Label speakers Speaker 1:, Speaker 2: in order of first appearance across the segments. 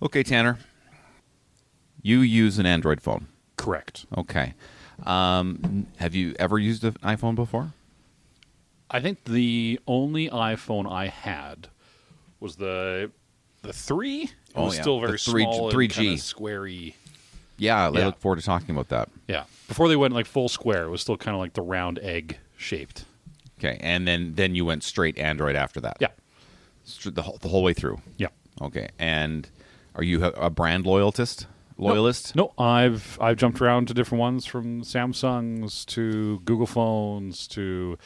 Speaker 1: Okay, Tanner. You use an Android phone.
Speaker 2: Correct.
Speaker 1: Okay. Have you ever used an iPhone before?
Speaker 2: I think the only iPhone I had was the 3. It was still very small
Speaker 1: 3G.
Speaker 2: and kind of squarey.
Speaker 1: Yeah, I look forward to talking about that.
Speaker 2: Yeah. Before they went like full square, it was still kind of like the round egg shaped.
Speaker 1: Okay, and then you went straight Android after that.
Speaker 2: Yeah.
Speaker 1: The whole way through.
Speaker 2: Yeah.
Speaker 1: Okay, and are you a brand loyalist?
Speaker 2: No, I've jumped around to different ones, from Samsungs to Google phones to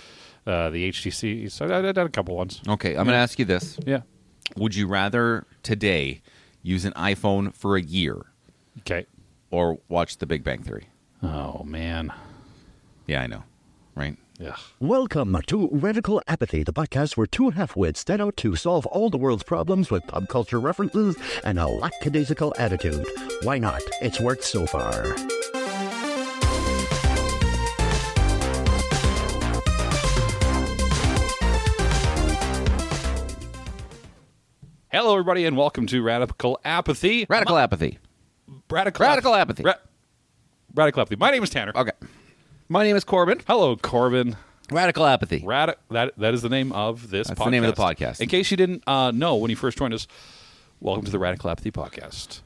Speaker 2: the HTC. So I've done a couple ones.
Speaker 1: Okay, I'm going to ask you this.
Speaker 2: Yeah.
Speaker 1: Would you rather today use an iPhone for a year
Speaker 2: Okay.
Speaker 1: or watch The Big Bang Theory?
Speaker 2: Oh, man.
Speaker 1: Yeah, I know. Right?
Speaker 2: Yeah.
Speaker 3: Welcome to Radical Apathy, the podcast where two half-wits set out to solve all the world's problems with pop culture references and a lackadaisical attitude. Why not? It's worked so far.
Speaker 2: Hello, everybody, and welcome to Radical Apathy.
Speaker 1: Radical Apathy.
Speaker 2: Radical
Speaker 1: Apathy.
Speaker 2: Radical Apathy. My name is Tanner.
Speaker 1: Okay. My name is Corbyn.
Speaker 2: Hello, Corbyn.
Speaker 1: Radical Apathy.
Speaker 2: That is the name of this
Speaker 1: That's
Speaker 2: podcast.
Speaker 1: the name of the podcast.
Speaker 2: In case you didn't know when you first joined us, welcome to the Radical Apathy podcast.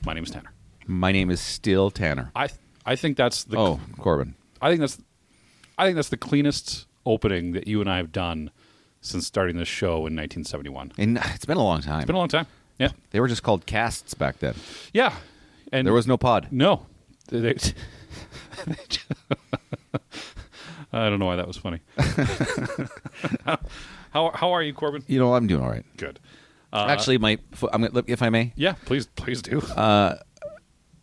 Speaker 2: My name is Tanner.
Speaker 1: My name is still Tanner.
Speaker 2: I think that's the
Speaker 1: Corbyn.
Speaker 2: I think that's the cleanest opening that you and I have done since starting this show in 1971.
Speaker 1: And it's been a long time.
Speaker 2: It's been a long time. Yeah.
Speaker 1: They were just called casts back then.
Speaker 2: Yeah. And
Speaker 1: there was no pod.
Speaker 2: No. I don't know why that was funny. How are you, Corbyn?
Speaker 1: You know, I'm doing all right.
Speaker 2: Good.
Speaker 1: Actually, if I may.
Speaker 2: Yeah, please do.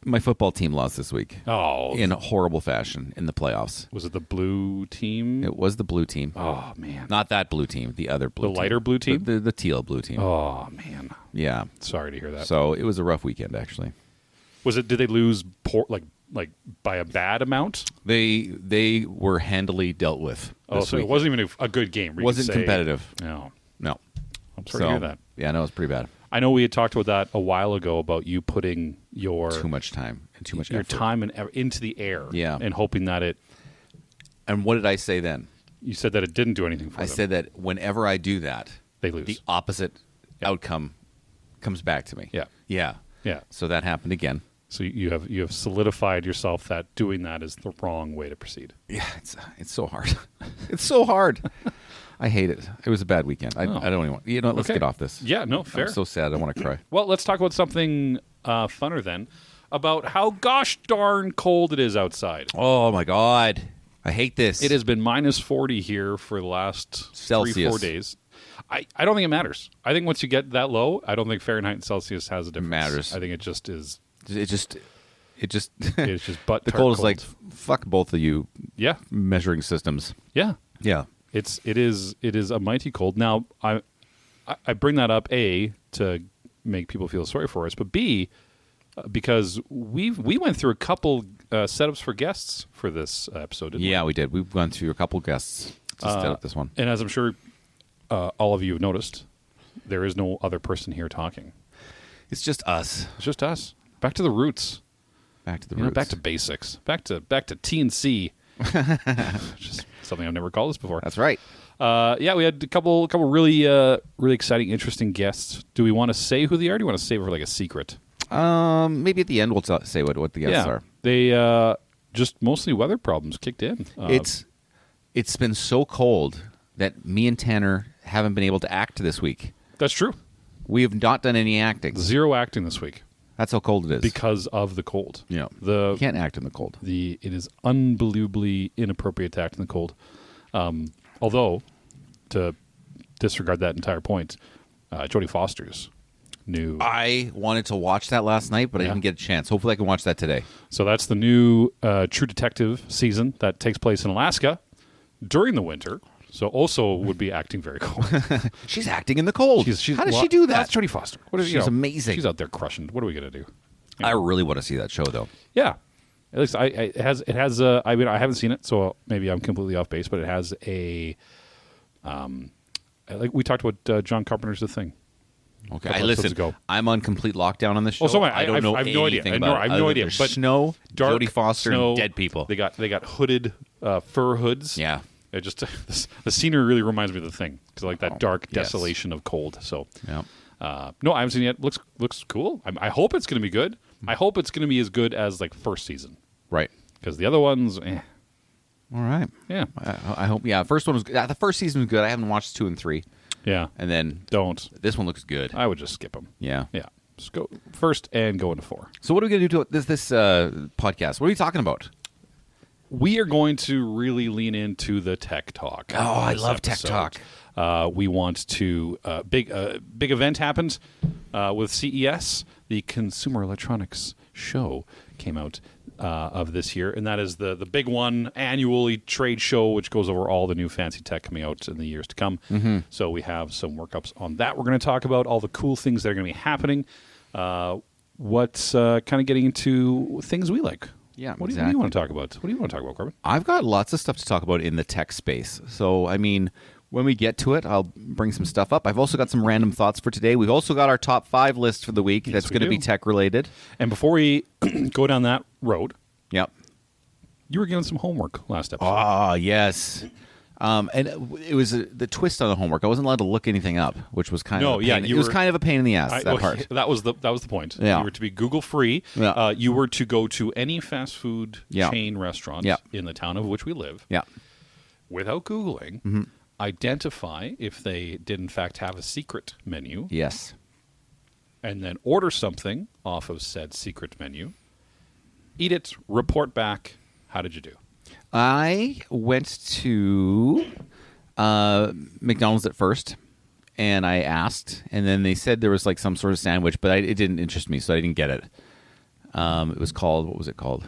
Speaker 1: My football team lost this week.
Speaker 2: Oh.
Speaker 1: In a horrible fashion in the playoffs.
Speaker 2: Was it the blue team?
Speaker 1: It was the blue team.
Speaker 2: Oh, man.
Speaker 1: Not that blue team, the other blue team.
Speaker 2: The lighter blue team?
Speaker 1: The teal blue team.
Speaker 2: Oh, man.
Speaker 1: Yeah.
Speaker 2: Sorry to hear that.
Speaker 1: So it was a rough weekend, actually.
Speaker 2: Did they lose like by a bad amount?
Speaker 1: They were handily dealt with.
Speaker 2: Oh, so it wasn't even a good game.
Speaker 1: It wasn't competitive.
Speaker 2: No. I'm sorry to hear that.
Speaker 1: Yeah, no, it was pretty bad.
Speaker 2: I know we had talked about that a while ago, about you putting
Speaker 1: too much time and too much
Speaker 2: your
Speaker 1: effort.
Speaker 2: time into the air, and hoping that it.
Speaker 1: And what did I say then?
Speaker 2: You said that it didn't do anything for them.
Speaker 1: I said that whenever I do that,
Speaker 2: they lose.
Speaker 1: The opposite outcome comes back to me.
Speaker 2: Yeah.
Speaker 1: So that happened again.
Speaker 2: So you have solidified yourself that doing that is the wrong way to proceed.
Speaker 1: Yeah, it's so hard. It's so hard. I hate it. It was a bad weekend. I don't even want. You know, let's get off this.
Speaker 2: Yeah, no, fair.
Speaker 1: I'm so sad. I want to cry.
Speaker 2: Well, let's talk about something funner then, about how gosh darn cold it is outside.
Speaker 1: Oh my God, I hate this.
Speaker 2: It has been minus 40 here for the last
Speaker 1: Celsius.
Speaker 2: 3-4 days. I don't think it matters. I think once you get that low, I don't think Fahrenheit and Celsius has a difference.
Speaker 1: It matters.
Speaker 2: I think it just is.
Speaker 1: It's just
Speaker 2: it's just butt.
Speaker 1: The cold is like, fuck both of you.
Speaker 2: Yeah.
Speaker 1: Measuring systems.
Speaker 2: Yeah.
Speaker 1: Yeah.
Speaker 2: It is a mighty cold. Now I bring that up, A, to make people feel sorry for us, but B, because we went through a couple setups for guests for this episode. Didn't we?
Speaker 1: We did. We've gone through a couple guests to set up this one.
Speaker 2: And as I'm sure all of you have noticed, there is no other person here talking.
Speaker 1: It's just us.
Speaker 2: It's just us. Back to the roots.
Speaker 1: Back to the roots.
Speaker 2: Back to basics. Back to T&C. Just something I've never called this before.
Speaker 1: That's right.
Speaker 2: We had a couple really exciting, interesting guests. Do we want to say who they are? Or do you want to save it for like a secret?
Speaker 1: Maybe at the end we'll say what the guests are.
Speaker 2: They just mostly weather problems kicked in.
Speaker 1: It's been so cold that me and Tanner haven't been able to act this week.
Speaker 2: That's true.
Speaker 1: We have not done any acting.
Speaker 2: Zero acting this week.
Speaker 1: That's how cold it is.
Speaker 2: Because of the cold.
Speaker 1: Yeah. You can't act in the cold.
Speaker 2: It is unbelievably inappropriate to act in the cold. Although, to disregard that entire point, Jodie Foster's new...
Speaker 1: I wanted to watch that last night, but I didn't get a chance. Hopefully I can watch that today.
Speaker 2: So that's the new True Detective season that takes place in Alaska during the winter. So also would be acting very cold.
Speaker 1: She's acting in the cold. How does she do that?
Speaker 2: That's Jodie Foster.
Speaker 1: She's amazing.
Speaker 2: She's out there crushing. What are we going to do?
Speaker 1: I really want to see that show, though.
Speaker 2: Yeah. At least it has I mean, I haven't seen it, so maybe I'm completely off base, but it has a like we talked about John Carpenter's The Thing.
Speaker 1: Okay,
Speaker 2: couple
Speaker 1: listen.
Speaker 2: episodes ago.
Speaker 1: I'm on complete lockdown on this show.
Speaker 2: Oh, so am I.
Speaker 1: I don't know
Speaker 2: I have no idea.
Speaker 1: anything about
Speaker 2: I have
Speaker 1: it
Speaker 2: no
Speaker 1: other
Speaker 2: idea.
Speaker 1: than
Speaker 2: But
Speaker 1: snow,
Speaker 2: dark
Speaker 1: Jodie Foster,
Speaker 2: snow,
Speaker 1: and dead people.
Speaker 2: They got hooded fur hoods.
Speaker 1: Yeah.
Speaker 2: It just the scenery really reminds me of the Thing because I like that dark
Speaker 1: yes.
Speaker 2: desolation of cold. So
Speaker 1: Yeah.
Speaker 2: no, I haven't seen it yet. Looks cool. I hope it's going to be good. I hope it's going to be as good as like first season
Speaker 1: Right.
Speaker 2: because the other ones,
Speaker 1: All right.
Speaker 2: yeah,
Speaker 1: I hope. Yeah. First one was good. The first season was good. I haven't watched 2 and 3,
Speaker 2: yeah.
Speaker 1: and then
Speaker 2: Don't.
Speaker 1: this one looks good.
Speaker 2: I would just skip them.
Speaker 1: Yeah.
Speaker 2: Yeah, just go first and go into 4.
Speaker 1: So what are we gonna do to this podcast? What are we talking about?
Speaker 2: We are going to really lean into the tech talk.
Speaker 1: Oh, I
Speaker 2: this
Speaker 1: love tech
Speaker 2: episode.
Speaker 1: talk.
Speaker 2: We want to big event happened with CES. The Consumer Electronics Show came out of this year, and that is the big one annually trade show, which goes over all the new fancy tech coming out in the years to come. Mm-hmm. So we have some workups on that. We're going to talk about all the cool things that are going to be happening. What's kind of getting into things we like.
Speaker 1: Yeah,
Speaker 2: what do
Speaker 1: exactly.
Speaker 2: you want to talk about? What do you want to talk about, Corbyn?
Speaker 1: I've got lots of stuff to talk about in the tech space. So, I mean, when we get to it, I'll bring some stuff up. I've also got some random thoughts for today. We've also got our top 5 list for the week. That's going to be tech related.
Speaker 2: And before we go down that road,
Speaker 1: Yep.
Speaker 2: you were given some homework last episode.
Speaker 1: Oh, yes. And it was the twist on the homework. I wasn't allowed to look anything up, which was kind of a pain. It was kind of a pain in the ass, that part.
Speaker 2: That was the point.
Speaker 1: Yeah.
Speaker 2: You were to be Google free.
Speaker 1: Yeah.
Speaker 2: You were to go to any fast food
Speaker 1: Yeah.
Speaker 2: chain restaurant
Speaker 1: Yeah.
Speaker 2: in the town of which we live.
Speaker 1: Yeah.
Speaker 2: Without Googling, identify if they did in fact have a secret menu,
Speaker 1: Yes.
Speaker 2: and then order something off of said secret menu. Eat it, report back. How did you do?
Speaker 1: I went to McDonald's at first, and I asked, and then they said there was like some sort of sandwich, but it didn't interest me, so I didn't get it. It was called, what was it called?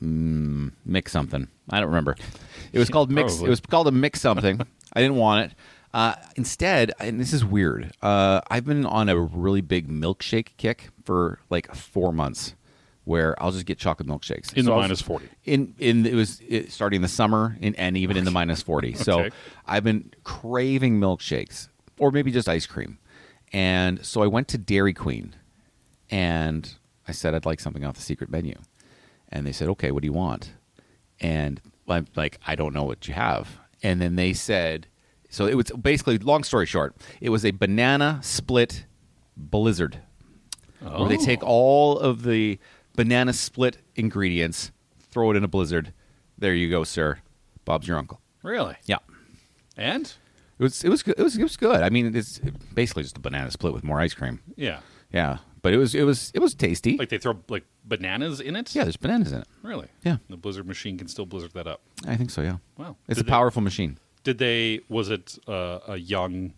Speaker 1: Mix something. I don't remember. It was called Mix.
Speaker 2: Probably.
Speaker 1: It was called a Mix something. I didn't want it. Instead, and this is weird, I've been on a really big milkshake kick for like 4 months, where I'll just get chocolate milkshakes
Speaker 2: In the minus 40.
Speaker 1: It was starting in the summer and even in the minus 40. So
Speaker 2: Okay.
Speaker 1: I've been craving milkshakes or maybe just ice cream. And so I went to Dairy Queen and I said I'd like something off the secret menu. And they said, okay, what do you want? And I'm like, I don't know what you have. And then they said, so it was basically, long story short, it was a banana split blizzard. Where they take all of the banana split ingredients, throw it in a blizzard. There you go, sir. Bob's your uncle.
Speaker 2: Really?
Speaker 1: Yeah.
Speaker 2: And?
Speaker 1: It was good. It was good. I mean, it's basically just a banana split with more ice cream.
Speaker 2: Yeah.
Speaker 1: Yeah, but it was tasty.
Speaker 2: Like they throw like bananas in it?
Speaker 1: Yeah, there's bananas in it.
Speaker 2: Really?
Speaker 1: Yeah.
Speaker 2: The Blizzard machine can still blizzard that up.
Speaker 1: I think so. Yeah.
Speaker 2: Wow.
Speaker 1: It's a powerful machine.
Speaker 2: Was it a young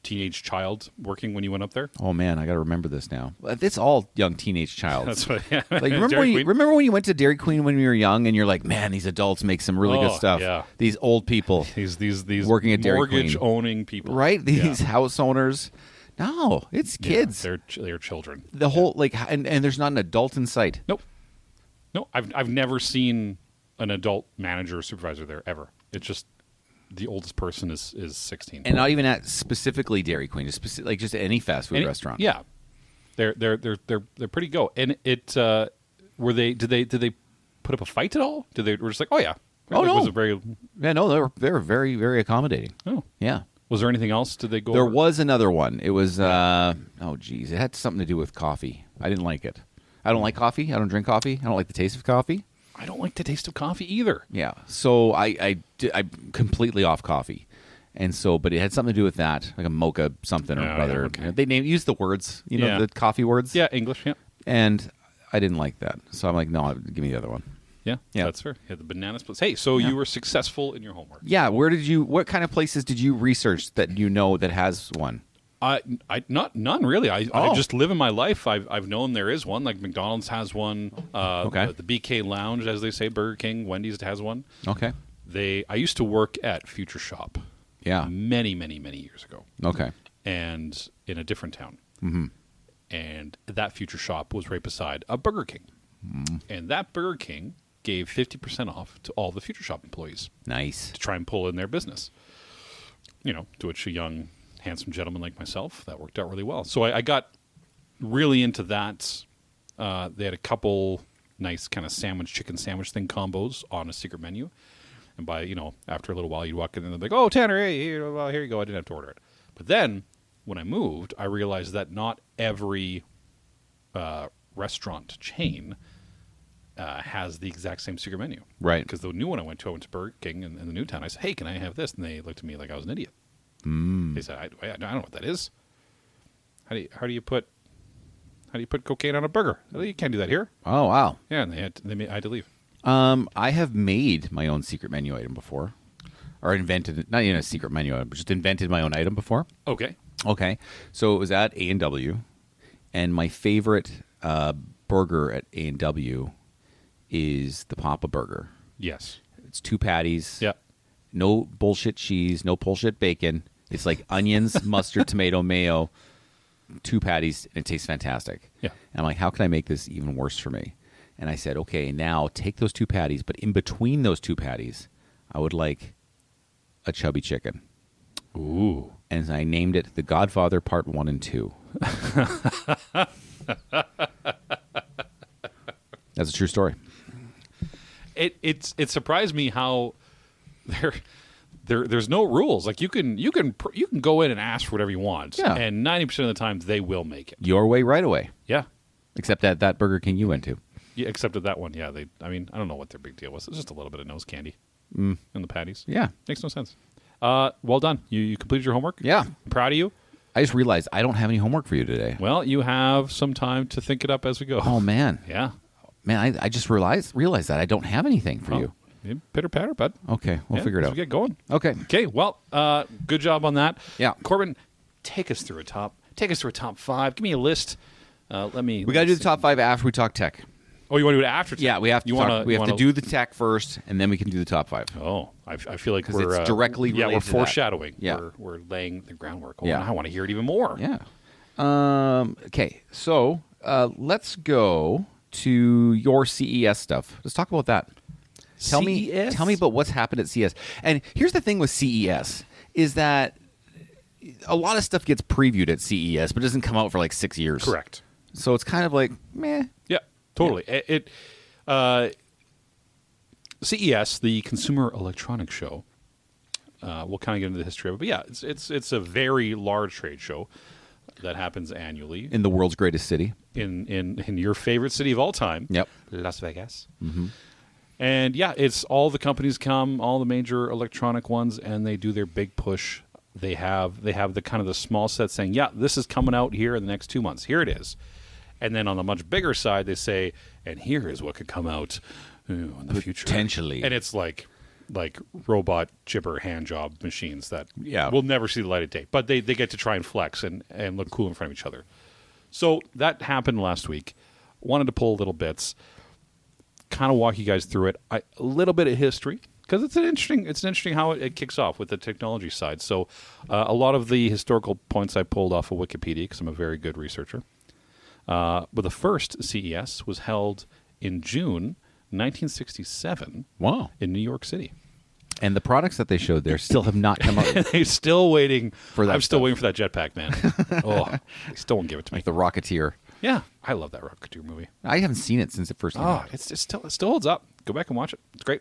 Speaker 2: teenage child working when you went up there?
Speaker 1: Oh man, I got to remember this now. It's all young teenage childs.
Speaker 2: That's what, yeah.
Speaker 1: Like remember when you went to Dairy Queen when you were young and you're like, man, these adults make some really good stuff.
Speaker 2: Yeah.
Speaker 1: These old people,
Speaker 2: These
Speaker 1: working at Dairy
Speaker 2: mortgage
Speaker 1: Queen.
Speaker 2: owning people,
Speaker 1: right? These
Speaker 2: Yeah.
Speaker 1: house owners. No, it's kids.
Speaker 2: Yeah, they're children.
Speaker 1: The whole like, and there's not an adult in sight.
Speaker 2: Nope. No, I've never seen an adult manager or supervisor there ever. It's just the oldest person is 16,
Speaker 1: And not even at specifically Dairy Queen, just like just any fast food restaurant.
Speaker 2: Yeah, they're pretty go. And it did they put up a fight at all? Did they were just like, oh yeah,
Speaker 1: Oh, no.
Speaker 2: Was it very?
Speaker 1: Yeah, no, they were very, very accommodating.
Speaker 2: Oh
Speaker 1: Yeah.
Speaker 2: Was there anything else? Did they go?
Speaker 1: There
Speaker 2: over?
Speaker 1: was another one. It was oh geez, it had something to do with coffee. I didn't like it. I don't like coffee. I don't drink coffee. I don't like the taste of coffee.
Speaker 2: I don't like the taste of coffee either.
Speaker 1: Yeah. So I'm completely off coffee. And so, but it had something to do with that, like a mocha something or
Speaker 2: Oh, yeah,
Speaker 1: other.
Speaker 2: okay.
Speaker 1: They use the words,
Speaker 2: Yeah.
Speaker 1: the coffee words.
Speaker 2: Yeah, English. Yeah,
Speaker 1: And I didn't like that. So I'm like, no, give me the other one.
Speaker 2: yeah,
Speaker 1: Yeah.
Speaker 2: That's fair. You had the banana splits. Hey, so you were successful in your homework.
Speaker 1: Yeah. What kind of places did you research that that has one?
Speaker 2: None really. I
Speaker 1: Oh.
Speaker 2: just live in my life. I've known there is one. Like McDonald's has one.
Speaker 1: Okay.
Speaker 2: The BK Lounge, as they say, Burger King, Wendy's has one.
Speaker 1: Okay.
Speaker 2: I used to work at Future Shop.
Speaker 1: Yeah.
Speaker 2: Many years ago,
Speaker 1: Okay.
Speaker 2: and in a different town. Mm-hmm. And that Future Shop was right beside a Burger King, and that Burger King gave 50% off to all the Future Shop employees
Speaker 1: Nice.
Speaker 2: to try and pull in their business. To which a young handsome gentleman like myself, that worked out really well. So I got really into that. They had a couple nice kind of chicken sandwich thing combos on a secret menu. And by, after a little while, you'd walk in and they'd be like, oh, Tanner, hey, here you go. I didn't have to order it. But then when I moved, I realized that not every restaurant chain has the exact same secret menu.
Speaker 1: Right.
Speaker 2: Because the new one I went to Burger King in the new town. I said, hey, can I have this? And they looked at me like I was an idiot. They said, I don't know what that is. How do you put cocaine on a burger? You can't do that here.
Speaker 1: Oh, wow.
Speaker 2: Yeah, and I had to leave.
Speaker 1: I have made my own secret menu item before. Or invented, not even a secret menu item, but just invented my own item before.
Speaker 2: Okay.
Speaker 1: So it was at A&W, and my favorite burger at A&W is the Papa Burger.
Speaker 2: Yes.
Speaker 1: It's 2 patties.
Speaker 2: Yeah.
Speaker 1: No bullshit cheese, no bullshit bacon. It's like onions, mustard, tomato, mayo, 2 patties, and it tastes fantastic.
Speaker 2: Yeah.
Speaker 1: And I'm like, how can I make this even worse for me? And I said, okay, now take those 2 patties, but in between those 2 patties, I would like a chubby chicken.
Speaker 2: Ooh.
Speaker 1: And I named it The Godfather Part 1 and 2. That's a true story.
Speaker 2: It surprised me how there's no rules. Like you can go in and ask for whatever you want.
Speaker 1: Yeah.
Speaker 2: And 90% of the time they will make it.
Speaker 1: Your way, right away.
Speaker 2: Yeah.
Speaker 1: Except at that Burger King you went to.
Speaker 2: Yeah, except at that one, yeah. I don't know what their big deal was. It's just a little bit of nose candy in the patties.
Speaker 1: Yeah.
Speaker 2: Makes no sense. Well done. You completed your homework?
Speaker 1: Yeah.
Speaker 2: I'm proud of you.
Speaker 1: I just realized I don't have any homework for you today.
Speaker 2: Well, you have some time to think it up as we go.
Speaker 1: Oh, man.
Speaker 2: Yeah.
Speaker 1: Man, I just realized that I don't have anything for you.
Speaker 2: Pitter patter, bud.
Speaker 1: Okay, we'll figure it
Speaker 2: as
Speaker 1: out.
Speaker 2: we get going.
Speaker 1: Okay.
Speaker 2: Well, good job on that.
Speaker 1: Yeah.
Speaker 2: Corbin, take us through a top 5. Give me a list.
Speaker 1: We got to do the top 5 after we talk tech.
Speaker 2: Oh, you want to do it after tech?
Speaker 1: Yeah, we have to do the tech first, and then we can do the top 5.
Speaker 2: Oh, I feel like
Speaker 1: we're it's directly related.
Speaker 2: Yeah, we're
Speaker 1: to
Speaker 2: foreshadowing.
Speaker 1: That. Yeah,
Speaker 2: we're laying the groundwork. Oh,
Speaker 1: yeah,
Speaker 2: I want to hear it even more.
Speaker 1: Yeah. Okay, so let's go to your CES stuff. Let's talk about that. Tell me about what's happened at CES. And here's the thing with CES is that a lot of stuff gets previewed at CES, but doesn't come out for like 6 years.
Speaker 2: Correct.
Speaker 1: So it's kind of like meh.
Speaker 2: Yeah, totally. Yeah. CES, the Consumer Electronics Show. We'll kind of get into the history of it, but yeah, it's a very large trade show that happens annually
Speaker 1: in the world's greatest city,
Speaker 2: in your favorite city of all time.
Speaker 1: Yep,
Speaker 2: Las Vegas.
Speaker 1: Mm-hmm.
Speaker 2: And yeah, it's all the companies come, all the major electronic ones, and they do their big push. They have the kind of the small set saying, yeah, this is coming out here in the next 2 months. Here it is. And then on the much bigger side, they say, and here is what could come out in the future.
Speaker 1: Potentially.
Speaker 2: And it's like robot chipper hand job machines that will never see the light of day. But they get to try and flex and look cool in front of each other. So that happened last week. Wanted to pull little bits, kind of walk you guys through it. A little bit of history, because it's interesting how it kicks off with the technology side. So a lot of the historical points I pulled off of Wikipedia, because I'm a very good researcher. But the first CES was held in June 1967.
Speaker 1: Wow.
Speaker 2: In New York City.
Speaker 1: And the products that they showed there still have not come out.
Speaker 2: They're still waiting
Speaker 1: for that.
Speaker 2: I'm still waiting for that jetpack, man. They still won't give it to me.
Speaker 1: Like the Rocketeer.
Speaker 2: Yeah, I love that Rocketeer movie.
Speaker 1: I haven't seen it since it first came out.
Speaker 2: It still holds up. Go back and watch it. It's great.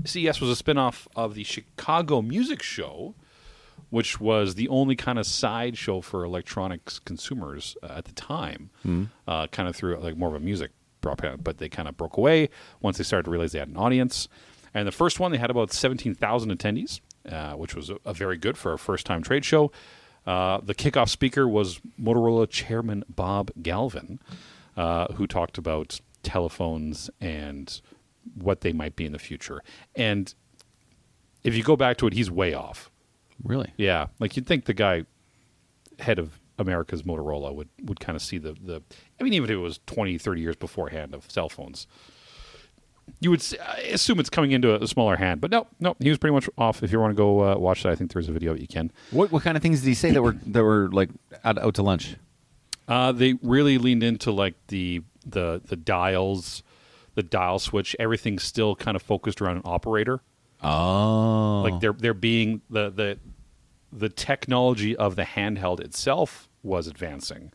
Speaker 2: CES was a spin-off of the Chicago Music Show, which was the only kind of side show for electronics consumers at the time, kind of through like more of a music propaganda, but they kind of broke away once they started to realize they had an audience. And the first one, they had about 17,000 attendees, which was a very good for a first-time trade show. The kickoff speaker was Motorola chairman Bob Galvin, who talked about telephones and what they might be in the future. And if you go back to it, he's way off.
Speaker 1: Really?
Speaker 2: Yeah. Like you'd think the guy, head of America's Motorola, would kind of see the I mean, even if it was 20, 30 years beforehand of cell phones, you would assume it's coming into a smaller hand. But no, he was pretty much off. If you want to go watch that, I think there's a video you can.
Speaker 1: What kind of things did he say that were like out to lunch?
Speaker 2: They really leaned into like the dials, the dial switch. Everything's still kind of focused around an operator.
Speaker 1: Oh,
Speaker 2: like they're being the the technology of the handheld itself was advancing,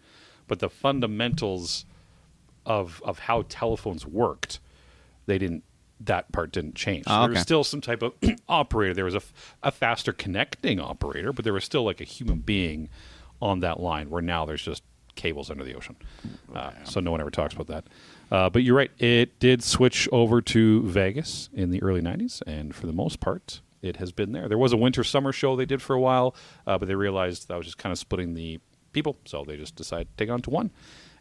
Speaker 2: but the fundamentals of how telephones worked, that part didn't change.
Speaker 1: Oh,
Speaker 2: There
Speaker 1: okay.
Speaker 2: was still some type of operator. There was a faster connecting operator, but there was still like a human being on that line, where now there's just cables under the ocean. So no one ever talks about that. But you're right. It did switch over to Vegas in the early 90s, and for the most part, it has been there. There was a winter-summer show they did for a while, but they realized that was just kind of splitting the people, so they just decided to take on to one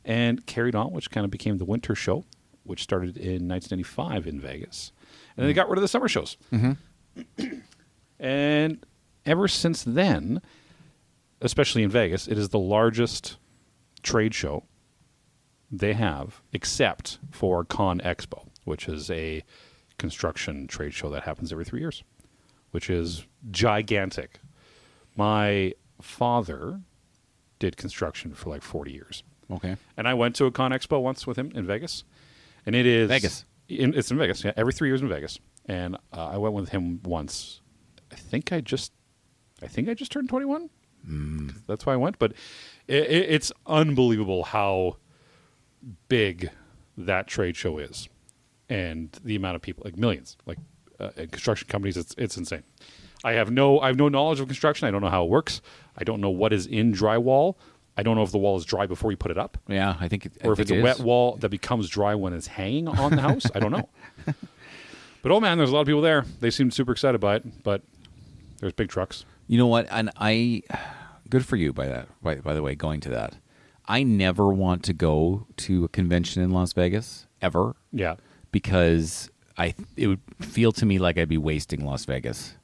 Speaker 2: and carried on, which kind of became the winter show, which started in 1995 in Vegas. And then they got rid of the summer shows. And ever since then, especially in Vegas, it is the largest trade show they have, except for Con Expo, which is a construction trade show that happens every 3 years, which is gigantic. My father did construction for like 40 years.
Speaker 1: Okay.
Speaker 2: And I went to a Con Expo once with him in Vegas. And it is...
Speaker 1: Vegas.
Speaker 2: It's in Vegas, yeah. Every 3 years in Vegas. And I went with him once. I think I just turned 21. That's why I went. But it's unbelievable how big that trade show is. And the amount of people, like millions, like in construction companies, it's insane. I have no knowledge of construction. I don't know how it works. I don't know what is in drywall. I don't know if the wall is dry before you put it up,
Speaker 1: Yeah, I think
Speaker 2: or if it's a wet wall that becomes dry when it's hanging on the house. I don't know. But oh man, there's a lot of people there. They seemed super excited by it. But there's big trucks.
Speaker 1: You know what? And good for you by that. By the way, going to that. I never want to go to a convention in Las Vegas ever.
Speaker 2: Yeah.
Speaker 1: Because it would feel to me like I'd be wasting Las Vegas.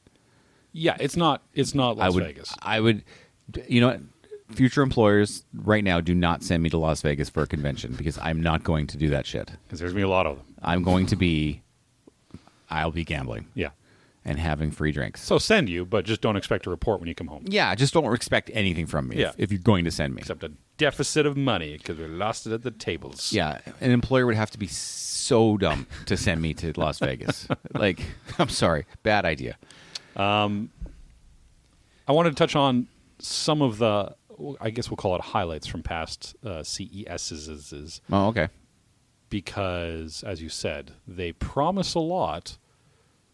Speaker 2: Yeah, it's not Las Vegas.
Speaker 1: I would, you know what? Future employers right now, do not send me to Las Vegas for a convention, because I'm not going to do that shit.
Speaker 2: Because there's going to be a lot of them.
Speaker 1: I'll be gambling.
Speaker 2: Yeah.
Speaker 1: And having free drinks.
Speaker 2: So send you, but just don't expect a report when you come home.
Speaker 1: Yeah, just don't expect anything from me
Speaker 2: Yeah.
Speaker 1: if you're going to send me.
Speaker 2: Except a deficit of money, because we lost it at the tables.
Speaker 1: Yeah, an employer would have to be so dumb to send me to Las Vegas. Like, I'm sorry, bad idea.
Speaker 2: I wanted to touch on some of the, I guess we'll call it highlights from past CESs.
Speaker 1: Oh, okay.
Speaker 2: Because, as you said, they promise a lot,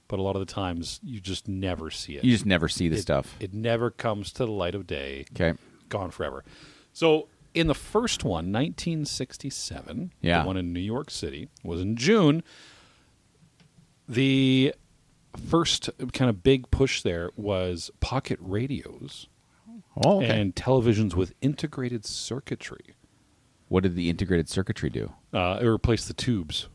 Speaker 2: but a lot of the times you just never see it.
Speaker 1: You just never see the stuff.
Speaker 2: It never comes to the light of day.
Speaker 1: Okay.
Speaker 2: Gone forever. So in the first one, 1967,
Speaker 1: Yeah.
Speaker 2: the one in New York City, was in June. The first kind of big push there was pocket radios
Speaker 1: Oh, okay.
Speaker 2: and televisions with integrated circuitry.
Speaker 1: What did the integrated circuitry do?
Speaker 2: It replaced the tubes.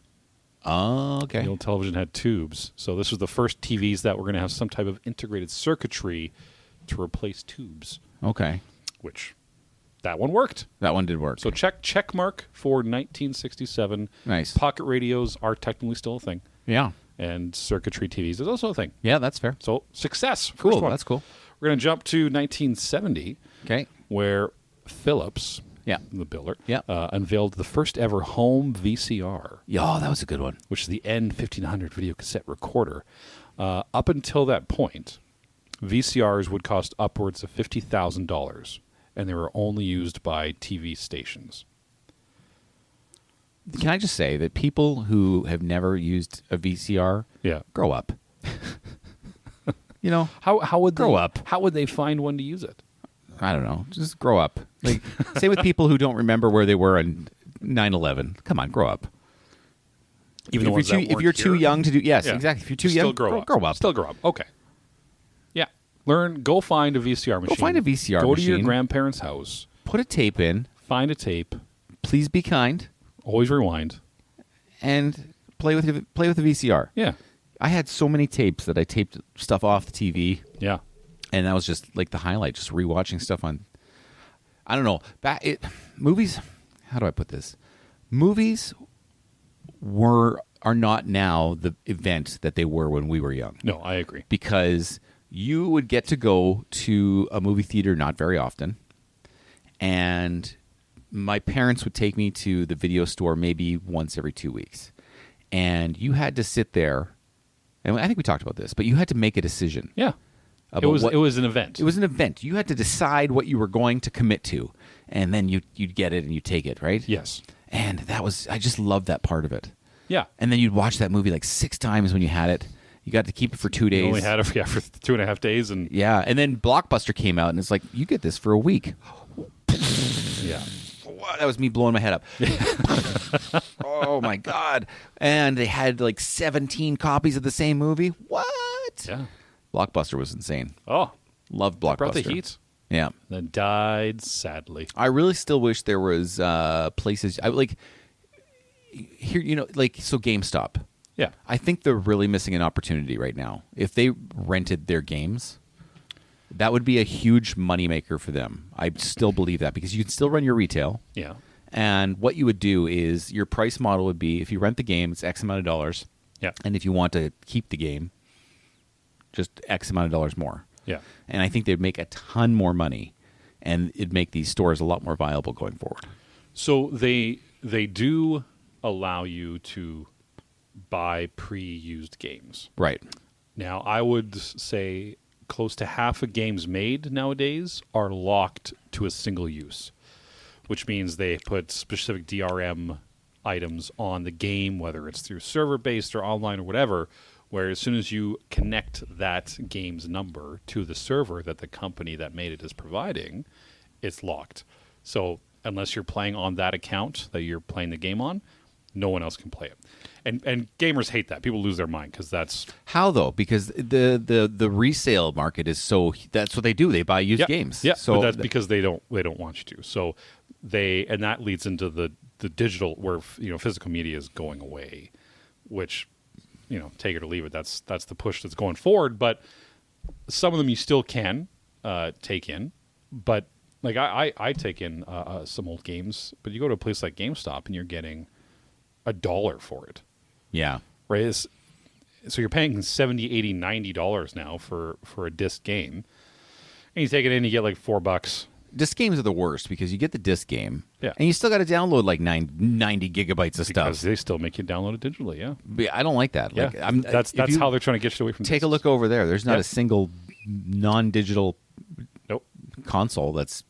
Speaker 1: Oh, okay.
Speaker 2: The old television had tubes. So this was the first TVs that were going to have some type of integrated circuitry to replace tubes,
Speaker 1: Okay.
Speaker 2: which that one worked.
Speaker 1: That one did work.
Speaker 2: So check mark for 1967.
Speaker 1: Nice.
Speaker 2: Pocket radios are technically still a thing.
Speaker 1: Yeah.
Speaker 2: And circuitry TVs is also a thing.
Speaker 1: Yeah, that's fair.
Speaker 2: So success. First
Speaker 1: Cool.
Speaker 2: one.
Speaker 1: That's cool.
Speaker 2: We're going to jump to 1970,
Speaker 1: Okay.
Speaker 2: where Philips,
Speaker 1: Yeah.
Speaker 2: the builder,
Speaker 1: Yeah.
Speaker 2: unveiled the first ever home VCR,
Speaker 1: Yeah, that was a good one.
Speaker 2: which is the N1500 video cassette recorder. Up until that point, VCRs would cost upwards of $50,000, and they were only used by TV stations.
Speaker 1: Can I just say that people who have never used a VCR,
Speaker 2: Yeah.
Speaker 1: grow up. You know,
Speaker 2: How would they,
Speaker 1: Grow up.
Speaker 2: How would they find one to use it?
Speaker 1: I don't know. Just grow up. Like, say with people who don't remember where they were on 9/11. Come on, grow up.
Speaker 2: Even the ones that
Speaker 1: if
Speaker 2: weren't
Speaker 1: you're too
Speaker 2: here?
Speaker 1: young to do, yes,
Speaker 2: Yeah.
Speaker 1: exactly. If you're too
Speaker 2: Still
Speaker 1: young,
Speaker 2: grow up.
Speaker 1: grow up.
Speaker 2: Still grow up. Okay. Yeah. Go find a VCR machine.
Speaker 1: find a VCR
Speaker 2: Go to your
Speaker 1: machine.
Speaker 2: grandparents' house.
Speaker 1: Put a tape in.
Speaker 2: Find a tape.
Speaker 1: Please be kind
Speaker 2: Always rewind.
Speaker 1: and play with the VCR.
Speaker 2: Yeah.
Speaker 1: I had so many tapes that I taped stuff off the TV,
Speaker 2: Yeah.
Speaker 1: and that was just like the highlight. Just rewatching stuff on. I don't know. Movies. How do I put this? Movies are not now the event that they were when we were young.
Speaker 2: No, I agree.
Speaker 1: Because you would get to go to a movie theater not very often, and my parents would take me to the video store maybe once every 2 weeks, and you had to sit there, and I think we talked about this, but you had to make a decision.
Speaker 2: Yeah. It was an event.
Speaker 1: It was an event. You had to decide what you were going to commit to, and then you'd get it and you take it, right?
Speaker 2: Yes.
Speaker 1: And I just loved that part of it.
Speaker 2: Yeah.
Speaker 1: And then you'd watch that movie like 6 times when you had it. You got to keep it for 2 days.
Speaker 2: You only had it for 2.5 days, and
Speaker 1: and then Blockbuster came out, and it's like, you get this for a week.
Speaker 2: yeah.
Speaker 1: That was me blowing my head up. Oh my God. And they had like 17 copies of the same movie. What?
Speaker 2: Yeah.
Speaker 1: Blockbuster was insane.
Speaker 2: Oh,
Speaker 1: Loved Blockbuster.
Speaker 2: brought the heat.
Speaker 1: Yeah.
Speaker 2: Then died sadly.
Speaker 1: I really still wish there was places here, so GameStop.
Speaker 2: Yeah.
Speaker 1: I think they're really missing an opportunity right now. If they rented their games, that would be a huge moneymaker for them. I still believe that because you can still run your retail.
Speaker 2: Yeah.
Speaker 1: And what you would do is your price model would be if you rent the game, it's X amount of dollars.
Speaker 2: Yeah.
Speaker 1: And if you want to keep the game, just X amount of dollars more.
Speaker 2: Yeah.
Speaker 1: And I think they'd make a ton more money, and it'd make these stores a lot more viable going forward.
Speaker 2: So they do allow you to buy pre-used games.
Speaker 1: Right.
Speaker 2: Now, I would say close to half of games made nowadays are locked to a single use, which means they put specific DRM items on the game, whether it's through server-based or online or whatever, where as soon as you connect that game's number to the server that the company that made it is providing, it's locked. So unless you're playing on that account that you're playing the game on, no one else can play it. And gamers hate that. People lose their mind because that's...
Speaker 1: How, though? Because the resale market is so... That's what they do. They buy used games.
Speaker 2: Yeah,
Speaker 1: so
Speaker 2: but that's because they don't want you to. So and that leads into the digital, where physical media is going away, which... take it or leave it. That's the push that's going forward. But some of them you still can take in. But like I take in some old games. But you go to a place like GameStop and you're getting $1 for it.
Speaker 1: Yeah.
Speaker 2: Right. So you're paying $70, $80, $90 now for a disc game, and you take it in, and you get like $4.
Speaker 1: Disc games are the worst because you get the disc game,
Speaker 2: Yeah.
Speaker 1: and you still got to download like 90 gigabytes of
Speaker 2: Because
Speaker 1: stuff.
Speaker 2: they still make you download it digitally. Yeah.
Speaker 1: But I don't like that.
Speaker 2: Yeah.
Speaker 1: Like,
Speaker 2: That's
Speaker 1: if you
Speaker 2: how they're trying to get you away from.
Speaker 1: take a
Speaker 2: discs.
Speaker 1: look over there. There's not
Speaker 2: Yeah.
Speaker 1: a single non-digital
Speaker 2: Nope.
Speaker 1: console that's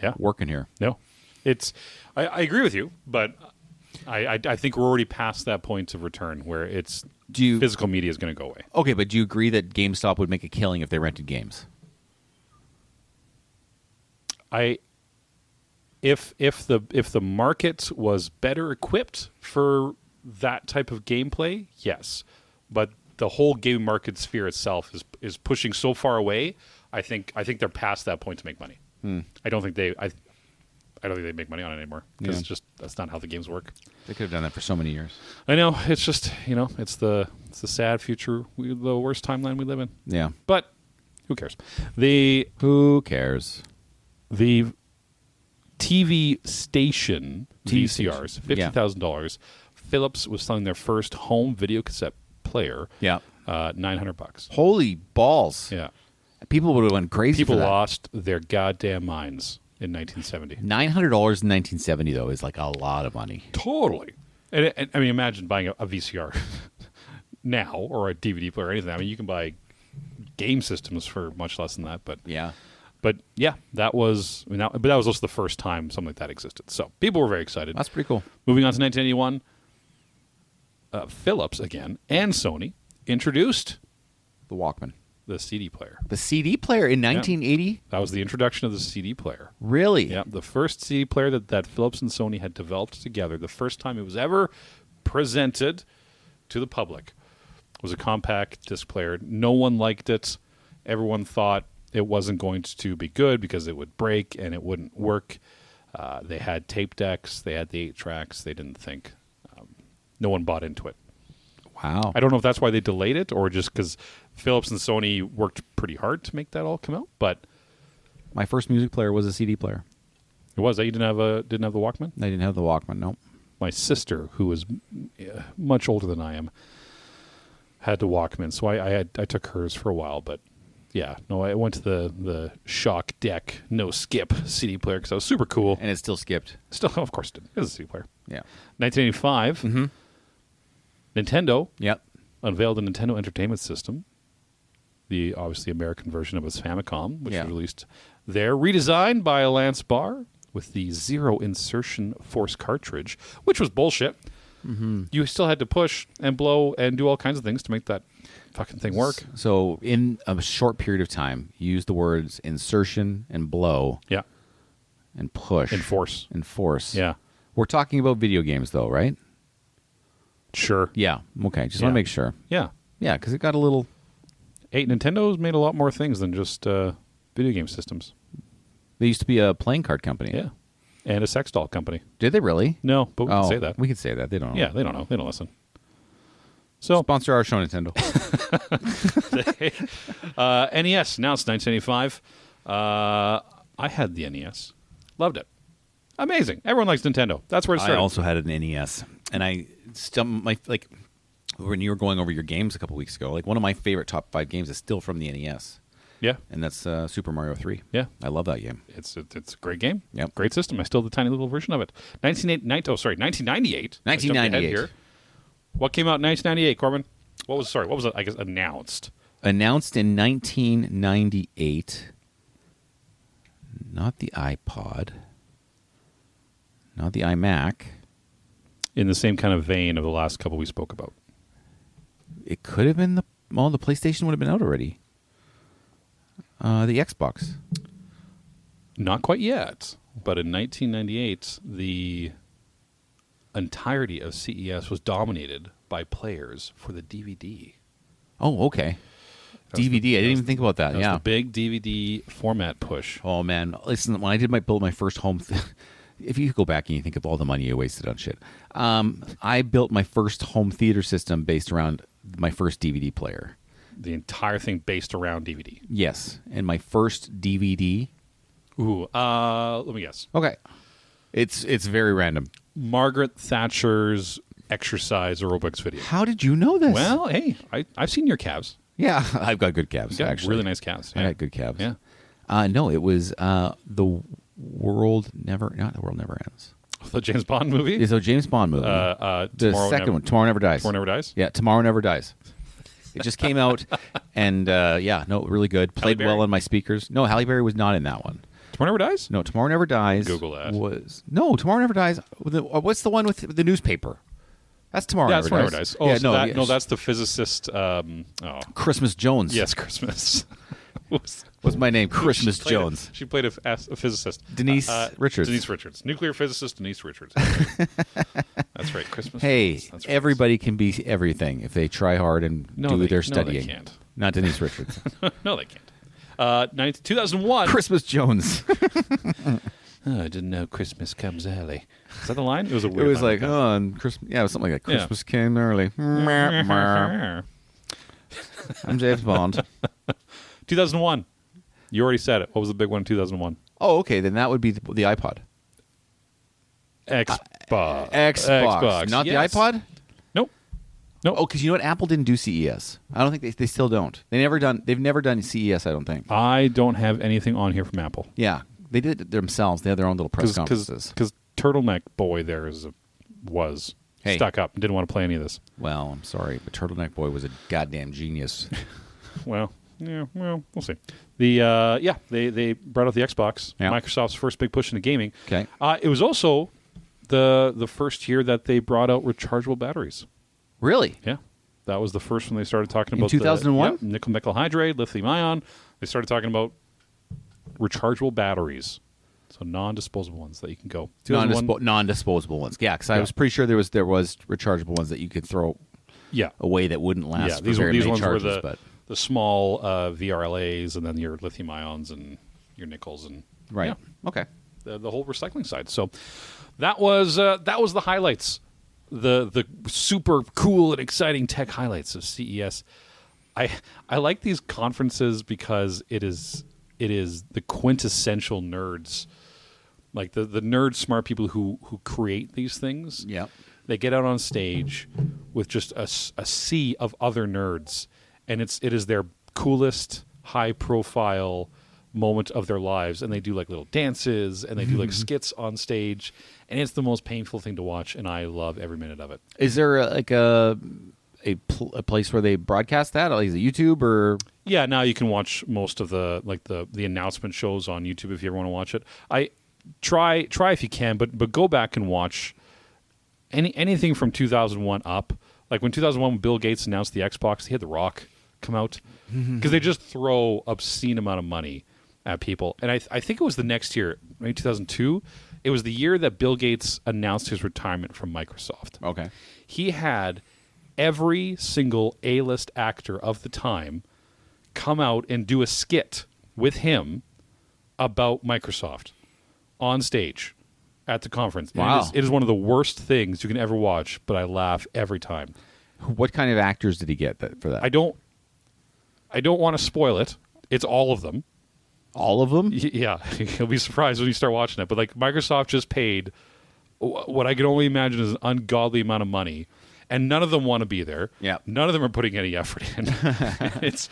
Speaker 2: Yeah.
Speaker 1: working here.
Speaker 2: No, I agree with you, but I think we're already past that point of return where it's physical media is going to go away.
Speaker 1: Okay, but do you agree that GameStop would make a killing if they rented games?
Speaker 2: If the market was better equipped for that type of gameplay, yes, but the whole game market sphere itself is pushing so far away. I think they're past that point to make money. I don't think they make money on it anymore because that's not how the games work.
Speaker 1: They could have done that for so many years.
Speaker 2: I know, it's just it's the sad future, the worst timeline we live in.
Speaker 1: Yeah.
Speaker 2: But who cares?
Speaker 1: Who cares?
Speaker 2: The TV station
Speaker 1: TV
Speaker 2: VCRs,
Speaker 1: station.
Speaker 2: $50,000. Philips was selling their first home video cassette player.
Speaker 1: Yeah.
Speaker 2: $900.
Speaker 1: Holy balls.
Speaker 2: Yeah.
Speaker 1: People would have went crazy
Speaker 2: People
Speaker 1: for that.
Speaker 2: lost their goddamn minds in 1970.
Speaker 1: $900 in 1970, though, is like a lot of money.
Speaker 2: Totally. And I mean, imagine buying a VCR now or a DVD player or anything. I mean, you can buy game systems for much less than that. But
Speaker 1: Yeah.
Speaker 2: that was also the first time something like that existed. So people were very excited.
Speaker 1: That's pretty cool.
Speaker 2: Moving on to 1981, Philips again and Sony introduced
Speaker 1: The Walkman.
Speaker 2: the CD player.
Speaker 1: The CD player in 1980?
Speaker 2: That was the introduction of the CD player.
Speaker 1: Really?
Speaker 2: Yeah, the first CD player that Philips and Sony had developed together, the first time it was ever presented to the public, was a compact disc player. No one liked it. Everyone thought it wasn't going to be good because it would break and it wouldn't work. They had tape decks. They had the 8 tracks. They didn't think. No one bought into it.
Speaker 1: Wow.
Speaker 2: I don't know if that's why they delayed it or just because Philips and Sony worked pretty hard to make that all come out. But
Speaker 1: My first music player was a CD player.
Speaker 2: it was that you didn't have the Walkman.
Speaker 1: I didn't have the Walkman, no.
Speaker 2: My sister, who was much older than I am, had the Walkman, so I took hers for a while. But yeah, no, I went to the Shock Deck no skip CD player because I was super cool.
Speaker 1: And it still skipped.
Speaker 2: Still, of course, it did. It was a CD player.
Speaker 1: Yeah.
Speaker 2: 1985, Nintendo
Speaker 1: Yep.
Speaker 2: unveiled a Nintendo Entertainment System, the obviously American version of its Famicom, which
Speaker 1: Yeah.
Speaker 2: was released there, redesigned by Lance Barr with the zero insertion force cartridge, which was bullshit. Mm-hmm. You still had to push and blow and do all kinds of things to make that fucking thing work.
Speaker 1: So in a short period of time, use the words insertion and blow
Speaker 2: Yeah,
Speaker 1: and push.
Speaker 2: and force.
Speaker 1: And force.
Speaker 2: Yeah,
Speaker 1: We're talking about video games, though, right?
Speaker 2: sure.
Speaker 1: Yeah. Okay. Just
Speaker 2: Yeah.
Speaker 1: want to make sure.
Speaker 2: Yeah,
Speaker 1: Yeah, because it got a little...
Speaker 2: Nintendo's made a lot more things than just video game systems.
Speaker 1: They used to be a playing card company.
Speaker 2: Yeah, and a sex doll company.
Speaker 1: Did they really?
Speaker 2: No, but we can say that.
Speaker 1: We could say that. They don't know.
Speaker 2: Yeah, they don't know. They don't listen. So
Speaker 1: Sponsor our show, Nintendo.
Speaker 2: NES, now it's 1975. I had the NES. Loved it. Amazing. Everyone likes Nintendo. That's where it started.
Speaker 1: I also had an NES, and when you were going over your games a couple weeks ago, like one of my favorite top 5 games is still from the NES,
Speaker 2: Yeah.
Speaker 1: and that's Super Mario 3.
Speaker 2: Yeah.
Speaker 1: I love that game.
Speaker 2: It's a great game.
Speaker 1: Yep.
Speaker 2: Great system. I still have the tiny little version of it. 1998. I jumped ahead
Speaker 1: 1998.
Speaker 2: here. What came out in 1998, Corbin? What was it, I guess, announced?
Speaker 1: Announced in 1998. Not the iPod. Not the iMac.
Speaker 2: In the same kind of vein of the last couple we spoke about.
Speaker 1: It could have been the PlayStation would have been out already. The Xbox.
Speaker 2: Not quite yet, but in 1998, the entirety of CES was dominated by players for the DVD.
Speaker 1: Oh, okay.
Speaker 2: That was
Speaker 1: DVD. I didn't even think about that.
Speaker 2: That was
Speaker 1: Yeah.
Speaker 2: the big DVD format push.
Speaker 1: Oh man, listen. When I did build my first home, if you go back and you think of all the money you wasted on shit, I built my first home theater system based around my first DVD player.
Speaker 2: The entire thing based around DVD.
Speaker 1: Yes, and my first DVD.
Speaker 2: Ooh, let me guess.
Speaker 1: Okay, it's very random.
Speaker 2: Margaret Thatcher's exercise aerobics video.
Speaker 1: How did you know this?
Speaker 2: Well, hey, I've seen your calves.
Speaker 1: yeah, I've got good calves.
Speaker 2: You got
Speaker 1: Actually,
Speaker 2: really nice calves.
Speaker 1: I
Speaker 2: Yeah.
Speaker 1: got good calves.
Speaker 2: Yeah.
Speaker 1: No, it was the world never. Not the world never ends.
Speaker 2: The James Bond movie.
Speaker 1: It's a James Bond movie. The second one, Tomorrow Never Dies.
Speaker 2: Tomorrow Never Dies.
Speaker 1: Yeah, Tomorrow Never Dies. It just came out, and really good. Played
Speaker 2: Halle
Speaker 1: well
Speaker 2: Berry?
Speaker 1: on my speakers. No, Halle Berry was not in that one.
Speaker 2: Tomorrow Never Dies.
Speaker 1: No, Tomorrow Never Dies.
Speaker 2: Google that.
Speaker 1: Tomorrow Never Dies. What's the one with the newspaper? That's Tomorrow
Speaker 2: Yeah,
Speaker 1: Never
Speaker 2: Tomorrow
Speaker 1: Dies.
Speaker 2: Never Dies. Oh,
Speaker 1: yeah,
Speaker 2: so that's the physicist.
Speaker 1: Christmas Jones.
Speaker 2: Yes, Christmas.
Speaker 1: What's my name? Christmas
Speaker 2: She played
Speaker 1: Jones.
Speaker 2: She played a physicist.
Speaker 1: Denise Richards.
Speaker 2: Denise Richards. Nuclear physicist Denise Richards. That's right. Christmas.
Speaker 1: Hey,
Speaker 2: Jones. That's right.
Speaker 1: everybody can be everything if they try hard and do their studying.
Speaker 2: No, they can't.
Speaker 1: Not Denise Richards.
Speaker 2: No, they can't. 2001.
Speaker 1: Christmas Jones.
Speaker 2: Oh, I didn't know Christmas comes early. Is that the line? It was a
Speaker 1: It
Speaker 2: weird
Speaker 1: was
Speaker 2: line
Speaker 1: like, and Christmas. Yeah, it was something like that.
Speaker 2: Yeah.
Speaker 1: Christmas came early. I'm James Bond.
Speaker 2: 2001. You already said it. What was the big one in 2001?
Speaker 1: Oh, okay. Then that would be the iPod.
Speaker 2: Xbox.
Speaker 1: Xbox. Not
Speaker 2: Yes.
Speaker 1: the iPod?
Speaker 2: Nope. Nope.
Speaker 1: Oh, because you know what? Apple didn't do CES. I don't think they still don't. They've never done CES, I don't think.
Speaker 2: I don't have anything on here from Apple.
Speaker 1: Yeah. They did it themselves. They had their own little press conferences.
Speaker 2: Because Turtleneck Boy there was
Speaker 1: Hey.
Speaker 2: stuck up and didn't want to play any of this.
Speaker 1: Well, I'm sorry, but Turtleneck Boy was a goddamn genius.
Speaker 2: Well, we'll see. They brought out the Xbox,
Speaker 1: Yeah.
Speaker 2: Microsoft's first big push into gaming.
Speaker 1: Okay.
Speaker 2: It was also the first year that they brought out rechargeable batteries.
Speaker 1: Really?
Speaker 2: Yeah. That was the first one they started talking
Speaker 1: In
Speaker 2: about.
Speaker 1: 2001?
Speaker 2: Nickel hydride, lithium ion. They started talking about rechargeable batteries. So non-disposable ones that you can go. 2001
Speaker 1: Non-disposable ones. Yeah, because I
Speaker 2: Yeah.
Speaker 1: was pretty sure there was rechargeable ones that you could throw
Speaker 2: Yeah.
Speaker 1: away that wouldn't last
Speaker 2: Yeah,
Speaker 1: for
Speaker 2: these
Speaker 1: very many
Speaker 2: ones
Speaker 1: charges.
Speaker 2: were
Speaker 1: But
Speaker 2: the small VRLAs and then your lithium ions and your nickels and
Speaker 1: right.
Speaker 2: yeah,
Speaker 1: Okay.
Speaker 2: the whole recycling side. So that was the highlights, the super cool and exciting tech highlights of CES. I like these conferences because it is the quintessential nerds, like the nerd smart people who create these things.
Speaker 1: Yep.
Speaker 2: They get out on stage with just a sea of other nerds, and it is their coolest, high profile moment of their lives, and they do like little dances and they do like skits on stage, and it's the most painful thing to watch, and I love every minute of it.
Speaker 1: Is there a place where they broadcast that? Like, is it YouTube or?
Speaker 2: Yeah, now you can watch most of the announcement shows on YouTube if you ever want to watch it. I try if you can, but go back and watch anything from 2001 up. Like when 2001, when Bill Gates announced the Xbox, he had The Rock come out because they just throw obscene amount of money at people. And I think it was the next year, maybe 2002. It was the year that Bill Gates announced his retirement from Microsoft.
Speaker 1: Okay.
Speaker 2: He had every single A-list actor of the time come out and do a skit with him about Microsoft on stage at the conference. And
Speaker 1: Wow.
Speaker 2: it is one of the worst things you can ever watch, but I laugh every time.
Speaker 1: What kind of actors did he get for that?
Speaker 2: I don't want to spoil it. It's all of them.
Speaker 1: All of them?
Speaker 2: Yeah, you'll be surprised when you start watching it. But like Microsoft just paid what I can only imagine is an ungodly amount of money, and none of them want to be there.
Speaker 1: Yeah,
Speaker 2: none of them are putting any effort in. It's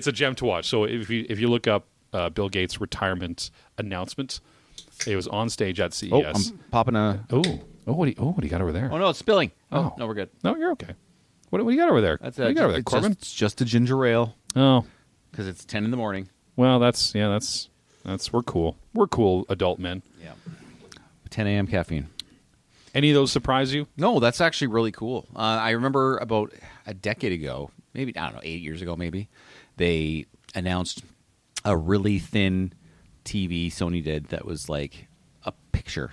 Speaker 2: a gem to watch. So if you look up Bill Gates' retirement announcement, it was on stage at CES.
Speaker 1: Oh, I'm popping a.
Speaker 2: What do you got over there?
Speaker 1: Oh no, it's spilling.
Speaker 2: Oh
Speaker 1: no, we're good.
Speaker 2: No, you're okay. What do you got over there?
Speaker 1: That's
Speaker 2: what do you got over there, Corbin?
Speaker 1: It's just a ginger ale.
Speaker 2: Oh,
Speaker 1: because it's 10 in the morning.
Speaker 2: Well, that's we're cool. We're cool adult men.
Speaker 1: Yeah. 10 a.m. caffeine.
Speaker 2: Any of those surprise you?
Speaker 1: No, that's actually really cool. I remember about a decade ago, maybe, I don't know, 8 years ago maybe, they announced a really thin TV Sony did that was like a picture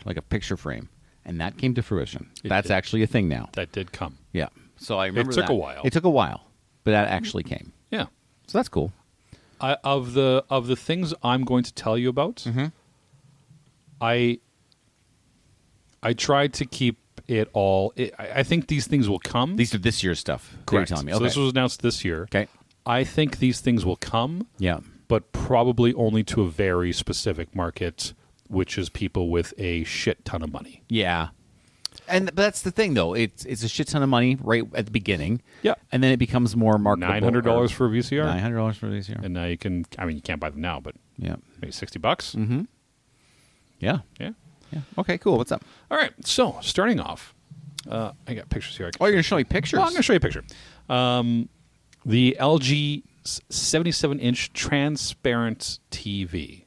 Speaker 1: frame. And that came to fruition. That's actually a thing now.
Speaker 2: That did come.
Speaker 1: Yeah. So I remember
Speaker 2: It took a while.
Speaker 1: It took a while, but that actually came.
Speaker 2: Yeah.
Speaker 1: So that's cool.
Speaker 2: Of the things I'm going to tell you about, I tried to keep it all. I think these things will come.
Speaker 1: These are this year's stuff.
Speaker 2: Correct.
Speaker 1: You're telling me.
Speaker 2: So
Speaker 1: Okay.
Speaker 2: this was announced this year.
Speaker 1: Okay.
Speaker 2: I think these things will come.
Speaker 1: Yeah.
Speaker 2: But probably only to a very specific market, which is people with a shit ton of money.
Speaker 1: Yeah. But that's the thing, though. It's a shit ton of money right at the beginning.
Speaker 2: Yeah.
Speaker 1: And then it becomes more marketable.
Speaker 2: $900 for a VCR.
Speaker 1: $900 for a VCR.
Speaker 2: And now you can, you can't buy them now, but
Speaker 1: Yeah.
Speaker 2: maybe $60. Mm-hmm.
Speaker 1: Yeah.
Speaker 2: Yeah.
Speaker 1: Yeah. Okay, cool. What's up?
Speaker 2: All right. So starting off, I got pictures here.
Speaker 1: Oh, you're going to show me pictures?
Speaker 2: Well, I'm going to show you a picture. The LG 77-inch transparent TV.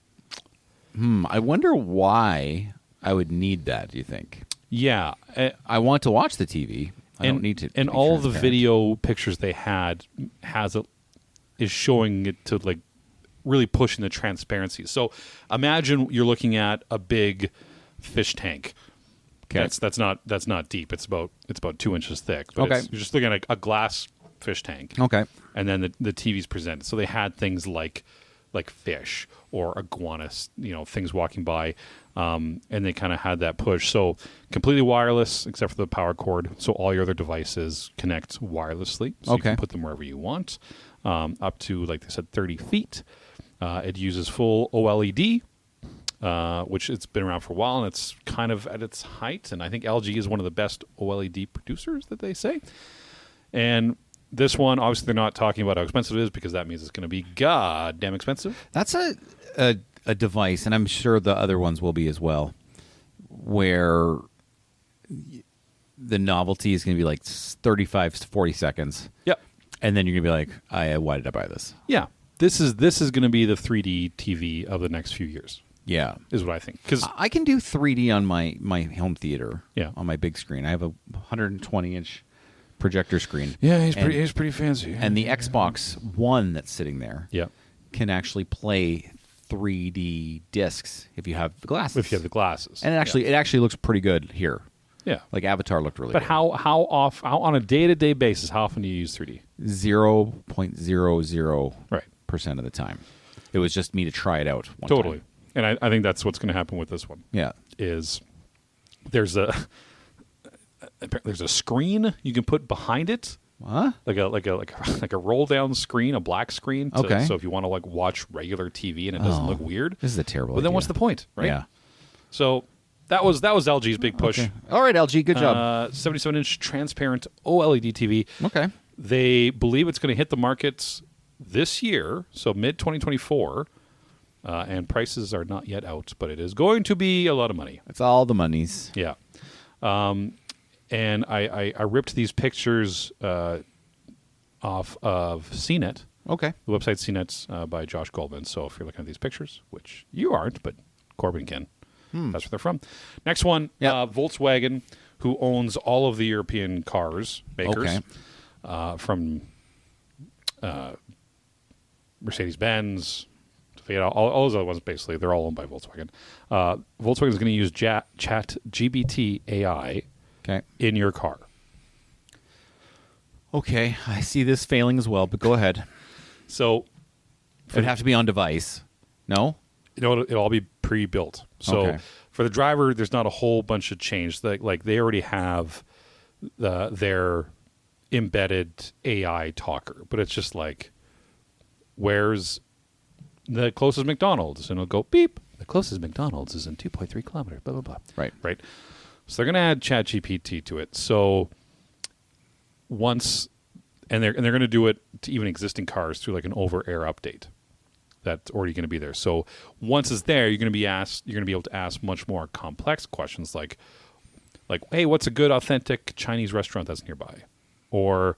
Speaker 1: I wonder why I would need that, do you think?
Speaker 2: Yeah.
Speaker 1: I want to watch the TV. I don't need to.
Speaker 2: And
Speaker 1: be
Speaker 2: all the
Speaker 1: transparent.
Speaker 2: video pictures they had is showing it to like really pushing the transparency. So imagine you're looking at a big fish tank.
Speaker 1: Okay.
Speaker 2: That's not deep. It's about 2 inches thick. But
Speaker 1: Okay.
Speaker 2: you're just looking at a glass fish tank.
Speaker 1: Okay.
Speaker 2: And then the TV's presented. So they had things like fish or iguanas, things walking by, and they kind of had that push. So completely wireless, except for the power cord. So all your other devices connect wirelessly. So you
Speaker 1: Okay.
Speaker 2: can put them wherever you want, up to, like they said, 30 feet. It uses full OLED, which it's been around for a while, and it's kind of at its height. And I think LG is one of the best OLED producers that they say. And this one, obviously, they're not talking about how expensive it is because that means it's going to be goddamn expensive.
Speaker 1: That's a device, and I'm sure the other ones will be as well, where the novelty is going to be like 35 to 40 seconds.
Speaker 2: Yep.
Speaker 1: And then you're going to be like, why did I buy this?
Speaker 2: Yeah. This is going to be the 3D TV of the next few years.
Speaker 1: Yeah.
Speaker 2: Is what I think. Because
Speaker 1: I can do 3D on my home theater.
Speaker 2: Yeah.
Speaker 1: On my big screen. I have a 120-inch projector screen.
Speaker 2: yeah, he's pretty fancy.
Speaker 1: And the Xbox One that's sitting there
Speaker 2: yeah,
Speaker 1: can actually play 3D discs if you have the glasses.
Speaker 2: if you have the glasses,
Speaker 1: And it actually looks pretty good here.
Speaker 2: yeah.
Speaker 1: Like Avatar looked really
Speaker 2: But
Speaker 1: good.
Speaker 2: how on a day-to-day basis, how often do you use 3D?
Speaker 1: 0.00%
Speaker 2: Right.
Speaker 1: of the time. It was just me to try it out one
Speaker 2: Totally.
Speaker 1: time.
Speaker 2: And I think that's what's going to happen with this one.
Speaker 1: Yeah.
Speaker 2: Is there's a screen you can put behind it,
Speaker 1: Huh?
Speaker 2: like a roll down screen, a black screen.
Speaker 1: Okay.
Speaker 2: So if you want to like watch regular TV and it doesn't look weird,
Speaker 1: This is a terrible
Speaker 2: but then
Speaker 1: idea.
Speaker 2: what's the point, right?
Speaker 1: Yeah.
Speaker 2: So that was LG's big push.
Speaker 1: Okay. All right, LG, good job.
Speaker 2: 77-inch transparent OLED TV.
Speaker 1: Okay.
Speaker 2: They believe it's going to hit the markets this year, so mid 2024. And prices are not yet out, but it is going to be a lot of money.
Speaker 1: It's all the monies.
Speaker 2: Yeah. And I ripped these pictures off of CNET.
Speaker 1: Okay.
Speaker 2: The website CNET's by Josh Goldman. So if you're looking at these pictures, which you aren't, but Corbyn can, that's where they're from. Next one,
Speaker 1: Yep.
Speaker 2: Volkswagen, who owns all of the European cars makers, from Mercedes-Benz, Fiat, all those other ones. Basically, they're all owned by Volkswagen. Volkswagen is going to use Chat GBT AI
Speaker 1: Okay.
Speaker 2: in your car.
Speaker 1: Okay. I see this failing as well, but go ahead.
Speaker 2: So
Speaker 1: It'd have to be on device. No?
Speaker 2: it'll all be pre-built. So
Speaker 1: Okay.
Speaker 2: for the driver, there's not a whole bunch of change. Like they already have their embedded AI talker, but it's just like, where's the closest McDonald's? And it'll go beep. The closest McDonald's is in 2.3 kilometers. Blah blah blah.
Speaker 1: Right.
Speaker 2: Right. So they're going to add ChatGPT to it. So once, and they're going to do it to even existing cars through like an over-air update that's already going to be there. So once it's there, you're going to be able to ask much more complex questions like, hey, what's a good authentic Chinese restaurant that's nearby? Or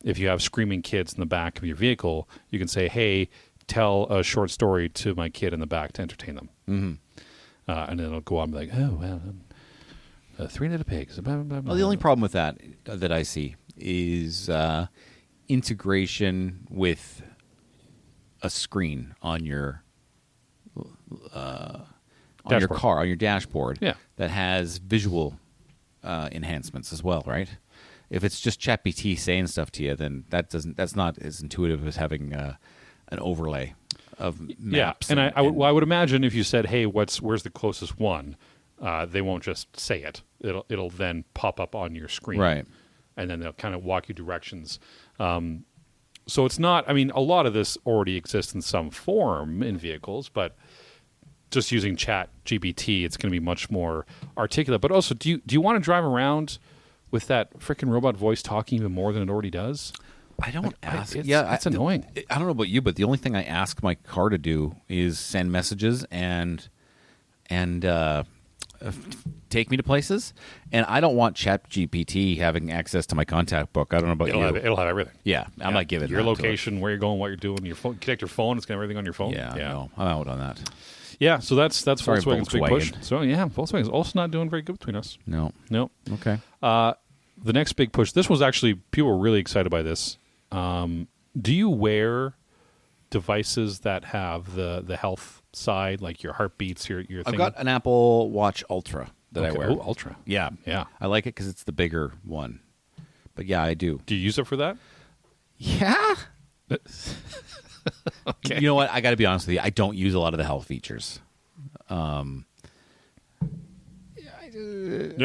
Speaker 2: if you have screaming kids in the back of your vehicle, you can say, hey, tell a short story to my kid in the back to entertain them. Mm-hmm. And then it'll go on and be like, oh, well, 3 little pigs. Blah, blah, blah,
Speaker 1: Well, the only problem with that I see is integration with a screen on your
Speaker 2: Dashboard.
Speaker 1: car, on your dashboard,
Speaker 2: Yeah.
Speaker 1: that has visual enhancements as well, right? If it's just ChatGPT saying stuff to you, then that's not as intuitive as having an overlay of maps.
Speaker 2: Yeah, and I would imagine if you said, hey, where's the closest one, they won't just say it. It'll then pop up on your screen.
Speaker 1: Right.
Speaker 2: And then they'll kind of walk you directions. So it's not, I mean, a lot of this already exists in some form in vehicles, but just using Chat GPT, it's going to be much more articulate. But also, do you want to drive around with that freaking robot voice talking even more than it already does?
Speaker 1: I don't ask.
Speaker 2: It's annoying.
Speaker 1: I don't know about you, but the only thing I ask my car to do is send messages and take me to places. And I don't want ChatGPT having access to my contact book. I don't know about you.
Speaker 2: It'll have everything.
Speaker 1: Yeah, I'm not giving
Speaker 2: your
Speaker 1: that to it.
Speaker 2: location, where you're going, what you're doing, your phone. Connect your phone. It's got everything on your phone.
Speaker 1: Yeah, no, I'm out on that.
Speaker 2: Yeah, so that's
Speaker 1: Sorry,
Speaker 2: Volkswagen's big push.
Speaker 1: Volkswagen.
Speaker 2: So yeah, Volkswagen's also not doing very good between us.
Speaker 1: No.
Speaker 2: Nope.
Speaker 1: Okay.
Speaker 2: The next big push. This was actually, people were really excited by this. Do you wear devices that have the health side, like your heartbeats, your thing?
Speaker 1: I've got an Apple Watch Ultra that I wear.
Speaker 2: Oh, Ultra.
Speaker 1: Yeah.
Speaker 2: Yeah.
Speaker 1: I like it because it's the bigger one. But yeah, I do.
Speaker 2: Do you use it for that?
Speaker 1: Yeah.
Speaker 2: Okay.
Speaker 1: You know what? I got to be honest with you. I don't use a lot of the health features.
Speaker 2: Yeah.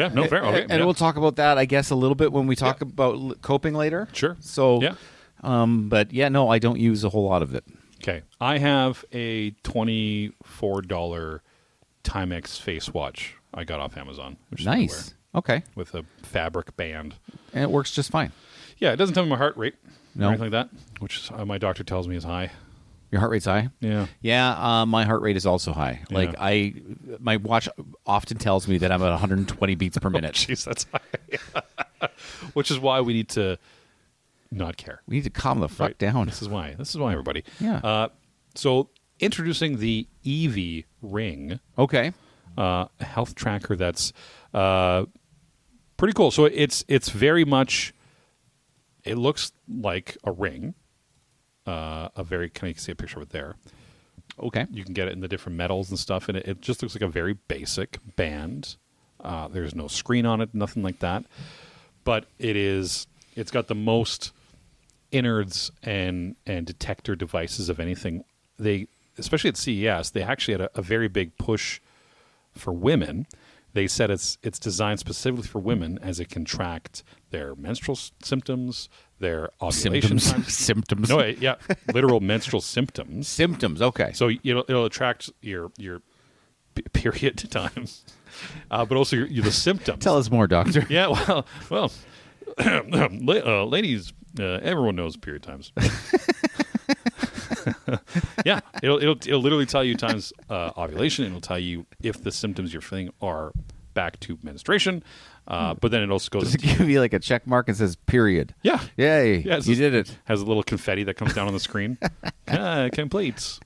Speaker 2: No, fair. Okay.
Speaker 1: And we'll talk about that, I guess, a little bit when we talk about coping later.
Speaker 2: Sure.
Speaker 1: So,
Speaker 2: Yeah.
Speaker 1: But yeah, no, I don't use a whole lot of it.
Speaker 2: Okay. I have a $24 Timex face watch I got off Amazon. Which is what I wear,
Speaker 1: Nice. Okay.
Speaker 2: with a fabric band.
Speaker 1: And it works just fine.
Speaker 2: Yeah, it doesn't tell me my heart rate
Speaker 1: No.
Speaker 2: or anything like that, which my doctor tells me is high.
Speaker 1: Your heart rate's high?
Speaker 2: Yeah.
Speaker 1: Yeah, my heart rate is also high.
Speaker 2: Yeah.
Speaker 1: Like my watch often tells me that I'm at 120 beats per minute.
Speaker 2: Jeez, that's high. Which is why we need to not care.
Speaker 1: We need to calm the fuck
Speaker 2: Right.
Speaker 1: down.
Speaker 2: This is why, everybody.
Speaker 1: Yeah.
Speaker 2: So introducing the EV Ring,
Speaker 1: Okay.
Speaker 2: a health tracker that's pretty cool. So it's very much, it looks like a ring. A very, can you see a picture of it there?
Speaker 1: Okay.
Speaker 2: You can get it in the different metals and stuff, and it just looks like a very basic band. There's no screen on it, nothing like that. But it's got the most innards and detector devices of anything. They, especially at CES, they actually had a very big push for women. They said it's designed specifically for women as it can track their menstrual symptoms, their ovulation times.
Speaker 1: Symptoms.
Speaker 2: No, yeah, literal menstrual symptoms.
Speaker 1: Symptoms. Okay.
Speaker 2: So it'll attract your period times, but also the symptoms.
Speaker 1: Tell us more, doctor.
Speaker 2: Yeah, well, ladies, everyone knows period times. Yeah, it'll literally tell you times ovulation. It'll tell you if the symptoms you're feeling are back to menstruation. But then it also goes
Speaker 1: Does it give you like a check mark and says period?
Speaker 2: yeah.
Speaker 1: Yay,
Speaker 2: Yeah, it's
Speaker 1: you
Speaker 2: just-
Speaker 1: did it.
Speaker 2: Has a little confetti that comes down on the screen. Complete.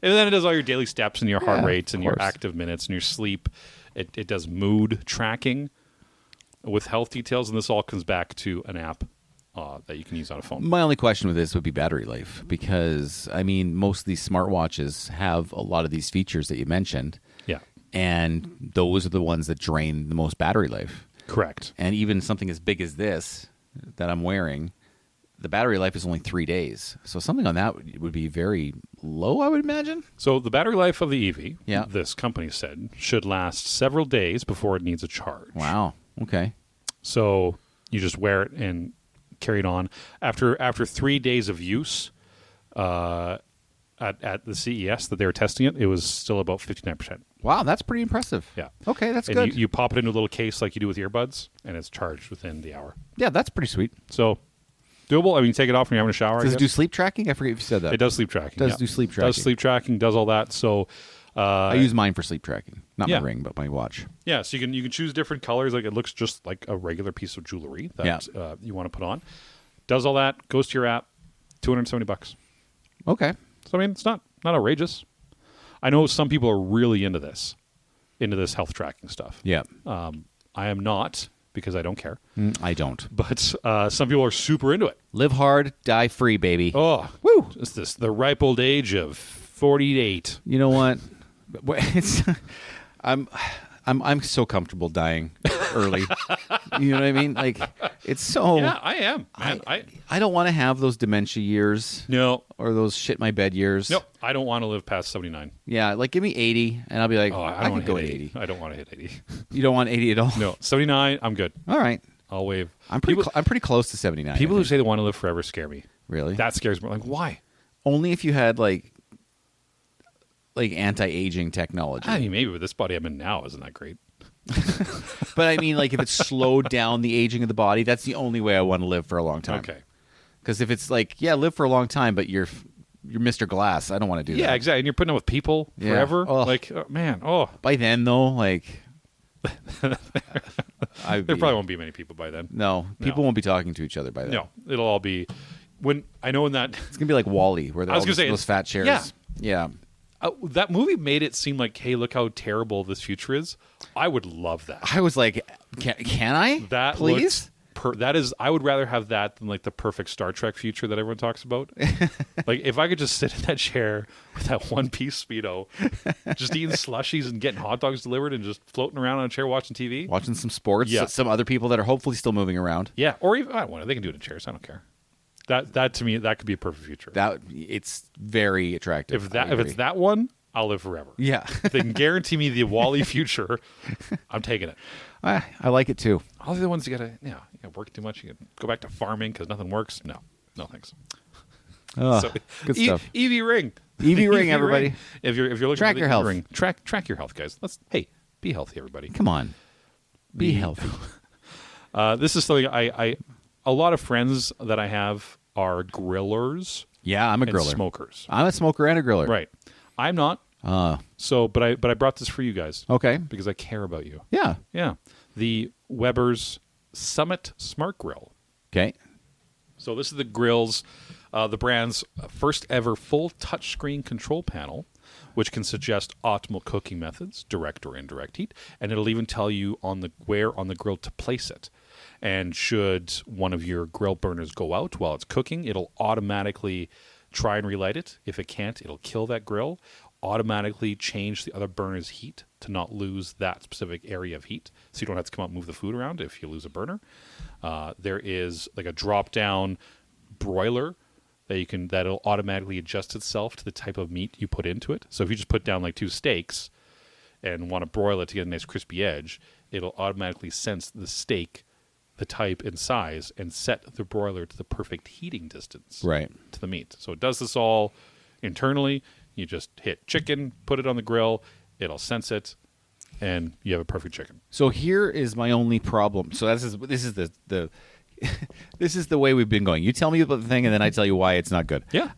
Speaker 2: And then it does all your daily steps and your heart
Speaker 1: Yeah,
Speaker 2: rates and
Speaker 1: of
Speaker 2: your
Speaker 1: course.
Speaker 2: active minutes and your sleep. It does mood tracking with health details, and this all comes back to an app that you can use on a phone.
Speaker 1: My only question with this would be battery life, because I mean, most of these smartwatches have a lot of these features that you mentioned,
Speaker 2: Yeah,
Speaker 1: and those are the ones that drain the most battery life.
Speaker 2: correct.
Speaker 1: And even something as big as this that I'm wearing, the battery life is only 3 days. So something on that would be very low, I would imagine.
Speaker 2: So the battery life of the Eevee,
Speaker 1: Yeah.
Speaker 2: this company said, should last several days before it needs a charge.
Speaker 1: Wow. Okay.
Speaker 2: So you just wear it and carry it on. After 3 days of use, at the CES that they were testing it, it was still about 59%.
Speaker 1: Wow, that's pretty impressive.
Speaker 2: Yeah.
Speaker 1: Okay, that's
Speaker 2: And
Speaker 1: good.
Speaker 2: you pop it into a little case like you do with earbuds, and it's charged within the hour.
Speaker 1: Yeah, that's pretty sweet.
Speaker 2: So doable. I mean, you take it off when you're having a shower. I
Speaker 1: Does it do
Speaker 2: guess.
Speaker 1: sleep tracking? I forget if you said that.
Speaker 2: It does sleep tracking.
Speaker 1: Does
Speaker 2: yeah.
Speaker 1: do sleep
Speaker 2: Does
Speaker 1: tracking.
Speaker 2: sleep tracking. Does all that. So
Speaker 1: I use mine for sleep tracking. Not
Speaker 2: Yeah.
Speaker 1: my ring, but my watch.
Speaker 2: yeah, so you can choose different colors. Like it looks just like a regular piece of jewelry that you want to put on. Does all that. Goes to your app. $270.
Speaker 1: Okay.
Speaker 2: So I mean, it's not outrageous. I know some people are really into this health tracking stuff.
Speaker 1: Yeah.
Speaker 2: I am not because I don't care.
Speaker 1: I don't.
Speaker 2: But some people are super into it.
Speaker 1: Live hard, die free, baby.
Speaker 2: Oh,
Speaker 1: Woo!
Speaker 2: It's the ripe old age of 48.
Speaker 1: You know what? It's I'm so comfortable dying early. You know what I mean? Like it's so.
Speaker 2: Yeah, I am. Man,
Speaker 1: I don't want to have those dementia years
Speaker 2: no,
Speaker 1: or those shit my bed years.
Speaker 2: I don't want to live past 79.
Speaker 1: Yeah, like give me 80, and I'll be like,
Speaker 2: Oh, I
Speaker 1: I
Speaker 2: don't want
Speaker 1: could
Speaker 2: to
Speaker 1: go
Speaker 2: hit
Speaker 1: to
Speaker 2: 80.
Speaker 1: 80.
Speaker 2: I don't want to hit 80.
Speaker 1: You don't want 80 at all?
Speaker 2: No, 79. I'm good.
Speaker 1: All right.
Speaker 2: I'll wave.
Speaker 1: I'm pretty close to 79.
Speaker 2: People
Speaker 1: I
Speaker 2: who
Speaker 1: think.
Speaker 2: say they want to live forever scare me.
Speaker 1: Really?
Speaker 2: That scares me. Like, why?
Speaker 1: Only if you had like anti-aging technology.
Speaker 2: I mean, maybe with this body I'm in now, isn't that great?
Speaker 1: But I mean, like if it slowed down the aging of the body, that's the only way I want to live for a long time.
Speaker 2: Okay.
Speaker 1: Because if it's like, yeah, live for a long time, but you're Mr. Glass, I don't want to do that.
Speaker 2: Yeah, exactly. And you're putting up with people
Speaker 1: Yeah.
Speaker 2: forever.
Speaker 1: Ugh.
Speaker 2: Like, man,
Speaker 1: By then, though, like,
Speaker 2: there probably won't be many people by then.
Speaker 1: no, people won't be talking to each other by then.
Speaker 2: No, it'll all be when I know in that
Speaker 1: It's gonna be like Wall-E, where they're
Speaker 2: I was
Speaker 1: all
Speaker 2: gonna say,
Speaker 1: those fat chairs.
Speaker 2: yeah.
Speaker 1: Yeah.
Speaker 2: that movie made it seem like, hey, look how terrible this future is. I would love that.
Speaker 1: I was like, can I?
Speaker 2: That
Speaker 1: please?
Speaker 2: that is, I would rather have that than like the perfect Star Trek future that everyone talks about. Like if I could just sit in that chair with that one piece Speedo, just eating slushies and getting hot dogs delivered and just floating around on a chair watching TV.
Speaker 1: Watching some sports.
Speaker 2: Yeah.
Speaker 1: Some other people that are hopefully still moving around.
Speaker 2: Yeah, or even I don't know, they can do it in chairs. I don't care. That to me, that could be a perfect future.
Speaker 1: It's very attractive.
Speaker 2: if
Speaker 1: I
Speaker 2: it's
Speaker 1: agree.
Speaker 2: that one, I'll live forever.
Speaker 1: Yeah.
Speaker 2: If they can guarantee me the Wall-E future, I'm taking it.
Speaker 1: I like it too.
Speaker 2: All the other ones you gotta work too much. You gotta go back to farming because nothing works. No thanks.
Speaker 1: Oh, good stuff.
Speaker 2: Eevee ring.
Speaker 1: Eevee ring, everybody.
Speaker 2: If you're looking
Speaker 1: Track
Speaker 2: for the
Speaker 1: your
Speaker 2: Eevee
Speaker 1: health.
Speaker 2: ring, track your health, guys. Be healthy, everybody.
Speaker 1: Come on. Be healthy.
Speaker 2: This is something a lot of friends that I have are grillers
Speaker 1: Yeah, I'm a
Speaker 2: and
Speaker 1: griller.
Speaker 2: smokers.
Speaker 1: I'm a smoker and a griller.
Speaker 2: Right. I'm not. So, but I brought this for you guys
Speaker 1: Okay.
Speaker 2: because I care about you.
Speaker 1: Yeah.
Speaker 2: Yeah. The Weber's Summit Smart Grill.
Speaker 1: Okay.
Speaker 2: So this is the grill's, the brand's first ever full touchscreen control panel, which can suggest optimal cooking methods, direct or indirect heat, and it'll even tell you where on the grill to place it. And should one of your grill burners go out while it's cooking, it'll automatically try and relight it. If it can't, it'll kill that grill, automatically change the other burner's heat to not lose that specific area of heat, so you don't have to come out and move the food around if you lose a burner. There is like a drop-down broiler that'll automatically adjust itself to the type of meat you put into it. So if you just put down like 2 steaks and want to broil it to get a nice crispy edge, it'll automatically sense the steak, the type and size, and set the broiler to the perfect heating distance
Speaker 1: Right.
Speaker 2: to the meat. So it does this all internally. You just hit chicken, put it on the grill, it'll sense it, and you have a perfect chicken.
Speaker 1: So here is my only problem. So this is the this is the way we've been going. You tell me about the thing, and then I tell you why it's not good.
Speaker 2: Yeah.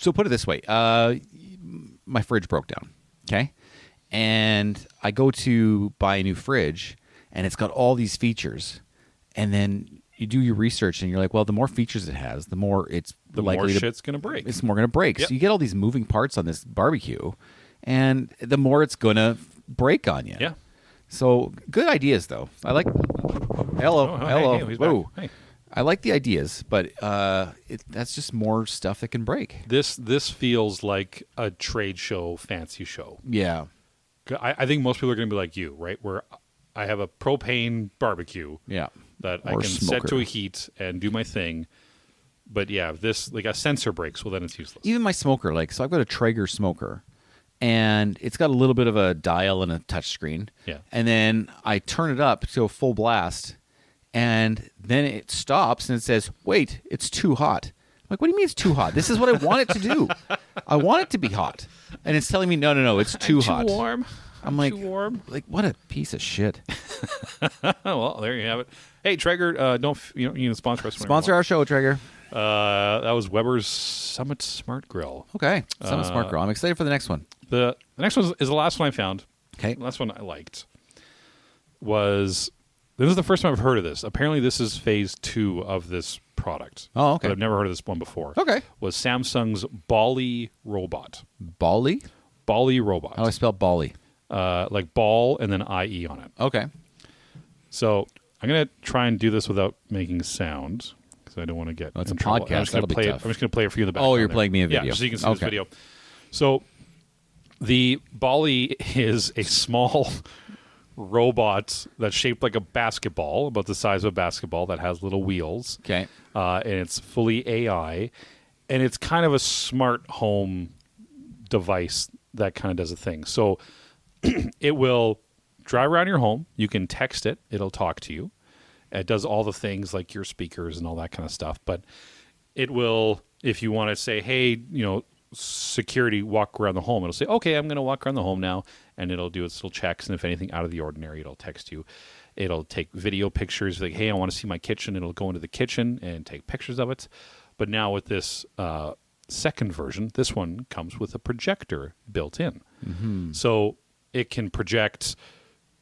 Speaker 1: So put it this way: my fridge broke down. Okay, And I go to buy a new fridge, and it's got all these features. And then you do your research, and you're like, well, the more features it has, the more it's likely
Speaker 2: more shit's going to break.
Speaker 1: It's more going to break.
Speaker 2: Yep.
Speaker 1: So you get all these moving parts on this barbecue, and the more it's going to break on you.
Speaker 2: Yeah.
Speaker 1: So good ideas, though. I like. Hello, hello.
Speaker 2: Hey, he's
Speaker 1: Whoa.
Speaker 2: back. Hey.
Speaker 1: I like the ideas, but that's just more stuff that can break.
Speaker 2: This feels like a trade show, fancy show.
Speaker 1: Yeah.
Speaker 2: I think most people are going to be like you, right? Where I have a propane barbecue
Speaker 1: Yeah.
Speaker 2: that I
Speaker 1: Or
Speaker 2: can
Speaker 1: smoker.
Speaker 2: set to a heat and do my thing. But yeah, if this like a sensor breaks, well, then it's useless.
Speaker 1: Even my smoker, like, so I've got a Traeger smoker, and it's got a little bit of a dial and a touch screen.
Speaker 2: Yeah.
Speaker 1: And then I turn it up to a full blast, and then it stops and it says, wait, it's too hot. I'm like, what do you mean it's too hot? This is what I want it to do. I want it to be hot. And it's telling me, no, it's too hot.
Speaker 2: Too warm.
Speaker 1: I'm like,
Speaker 2: too warm.
Speaker 1: Like, what a piece of shit.
Speaker 2: Well, there you have it. Hey, Traeger, you need to sponsor us.
Speaker 1: Sponsor our show, Traeger.
Speaker 2: That was Weber's Summit Smart Grill.
Speaker 1: Okay. Summit Smart Grill. I'm excited for the next one.
Speaker 2: The next one is the last one I found.
Speaker 1: Okay.
Speaker 2: The last one I liked was, this is the first time I've heard of this. Apparently this is phase 2 of this product.
Speaker 1: Oh, okay.
Speaker 2: But I've never heard of this one before.
Speaker 1: Okay.
Speaker 2: Was Samsung's Bali robot.
Speaker 1: Bali?
Speaker 2: Bali robot.
Speaker 1: How do I spell Bali?
Speaker 2: Like ball and then IE on it.
Speaker 1: Okay.
Speaker 2: So I'm going to try and do this without making sound because I don't want to get
Speaker 1: Well, it's
Speaker 2: in
Speaker 1: a
Speaker 2: trouble.
Speaker 1: podcast.
Speaker 2: I'm just going
Speaker 1: That'll
Speaker 2: to
Speaker 1: be
Speaker 2: play it.
Speaker 1: tough.
Speaker 2: I'm just going to play it for you in the background.
Speaker 1: Oh, you're
Speaker 2: there.
Speaker 1: playing me a video.
Speaker 2: Yeah, so you can see
Speaker 1: Okay.
Speaker 2: this video. So the Bali is a small robot that's shaped like a basketball, about the size of a basketball, that has little wheels.
Speaker 1: Okay.
Speaker 2: And it's fully AI. And it's kind of a smart home device that kind of does a thing. So it will drive around your home. You can text it. It'll talk to you. It does all the things like your speakers and all that kind of stuff. But it will, if you want to say, hey, security, walk around the home, it'll say, okay, I'm going to walk around the home now. And it'll do its little checks. And if anything out of the ordinary, it'll text you. It'll take video pictures. Like, hey, I want to see my kitchen. It'll go into the kitchen and take pictures of it. But now with this second version, this one comes with a projector built in. Mm-hmm. So it can project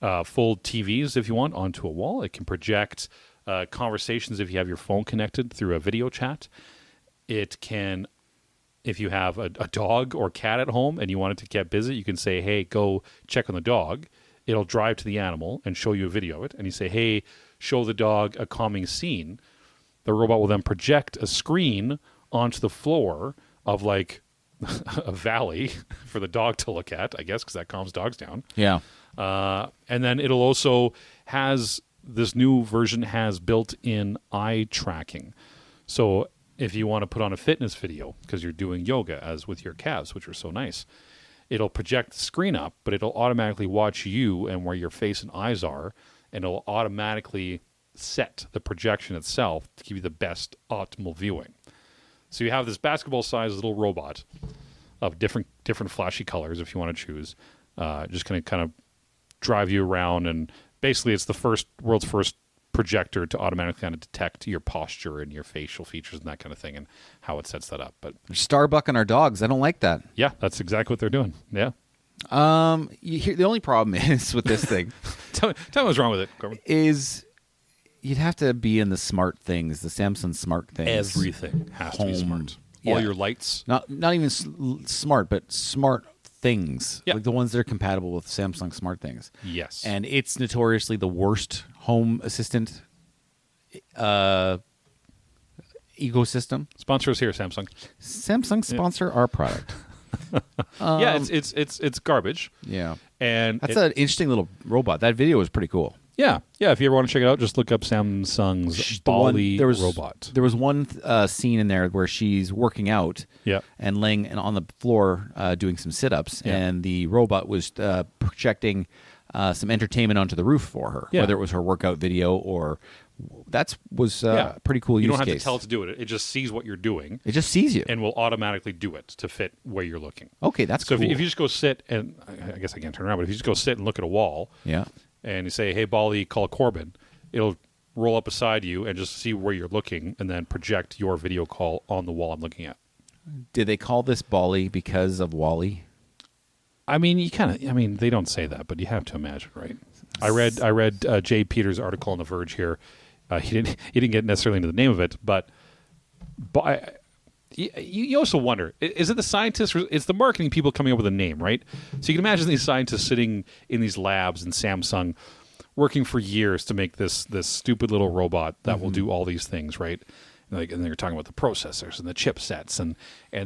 Speaker 2: full TVs if you want onto a wall. It can project conversations if you have your phone connected through a video chat. It can, if you have a dog or cat at home and you want it to get busy, you can say, hey, go check on the dog. It'll drive to the animal and show you a video of it. And you say, hey, show the dog a calming scene. The robot will then project a screen onto the floor of like a valley for the dog to look at, I guess, because that calms dogs down.
Speaker 1: Yeah.
Speaker 2: And then it'll also this new version has built-in eye tracking. So if you want to put on a fitness video because you're doing yoga, as with your calves, which are so nice, it'll project the screen up, but it'll automatically watch you and where your face and eyes are, and it'll automatically set the projection itself to give you the best optimal viewing. So you have this basketball-sized little robot of different flashy colors, if you want to choose, just going to kind of drive you around, and basically it's the world's first projector to automatically kind of detect your posture and your facial features and that kind of thing, and how it sets that up. But
Speaker 1: They're starbucking our dogs. I don't like that.
Speaker 2: yeah, that's exactly what they're doing. Yeah.
Speaker 1: The only problem is with this thing
Speaker 2: Tell me what's wrong with it, Corbyn.
Speaker 1: is you'd have to be in the smart things, the Samsung smart things.
Speaker 2: Everything has to be
Speaker 1: Home.
Speaker 2: smart.
Speaker 1: Yeah.
Speaker 2: All your lights.
Speaker 1: Not even smart, but smart things.
Speaker 2: Yeah.
Speaker 1: Like the ones that are compatible with Samsung smart things.
Speaker 2: Yes.
Speaker 1: And it's notoriously the worst home assistant ecosystem.
Speaker 2: Sponsor us here, Samsung.
Speaker 1: Samsung sponsor our product.
Speaker 2: Yeah, it's garbage.
Speaker 1: Yeah.
Speaker 2: And
Speaker 1: That's an interesting little robot. That video was pretty cool.
Speaker 2: yeah. If you ever want to check it out, just look up Samsung's Bali robot.
Speaker 1: There was one scene in there where she's working out
Speaker 2: Yeah.
Speaker 1: and laying on the floor doing some sit-ups,
Speaker 2: Yeah.
Speaker 1: and the robot was projecting some entertainment onto the roof for her,
Speaker 2: Yeah.
Speaker 1: whether it was her workout video or was
Speaker 2: Yeah.
Speaker 1: pretty cool
Speaker 2: You
Speaker 1: use
Speaker 2: don't have
Speaker 1: case.
Speaker 2: to tell it to do it. It just sees what you're doing
Speaker 1: It just sees you.
Speaker 2: and will automatically do it to fit where you're looking.
Speaker 1: Okay, that's
Speaker 2: So
Speaker 1: cool.
Speaker 2: if you just go sit and I guess I can't turn around, but if you just go sit and look at a wall,
Speaker 1: yeah.
Speaker 2: and you say, "Hey, Bali, call Corbyn," it'll roll up beside you and just see where you're looking, and then project your video call on the wall I'm looking at.
Speaker 1: Did they call this Bali because of Wally?
Speaker 2: I mean, you kind of. I mean, they don't say that, but you have to imagine, right? I read Jay Peters' article on The Verge here. He didn't get necessarily into the name of it, but you also wonder: is it the scientists? Or it's the marketing people coming up with a name, right? So you can imagine these scientists sitting in these labs in Samsung, working for years to make this stupid little robot that will do all these things, right? And they're talking about the processors and the chipsets and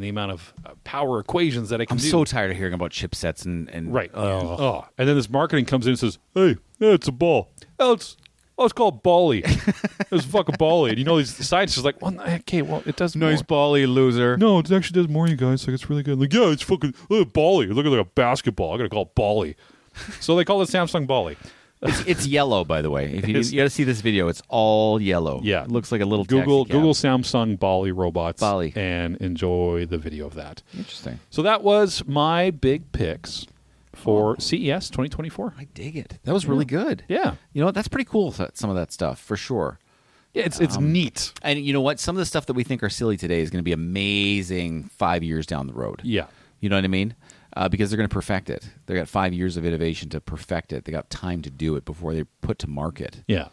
Speaker 2: the amount of power equations that it can do.
Speaker 1: I'm so tired of hearing about chipsets and
Speaker 2: right. And then this marketing comes in and says, "Hey, it's a ball. It's called Bally. It's fucking Bally." And these scientists are like, "Well, okay, well, it does
Speaker 1: nice
Speaker 2: more.
Speaker 1: Bally, loser."
Speaker 2: No, it actually does more, you guys. Like, it's really good. Like, yeah, it's fucking Bally. Look at like a basketball. I gotta call it Bally. So they call it Samsung Bally.
Speaker 1: It's yellow, by the way. If you got to see this video, it's all yellow.
Speaker 2: Yeah,
Speaker 1: it looks like a little
Speaker 2: Google
Speaker 1: taxi cab.
Speaker 2: Samsung Bally robots.
Speaker 1: Bally.
Speaker 2: And enjoy the video of that.
Speaker 1: Interesting.
Speaker 2: So that was my big picks for CES 2024.
Speaker 1: I dig it. That was really good.
Speaker 2: Yeah,
Speaker 1: that's pretty cool. Some of that stuff for sure.
Speaker 2: Yeah, it's neat.
Speaker 1: And you know what? Some of the stuff that we think are silly today is going to be amazing 5 years down the road.
Speaker 2: Yeah,
Speaker 1: you know what I mean? Because they're going to perfect it. They got 5 years of innovation to perfect it. They got time to do it before they put to market.
Speaker 2: Yeah.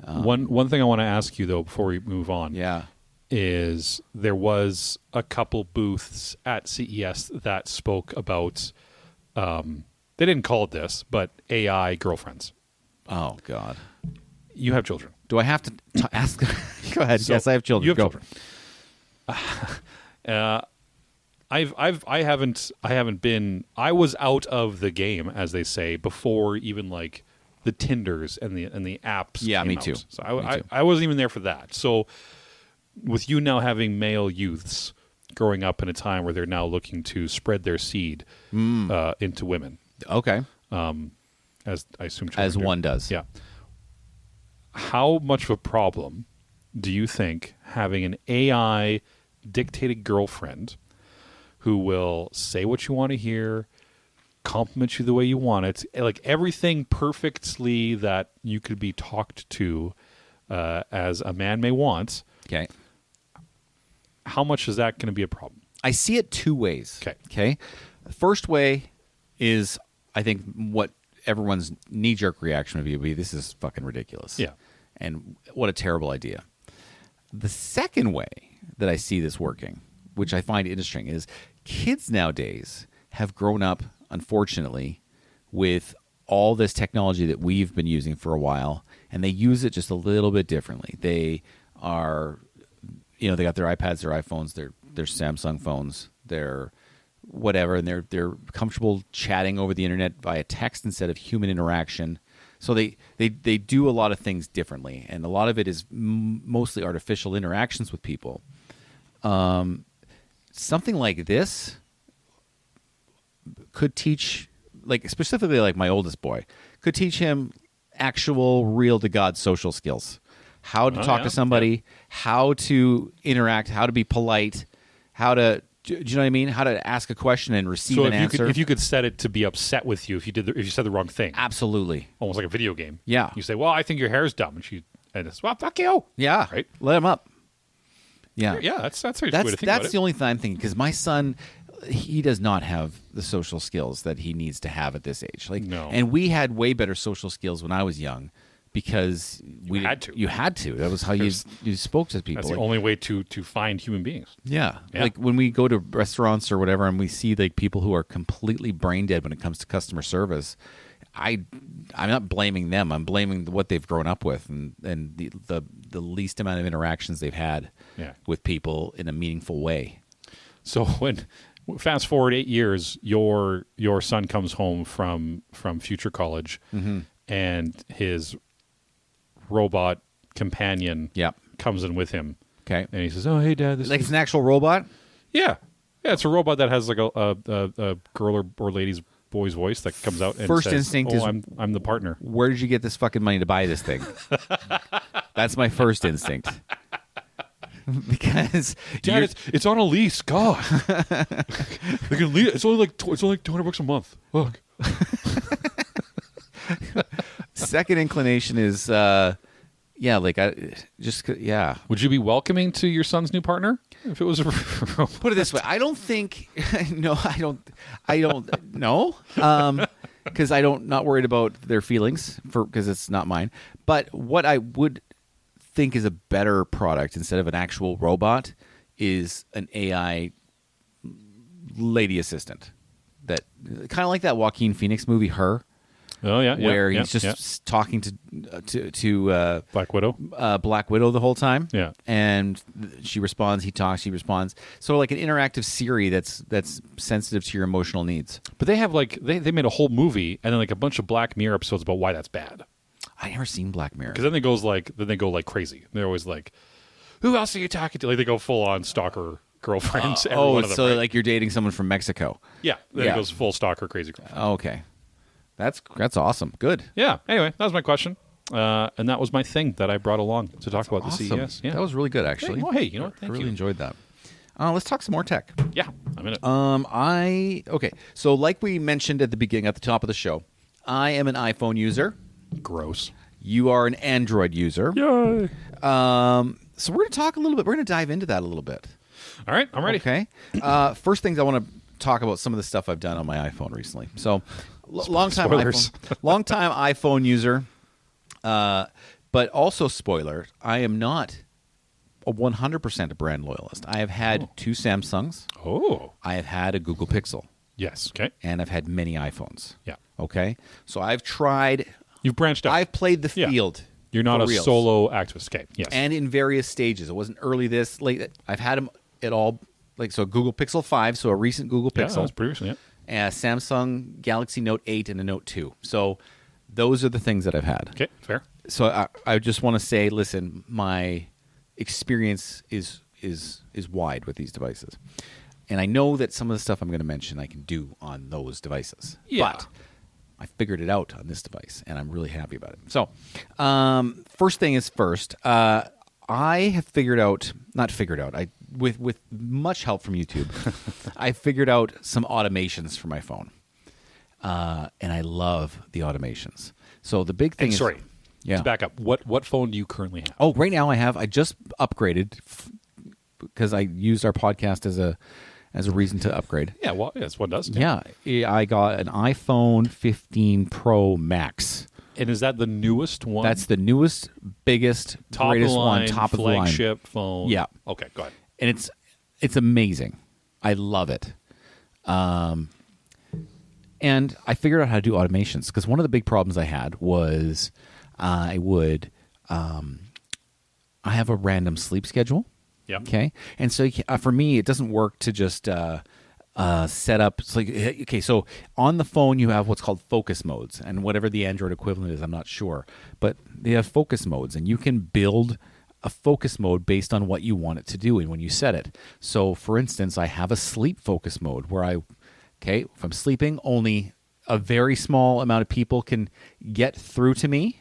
Speaker 2: One thing I want to ask you though before we move on.
Speaker 1: Yeah.
Speaker 2: Is there was a couple booths at CES that spoke about. They didn't call it this, but AI girlfriends.
Speaker 1: Oh God.
Speaker 2: You have children.
Speaker 1: Do I have to ask? Go ahead.
Speaker 2: So,
Speaker 1: yes, I have children.
Speaker 2: You have
Speaker 1: Go.
Speaker 2: children. I haven't been. I was out of the game, as they say, before even like the Tinders and the apps.
Speaker 1: Yeah,
Speaker 2: came
Speaker 1: me
Speaker 2: out.
Speaker 1: too.
Speaker 2: So
Speaker 1: Me too.
Speaker 2: I wasn't even there for that. So with you now having male youths growing up in a time where they're now looking to spread their seed into women,
Speaker 1: Okay.
Speaker 2: as I assume children
Speaker 1: As
Speaker 2: do.
Speaker 1: one does.
Speaker 2: Yeah. How much of a problem do you think having an AI dictated girlfriend who will say what you want to hear, compliment you the way you want it, like everything perfectly that you could be talked to as a man may want?
Speaker 1: Okay.
Speaker 2: How much is that going to be a problem?
Speaker 1: I see it two ways.
Speaker 2: Okay.
Speaker 1: The first way is, I think, what everyone's knee-jerk reaction would be, this is fucking ridiculous.
Speaker 2: Yeah.
Speaker 1: And what a terrible idea. The second way that I see this working, which I find interesting, is kids nowadays have grown up, unfortunately, with all this technology that we've been using for a while, and they use it just a little bit differently. They are, they got their iPads, their iPhones, their Samsung phones, their whatever, and they're comfortable chatting over the internet via text instead of human interaction. So they do a lot of things differently, and a lot of it is mostly artificial interactions with people. Something like this could teach, like specifically like my oldest boy, could teach him actual real to God social skills. How to talk to somebody, how to interact, how to be polite, how to, do you know what I mean? How to ask a question and receive an answer.
Speaker 2: If you could set it to be upset with you if you said the wrong thing.
Speaker 1: Absolutely.
Speaker 2: Almost like a video game.
Speaker 1: Yeah.
Speaker 2: You say, "Well, I think your hair's dumb," and it's, "Well, fuck you."
Speaker 1: Yeah.
Speaker 2: Right.
Speaker 1: Let him up. Yeah.
Speaker 2: Yeah, that's a way to think about it.
Speaker 1: That's the only thing I'm thinking, because my son, he does not have the social skills that he needs to have at this age.
Speaker 2: No.
Speaker 1: And we had way better social skills when I was young, because
Speaker 2: You had to.
Speaker 1: You had to. That was how you spoke to people.
Speaker 2: That's the only way to find human beings.
Speaker 1: Yeah.
Speaker 2: Yeah.
Speaker 1: Like when we go to restaurants or whatever and we see like people who are completely brain dead when it comes to customer service, I'm not blaming them. I'm blaming what they've grown up with and the least amount of interactions they've had with people in a meaningful way.
Speaker 2: So when fast forward 8 years, your son comes home from future college, and his robot companion comes in with him.
Speaker 1: Okay.
Speaker 2: And he says, "Oh, hey, Dad, this
Speaker 1: Like it's an actual robot?
Speaker 2: Yeah, it's a robot that has like a girl or lady's boy's voice that comes out and
Speaker 1: First
Speaker 2: says,
Speaker 1: instinct
Speaker 2: "Oh,
Speaker 1: is,
Speaker 2: I'm the partner."
Speaker 1: where did you get this fucking money to buy this thing? That's my first instinct. Because
Speaker 2: Dad, it's on a lease. God, they can lease. It's only like $200 a month. Look.
Speaker 1: second inclination is, Yeah, like I just yeah.
Speaker 2: Would you be welcoming to your son's new partner if it was a
Speaker 1: Put it this way, I don't think. No, I don't know. Because I don't not worried about their feelings because it's not mine. But what I would think is a better product instead of an actual robot is an AI lady assistant. That kind of like that Joaquin Phoenix movie, Her.
Speaker 2: Oh yeah,
Speaker 1: where he's just talking to
Speaker 2: Black Widow.
Speaker 1: Black Widow the whole time.
Speaker 2: Yeah,
Speaker 1: and she responds. He talks. She responds. So like an interactive Siri that's sensitive to your emotional needs.
Speaker 2: but they have like they made a whole movie and then like a bunch of Black Mirror episodes about why that's bad.
Speaker 1: I never seen Black Mirror.
Speaker 2: Because then they go like crazy. They're always like, "Who else are you talking to?" Like they go full on stalker girlfriends. every one of them,
Speaker 1: so
Speaker 2: right?
Speaker 1: like you're dating someone from Mexico.
Speaker 2: Yeah, then it goes full stalker crazy girlfriend.
Speaker 1: Okay, that's awesome. Good.
Speaker 2: Yeah. Anyway, that was my question, and that was my thing that I brought along to talk about
Speaker 1: Awesome.
Speaker 2: the CES. Yeah,
Speaker 1: That was really good, actually.
Speaker 2: Well, hey, you know what?
Speaker 1: I
Speaker 2: Thank
Speaker 1: really
Speaker 2: you.
Speaker 1: enjoyed that. Let's talk some more tech.
Speaker 2: Yeah, I'm in it.
Speaker 1: Okay. So like we mentioned at the beginning, at the top of the show, I am an iPhone user.
Speaker 2: Gross.
Speaker 1: You are an Android user.
Speaker 2: Yay!
Speaker 1: So we're going to talk a little bit. We're going to dive into that a little bit.
Speaker 2: All right, I'm ready.
Speaker 1: Okay. First things I want to talk about some of the stuff I've done on my iPhone recently. So, long time iPhone user, but also spoiler, I am not a 100% a brand loyalist. I have had two Samsungs.
Speaker 2: Oh,
Speaker 1: I have had a Google Pixel,
Speaker 2: yes. Okay.
Speaker 1: and I've had many iPhones.
Speaker 2: Yeah.
Speaker 1: Okay. So I've tried.
Speaker 2: You've branched out.
Speaker 1: I've played the
Speaker 2: Yeah.
Speaker 1: field.
Speaker 2: You're not
Speaker 1: for
Speaker 2: a
Speaker 1: reals.
Speaker 2: solo activist. Okay. Yes.
Speaker 1: And in various stages. It wasn't early this, late. I've had them at all. Like so, Google Pixel 5, so a recent Google
Speaker 2: yeah,
Speaker 1: Pixel.
Speaker 2: that was previously. Yeah.
Speaker 1: A Samsung Galaxy Note 8 and a Note 2. So those are the things that I've had.
Speaker 2: Okay. Fair.
Speaker 1: So I just want to say, listen, my experience is wide with these devices. And I know that some of the stuff I'm going to mention I can do on those devices.
Speaker 2: Yeah.
Speaker 1: But I figured it out on this device, and I'm really happy about it. So first thing is first. I have with much help from YouTube, I figured out some automations for my phone, and I love the automations. So the big thing is, yeah.
Speaker 2: To back up, what phone do you currently have?
Speaker 1: Oh, right now I just upgraded because I used our podcast as a reason to upgrade.
Speaker 2: Yeah, well, yes, one does.
Speaker 1: Yeah, I got an iPhone 15 Pro Max.
Speaker 2: And is that the newest one?
Speaker 1: That's the newest, biggest,
Speaker 2: top
Speaker 1: greatest
Speaker 2: of the line,
Speaker 1: one, top of the line.
Speaker 2: flagship phone.
Speaker 1: Yeah.
Speaker 2: Okay, go ahead.
Speaker 1: And it's amazing. I love it. And I figured out how to do automations because one of the big problems I had was I have a random sleep schedule.
Speaker 2: Yeah.
Speaker 1: Okay. And so for me, it doesn't work to just set up. It's like, okay, so on the phone you have what's called focus modes, and whatever the Android equivalent is, I'm not sure, but they have focus modes, and you can build a focus mode based on what you want it to do and when you set it. So, for instance, I have a sleep focus mode where if I'm sleeping, only a very small amount of people can get through to me.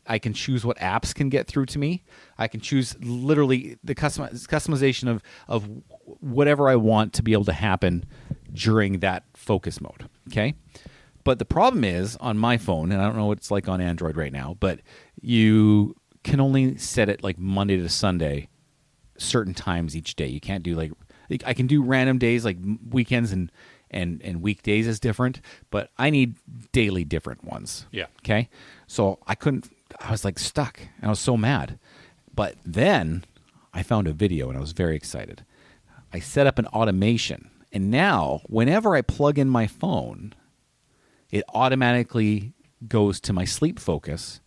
Speaker 1: I can choose what apps can get through to me. I can choose literally the customization of whatever I want to be able to happen during that focus mode. Okay? But the problem is on my phone, and I don't know what it's like on Android right now, but you can only set it like Monday to Sunday, certain times each day. You can't do I can do random days like weekends and weekdays is different, but I need daily different ones.
Speaker 2: Yeah.
Speaker 1: Okay? So I was like stuck, and I was so mad. But then I found a video, and I was very excited. I set up an automation, and now whenever I plug in my phone, it automatically goes to my sleep focus,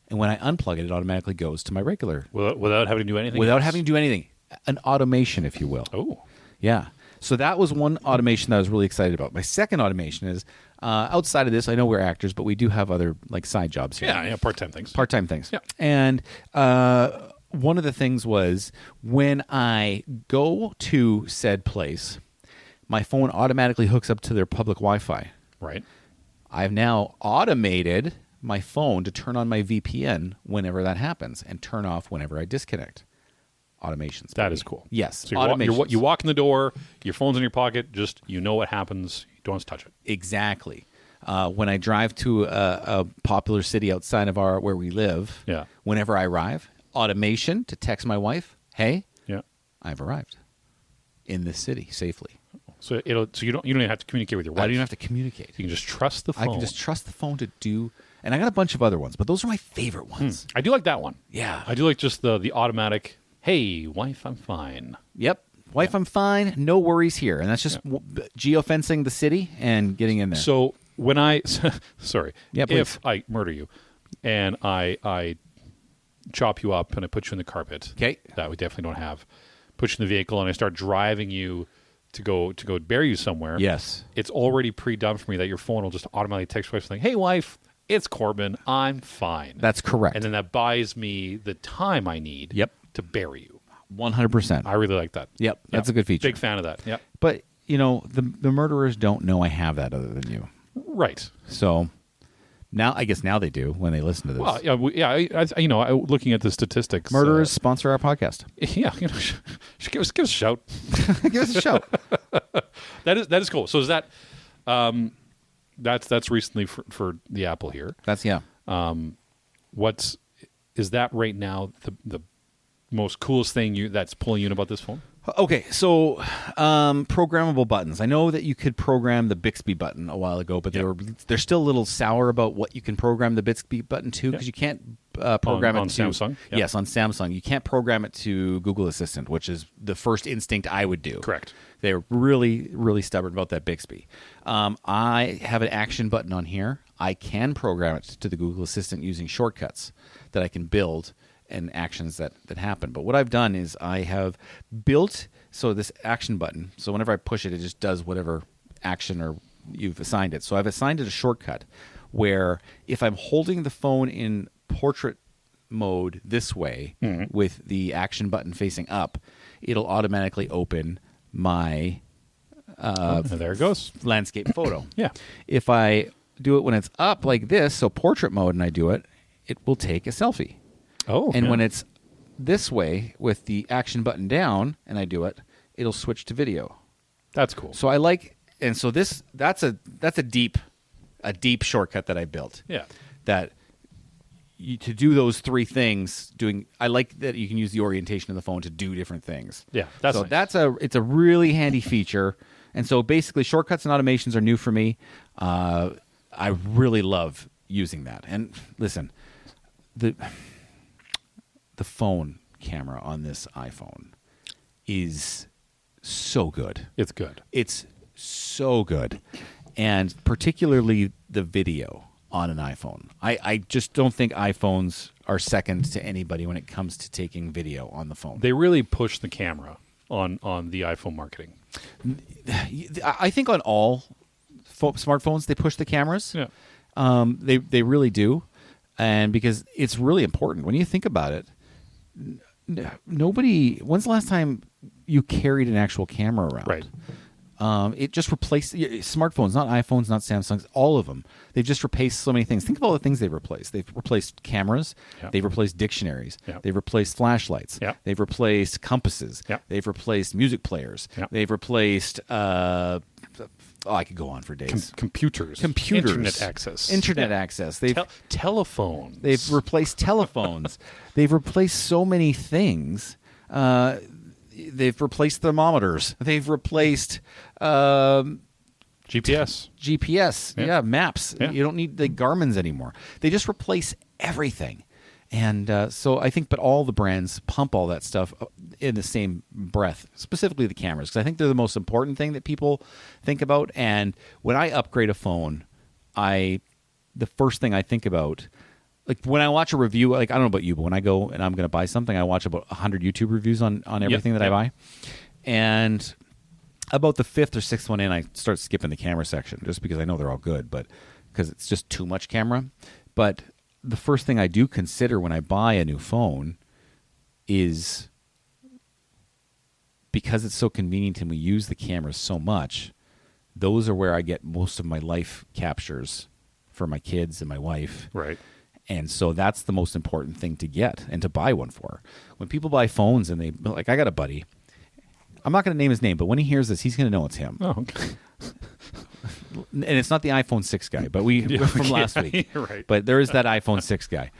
Speaker 1: and when I unplug it, it automatically goes to my regular.
Speaker 2: Without having to do anything?
Speaker 1: Without
Speaker 2: else?
Speaker 1: having to do anything. An automation, if you will.
Speaker 2: Oh.
Speaker 1: Yeah. So that was one automation that I was really excited about. My second automation is, outside of this, I know we're actors, but we do have other like side jobs here.
Speaker 2: Yeah, part-time things.
Speaker 1: Part-time things.
Speaker 2: Yeah.
Speaker 1: And one of the things was when I go to said place, my phone automatically hooks up to their public Wi-Fi.
Speaker 2: Right.
Speaker 1: I've now automated my phone to turn on my VPN whenever that happens and turn off whenever I disconnect. Automations.
Speaker 2: That
Speaker 1: baby.
Speaker 2: is cool.
Speaker 1: Yes.
Speaker 2: So
Speaker 1: automations.
Speaker 2: you walk in the door, your phone's in your pocket, just you know what happens, you don't have to touch it.
Speaker 1: Exactly. When I drive to a popular city outside of where we live,
Speaker 2: Yeah.
Speaker 1: whenever I arrive, automation to text my wife, hey,
Speaker 2: Yeah.
Speaker 1: I've arrived in this city safely.
Speaker 2: So you don't even have to communicate with your wife.
Speaker 1: I don't even have to communicate.
Speaker 2: You can just trust the phone.
Speaker 1: I can just trust the phone to do, and I got a bunch of other ones, but those are my favorite ones.
Speaker 2: I do like that one.
Speaker 1: Yeah.
Speaker 2: I do like just the automatic, hey, wife, I'm fine.
Speaker 1: Yep. Wife, I'm fine. No worries here. And that's just geofencing the city and getting in there.
Speaker 2: So when sorry,
Speaker 1: Yeah, please.
Speaker 2: if I murder you and I chop you up and I put you in the carpet,
Speaker 1: Okay.
Speaker 2: that we definitely don't have, put you in the vehicle and I start driving you to go bury you somewhere.
Speaker 1: Yes.
Speaker 2: It's already pre-done for me that your phone will just automatically text your wife saying, hey, wife, it's Corbyn. I'm fine.
Speaker 1: That's correct.
Speaker 2: And then that buys me the time I need
Speaker 1: Yep.
Speaker 2: to bury you.
Speaker 1: 100%.
Speaker 2: I really like that.
Speaker 1: Yep. That's
Speaker 2: Yeah.
Speaker 1: a good feature.
Speaker 2: Big fan of that. Yeah.
Speaker 1: But, the murderers don't know I have that other than you.
Speaker 2: Right.
Speaker 1: So I guess now they do when they listen to this.
Speaker 2: Well, looking at the statistics,
Speaker 1: Murderers sponsor our podcast.
Speaker 2: Yeah, give us a shout.
Speaker 1: Give us a shout.
Speaker 2: That is cool. So is that that's recently for the Apple here.
Speaker 1: That's
Speaker 2: Is that right now the most coolest thing that's pulling you in about this phone?
Speaker 1: Okay, so programmable buttons. I know that you could program the Bixby button a while ago, but they're still a little sour about what you can program the Bixby button to because you can't program
Speaker 2: on
Speaker 1: it to
Speaker 2: Samsung. Yeah.
Speaker 1: Yes, on Samsung. You can't program it to Google Assistant, which is the first instinct I would do.
Speaker 2: Correct.
Speaker 1: They're really, really stubborn about that Bixby. I have an action button on here. I can program it to the Google Assistant using shortcuts that I can build and actions that happen. But what I've done is I have built this action button. So whenever I push it, it just does whatever action or you've assigned it. So I've assigned it a shortcut where if I'm holding the phone in portrait mode this way with the action button facing up, it'll automatically open my
Speaker 2: And there it goes.
Speaker 1: landscape photo.
Speaker 2: Yeah.
Speaker 1: If I do it when it's up like this, so portrait mode, and I do it, it will take a selfie.
Speaker 2: Oh.
Speaker 1: And
Speaker 2: yeah.
Speaker 1: when it's this way with the action button down and I do it, it'll switch to video.
Speaker 2: That's cool.
Speaker 1: So I like, and so that's a deep shortcut that I built.
Speaker 2: Yeah.
Speaker 1: That to do those three things, I like that you can use the orientation of the phone to do different things.
Speaker 2: Yeah, that's
Speaker 1: so
Speaker 2: nice.
Speaker 1: it's a really handy feature. And so basically shortcuts and automations are new for me. I really love using that. And listen, the phone camera on this iPhone is so good.
Speaker 2: It's good.
Speaker 1: It's so good. And particularly the video on an iPhone. I just don't think iPhones are second to anybody when it comes to taking video on the phone.
Speaker 2: They really push the camera on the iPhone marketing.
Speaker 1: I think on all smartphones they push the cameras.
Speaker 2: Yeah.
Speaker 1: They really do. And because it's really important. When you think about it, when's the last time you carried an actual camera around?
Speaker 2: Right.
Speaker 1: It just replaced smartphones, not iPhones, not Samsungs, all of them. They've just replaced so many things. Think of all the things they've replaced. They've replaced cameras.
Speaker 2: Yeah.
Speaker 1: They've replaced dictionaries.
Speaker 2: Yeah.
Speaker 1: They've replaced flashlights.
Speaker 2: Yeah.
Speaker 1: They've replaced compasses.
Speaker 2: Yeah.
Speaker 1: They've replaced music players.
Speaker 2: Yeah.
Speaker 1: They've replaced, I could go on for days.
Speaker 2: Computers. Internet access.
Speaker 1: They've
Speaker 2: telephones.
Speaker 1: They've replaced telephones. They've replaced so many things. They've replaced thermometers. They've replaced
Speaker 2: GPS.
Speaker 1: Yeah, maps.
Speaker 2: Yeah.
Speaker 1: You don't need the Garmin's anymore. They just replace everything. And so I think, but all the brands pump all that stuff in the same breath, specifically the cameras, because I think they're the most important thing that people think about. And when I upgrade a phone, the first thing I think about, like when I watch a review, like I don't know about you, but when I go and I'm going to buy something, I watch about 100 YouTube reviews on everything that I buy. And about the fifth or sixth one in, I start skipping the camera section just because I know they're all good, but because it's just too much camera. But the first thing I do consider when I buy a new phone is, because it's so convenient and we use the cameras so much, those are where I get most of my life captures for my kids and my wife.
Speaker 2: Right.
Speaker 1: And so that's the most important thing to get and to buy one for. When people buy phones and they, like, I got a buddy, I'm not going to name his name, but when he hears this, he's going to know it's him.
Speaker 2: Oh, okay.
Speaker 1: and it's not the iPhone 6 guy, but from last week.
Speaker 2: Right.
Speaker 1: But there is that iPhone 6 guy.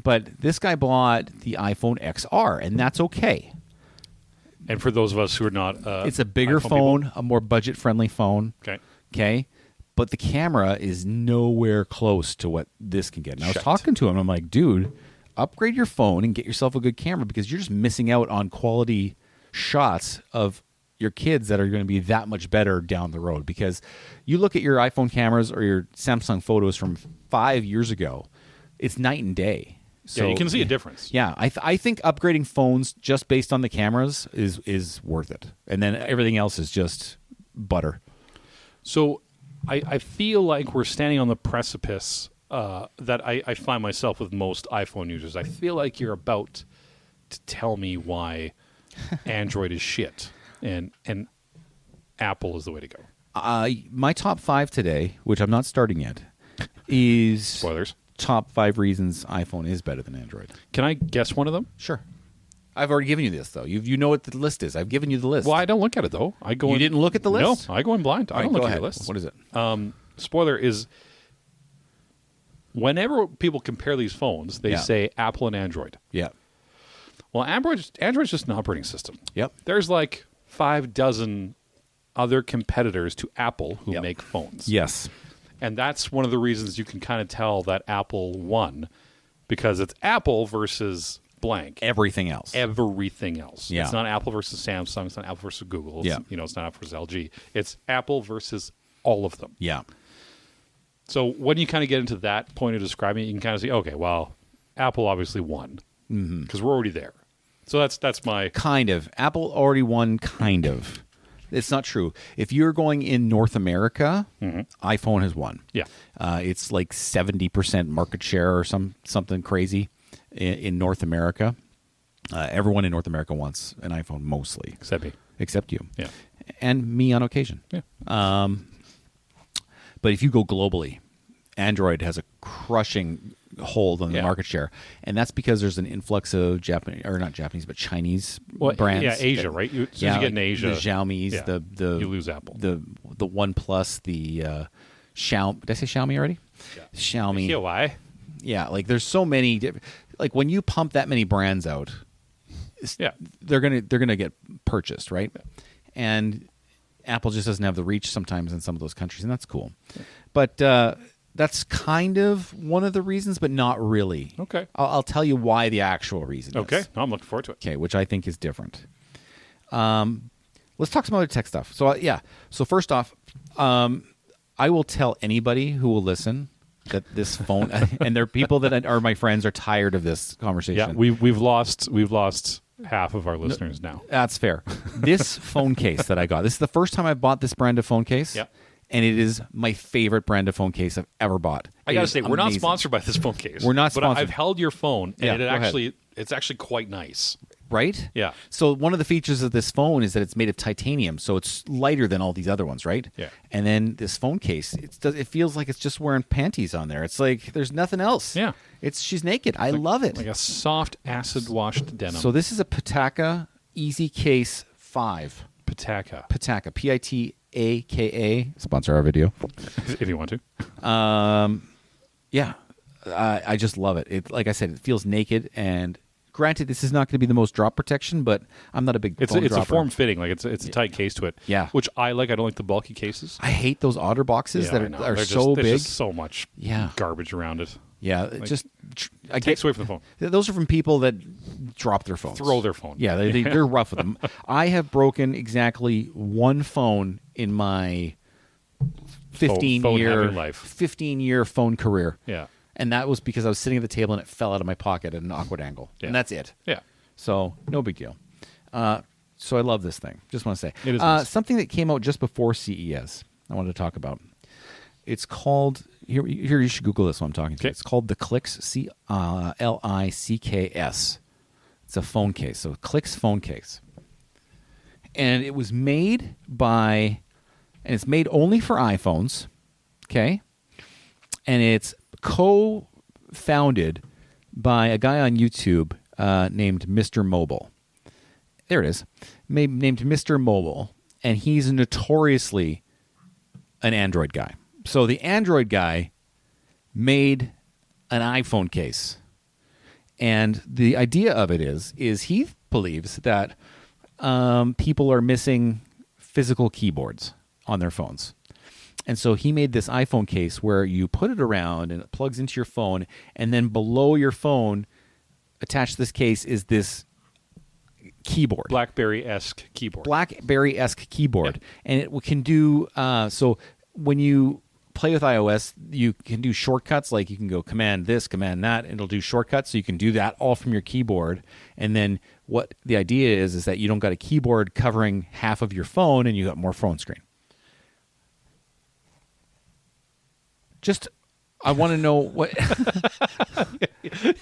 Speaker 1: But this guy bought the iPhone XR, and that's okay.
Speaker 2: And for those of us who are not,
Speaker 1: It's a bigger
Speaker 2: iPhone
Speaker 1: phone,
Speaker 2: people-
Speaker 1: a more budget-friendly phone.
Speaker 2: Okay.
Speaker 1: Okay. But the camera is nowhere close to what this can get. And I was
Speaker 2: Shite.
Speaker 1: talking to him, and I'm like, dude, upgrade your phone and get yourself a good camera because you're just missing out on quality shots of your kids that are going to be that much better down the road. Because you look at your iPhone cameras or your Samsung photos from 5 years ago, it's night and day. So
Speaker 2: yeah, you can see a difference.
Speaker 1: Yeah, I think upgrading phones just based on the cameras is worth it, and then everything else is just butter.
Speaker 2: So I feel like we're standing on the precipice that I find myself with most iPhone users. I feel like you're about to tell me why Android is shit and Apple is the way to go.
Speaker 1: My top 5 today, which I'm not starting yet, is
Speaker 2: Spoilers.
Speaker 1: top 5 reasons iPhone is better than Android.
Speaker 2: Can I guess one of them?
Speaker 1: Sure. I've already given you this, though. You know what the list is. I've given you the list.
Speaker 2: Well, I don't look at it, though. I go
Speaker 1: You
Speaker 2: in,
Speaker 1: didn't look at the list?
Speaker 2: No, I go in blind. I
Speaker 1: All right,
Speaker 2: don't look
Speaker 1: go
Speaker 2: at
Speaker 1: ahead.
Speaker 2: the list.
Speaker 1: What is it?
Speaker 2: Spoiler is whenever people compare these phones, they
Speaker 1: Yeah.
Speaker 2: say Apple and Android.
Speaker 1: Yeah.
Speaker 2: Well, Android's just an operating system.
Speaker 1: Yep.
Speaker 2: There's like 6 other competitors to Apple who
Speaker 1: Yep.
Speaker 2: make phones.
Speaker 1: Yes.
Speaker 2: And that's one of the reasons you can kind of tell that Apple won because it's Apple versus blank.
Speaker 1: Everything else.
Speaker 2: Everything else.
Speaker 1: Yeah.
Speaker 2: It's not Apple versus Samsung. It's not Apple versus Google. It's,
Speaker 1: Yeah.
Speaker 2: It's not Apple versus LG. It's Apple versus all of them.
Speaker 1: Yeah.
Speaker 2: So when you kind of get into that point of describing it, you can kind of see, okay, well, Apple obviously won because we're already there. So that's my
Speaker 1: Kind of. Apple already won, kind of. It's not true. If you're going in North America, iPhone has won.
Speaker 2: yeah.
Speaker 1: It's like 70% market share or something crazy in North America. Everyone in North America wants an iPhone mostly.
Speaker 2: Except me.
Speaker 1: You.
Speaker 2: Yeah.
Speaker 1: And me on occasion.
Speaker 2: Yeah.
Speaker 1: But if you go globally, Android has a crushing hold on the
Speaker 2: Yeah.
Speaker 1: market share. And that's because there's an influx of Chinese brands.
Speaker 2: Yeah, Asia, right? As soon as you get in Asia,
Speaker 1: the Xiaomi's,
Speaker 2: yeah,
Speaker 1: the
Speaker 2: you lose Apple.
Speaker 1: the OnePlus, the Xiaomi. Did I say Xiaomi already?
Speaker 2: Yeah.
Speaker 1: Xiaomi.
Speaker 2: Huawei.
Speaker 1: Yeah, like there's so many. Like when you pump that many brands out,
Speaker 2: Yeah.
Speaker 1: they're gonna get purchased, right? And Apple just doesn't have the reach sometimes in some of those countries, and that's cool. But that's kind of one of the reasons, but not really.
Speaker 2: Okay.
Speaker 1: I'll tell you why the actual reason.
Speaker 2: Okay.
Speaker 1: Is.
Speaker 2: No, I'm looking forward to it.
Speaker 1: Okay, which I think is different. Let's talk some other tech stuff. So yeah. So first off, I will tell anybody who will listen that this phone and there are people that are my friends are tired of this conversation.
Speaker 2: Yeah, we've lost half of our listeners now.
Speaker 1: That's fair. This phone case that I got. This is the first time I bought this brand of phone case.
Speaker 2: Yeah.
Speaker 1: And it is my favorite brand of phone case I've ever bought.
Speaker 2: I
Speaker 1: It
Speaker 2: gotta
Speaker 1: is
Speaker 2: say, we're not
Speaker 1: amazing.
Speaker 2: sponsored by this phone case.
Speaker 1: We're not
Speaker 2: but
Speaker 1: sponsored.
Speaker 2: I've held your phone, and
Speaker 1: Yeah,
Speaker 2: it's actually quite nice.
Speaker 1: Right?
Speaker 2: Yeah.
Speaker 1: So one of the features of this phone is that it's made of titanium, so it's lighter than all these other ones, right?
Speaker 2: Yeah.
Speaker 1: And then this phone case, it feels like it's just wearing panties on there. It's like there's nothing else.
Speaker 2: Yeah.
Speaker 1: She's naked. I love it.
Speaker 2: Like a soft acid washed denim.
Speaker 1: So this is a Pitaka Easy Case 5.
Speaker 2: Pitaka,
Speaker 1: Pitaka, Pitaka. Sponsor our video.
Speaker 2: if you want to.
Speaker 1: Yeah, I just love it. It, like I said, it feels naked. And granted, this is not going to be the most drop protection, but I'm not a big.
Speaker 2: It's
Speaker 1: phone
Speaker 2: a
Speaker 1: dropper.
Speaker 2: form fitting, like it's a tight case to it.
Speaker 1: Yeah.
Speaker 2: which I like. I don't like the bulky cases.
Speaker 1: I hate those otter boxes
Speaker 2: Yeah, I
Speaker 1: that
Speaker 2: know.
Speaker 1: are
Speaker 2: They're
Speaker 1: so
Speaker 2: there's
Speaker 1: big.
Speaker 2: just so much
Speaker 1: Yeah.
Speaker 2: garbage around it.
Speaker 1: Yeah, it just I
Speaker 2: Takes
Speaker 1: get
Speaker 2: away from the phone.
Speaker 1: those are from people that drop their phones,
Speaker 2: Throw their phone.
Speaker 1: Yeah, they're rough with them. I have broken exactly one phone in my 15-year
Speaker 2: having life.
Speaker 1: 15-year phone career.
Speaker 2: Yeah.
Speaker 1: And that was because I was sitting at the table and it fell out of my pocket at an awkward angle.
Speaker 2: Yeah.
Speaker 1: And that's it.
Speaker 2: Yeah.
Speaker 1: So, no big deal. So I love this thing. Just want to say.
Speaker 2: It is nice.
Speaker 1: Something that came out just before CES I wanted to talk about. It's called, here you should Google this while I'm talking to you.
Speaker 2: Okay.
Speaker 1: It's called the Clicks, Licks. It's a phone case. So Clicks phone case. And it was made and it's made only for iPhones. Okay. And it's co-founded by a guy on YouTube named Mr. Mobile. There it is. Named Mr. Mobile. And he's notoriously an Android guy. So the Android guy made an iPhone case. And the idea of it is he believes that people are missing physical keyboards on their phones. And so he made this iPhone case where you put it around and it plugs into your phone, and then below your phone, attached to this case, is this keyboard.
Speaker 2: BlackBerry-esque keyboard.
Speaker 1: BlackBerry-esque keyboard. Yeah. And it can do, so when you play with iOS, you can do shortcuts, like you can go command this, command that, and it'll do shortcuts, so you can do that all from your keyboard. And then what the idea is that you don't got a keyboard covering half of your phone, and you got more phone screen. Just, I want to know what,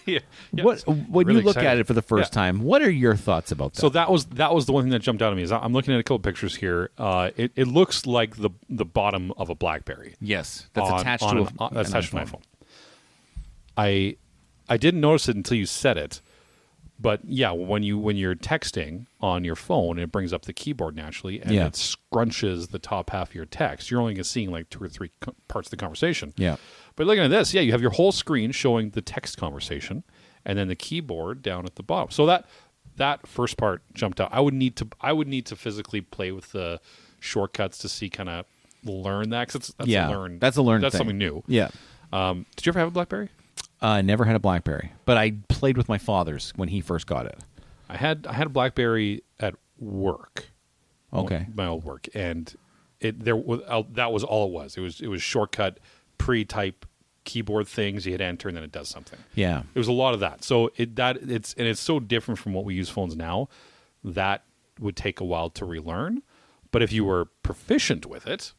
Speaker 2: yeah.
Speaker 1: when
Speaker 2: Really
Speaker 1: you look
Speaker 2: exciting.
Speaker 1: at it for the first time, what are your thoughts about that?
Speaker 2: So that was the one thing that jumped out at me. Is I'm looking at a couple pictures here. It looks like the bottom of a BlackBerry.
Speaker 1: Yes, that's attached
Speaker 2: on
Speaker 1: to
Speaker 2: an iPhone. I didn't notice it until you said it, but yeah, when you're texting on your phone, it brings up the keyboard naturally, and it scrunches the top half of your text. You're only seeing like 2 or 3 parts of the conversation.
Speaker 1: Yeah.
Speaker 2: But looking at this, you have your whole screen showing the text conversation, and then the keyboard down at the bottom. So that first part jumped out. I would need to physically play with the shortcuts to see, kind of learn that, because that's a learn.
Speaker 1: That's a learn.
Speaker 2: That's
Speaker 1: thing.
Speaker 2: something new.
Speaker 1: Yeah.
Speaker 2: Did you ever have a BlackBerry?
Speaker 1: I never had a BlackBerry, but I played with my father's when he first got it.
Speaker 2: I had a BlackBerry at work.
Speaker 1: Okay.
Speaker 2: My old work, and that was all it was. It was shortcut pre-type keyboard things. You hit enter and then it does something.
Speaker 1: Yeah.
Speaker 2: It was a lot of that. So it's so different from what we use phones now. That would take a while to relearn, but if you were proficient with it,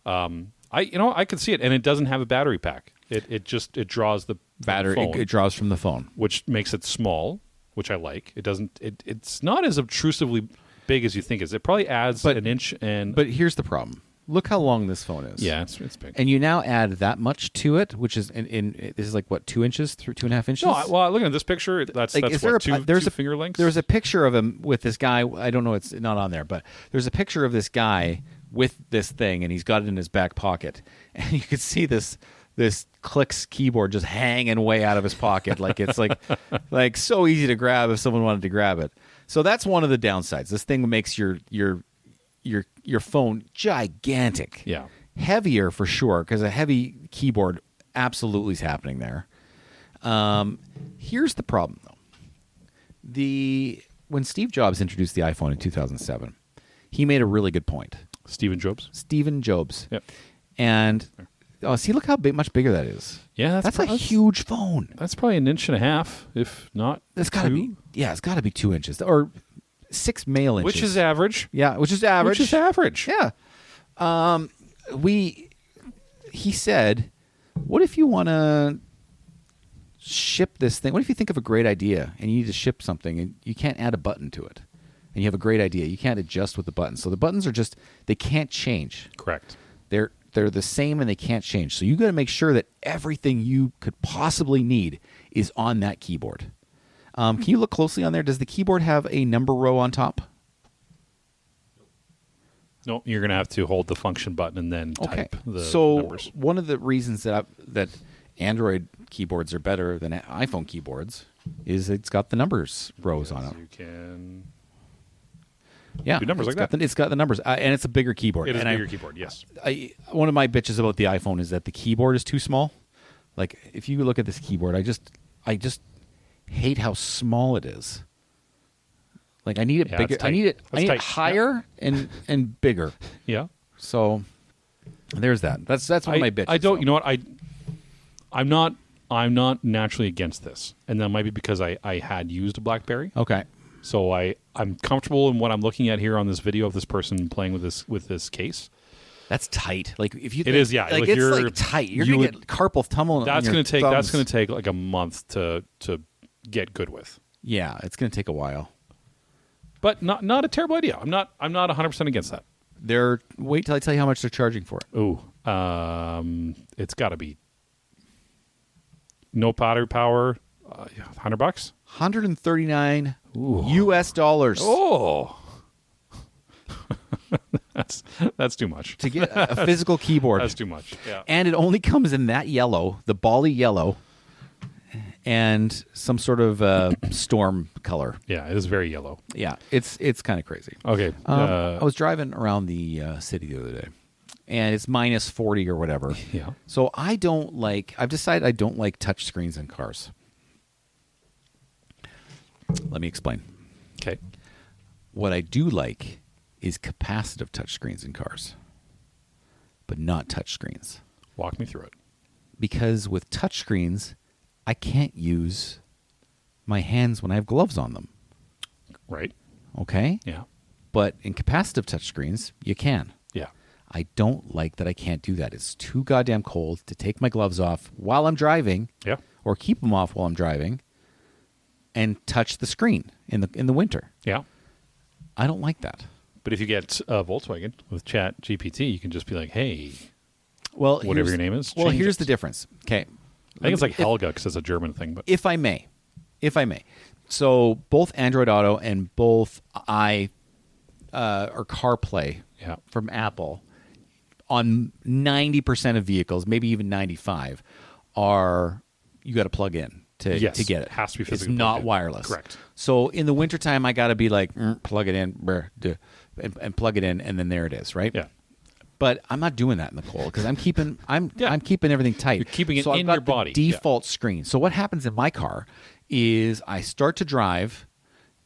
Speaker 2: I could see it, and it doesn't have a battery pack. It draws the
Speaker 1: Battery.
Speaker 2: phone,
Speaker 1: It draws from the phone,
Speaker 2: which makes it small, which I like. It doesn't. It's not as obtrusively big as you think it is. It probably adds an inch.
Speaker 1: But here's the problem. Look how long this phone is.
Speaker 2: Yeah, it's big.
Speaker 1: And you now add that much to it, which is this is like what, 2 inches through 2.5 inches.
Speaker 2: No, well, looking at this picture, that's what, two finger lengths.
Speaker 1: There's a picture of him with this guy. I don't know, it's not on there, but there's a picture of this guy with this thing, and he's got it in his back pocket, and you could see this Clicks keyboard just hanging way out of his pocket, like it's like so easy to grab if someone wanted to grab it. So that's one of the downsides. This thing makes your phone gigantic.
Speaker 2: Yeah.
Speaker 1: Heavier for sure, because a heavy keyboard absolutely is happening there. Here's the problem, though. When Steve Jobs introduced the iPhone in 2007, he made a really good point.
Speaker 2: Stephen Jobs.
Speaker 1: Yep. And see, look how much bigger that is.
Speaker 2: Yeah,
Speaker 1: that's a huge phone.
Speaker 2: That's probably 1.5 inches, if not.
Speaker 1: That's got to be. Yeah, it's got to be 2 inches or 6 male inches,
Speaker 2: which is average.
Speaker 1: Yeah, which is average.
Speaker 2: Yeah.
Speaker 1: He said, what if you want to ship this thing? What if you think of a great idea and you need to ship something and you can't add a button to it? And you have a great idea. You can't adjust with the buttons. So the buttons are they can't change.
Speaker 2: Correct.
Speaker 1: They're the same and they can't change. So you got to make sure that everything you could possibly need is on that keyboard. Can you look closely on there? Does the keyboard have a number row on top?
Speaker 2: No, you're going to have to hold the function button and then type the numbers.
Speaker 1: One of the reasons that Android keyboards are better than iPhone keyboards is it's got the numbers rows on it.
Speaker 2: You can
Speaker 1: do
Speaker 2: numbers like that.
Speaker 1: It's got the numbers, and it's a bigger keyboard.
Speaker 2: It is a bigger keyboard, yes.
Speaker 1: One of my bitches about the iPhone is that the keyboard is too small. Like, if you look at this keyboard, I just hate how small it is. Like, I need it bigger. I need it higher and bigger.
Speaker 2: Yeah.
Speaker 1: So there's that. That's one of my bitches.
Speaker 2: I don't. You know what? I'm not naturally against this, and that might be because I had used a BlackBerry.
Speaker 1: Okay.
Speaker 2: So I'm comfortable in what I'm looking at here on this video of this person playing with this case.
Speaker 1: That's tight. Like, if you
Speaker 2: it is, yeah.
Speaker 1: Like, it's like tight. You're gonna get carpal tunnel.
Speaker 2: That's gonna take like a month to get good with.
Speaker 1: Yeah, it's gonna take a while.
Speaker 2: But not a terrible idea. I'm not 100% against that.
Speaker 1: Wait till I tell you how much they're charging for it.
Speaker 2: Ooh, it's got to be no battery power. $100.
Speaker 1: $139 US.
Speaker 2: Oh, That's too much.
Speaker 1: to get a physical keyboard.
Speaker 2: That's too much. Yeah.
Speaker 1: And it only comes in that yellow, the Bali yellow, and some sort of storm color.
Speaker 2: Yeah, it is very yellow.
Speaker 1: Yeah, it's kind of crazy.
Speaker 2: Okay.
Speaker 1: I was driving around the city the other day, and it's minus 40 or whatever.
Speaker 2: Yeah.
Speaker 1: So I've decided I don't like touch screens in cars. Let me explain.
Speaker 2: Okay.
Speaker 1: What I do like is capacitive touch screens in cars, but not touch screens.
Speaker 2: Walk me through it.
Speaker 1: Because with touch screens, I can't use my hands when I have gloves on them.
Speaker 2: Right.
Speaker 1: Okay?
Speaker 2: Yeah.
Speaker 1: But in capacitive touch screens, you can.
Speaker 2: Yeah.
Speaker 1: I don't like that I can't do that. It's too goddamn cold to take my gloves off while I'm driving,
Speaker 2: Yeah.
Speaker 1: or keep them off while I'm driving, and touch the screen in the winter.
Speaker 2: Yeah.
Speaker 1: I don't like that.
Speaker 2: But if you get a Volkswagen with Chat GPT, you can just be like, hey,
Speaker 1: Well,
Speaker 2: whatever
Speaker 1: here's-
Speaker 2: your name is.
Speaker 1: Well,
Speaker 2: change
Speaker 1: here's
Speaker 2: it.
Speaker 1: the difference. Okay.
Speaker 2: I think it's like Helga because it's a German thing. But
Speaker 1: If I may. So both Android Auto and both or CarPlay
Speaker 2: Yeah.
Speaker 1: from Apple on 90% of vehicles, maybe even 95, are you got to plug in to
Speaker 2: Yes,
Speaker 1: get it.
Speaker 2: has to be
Speaker 1: It's
Speaker 2: physically
Speaker 1: not
Speaker 2: plugged in.
Speaker 1: wireless.
Speaker 2: Correct.
Speaker 1: So in the wintertime, I got to be like, plug it in, and plug it in, and then there it is, right?
Speaker 2: yeah.
Speaker 1: But I'm not doing that in the cold because I'm keeping everything tight.
Speaker 2: You're keeping it
Speaker 1: so I've
Speaker 2: in
Speaker 1: got
Speaker 2: your
Speaker 1: the
Speaker 2: body.
Speaker 1: default screen. So what happens in my car is I start to drive,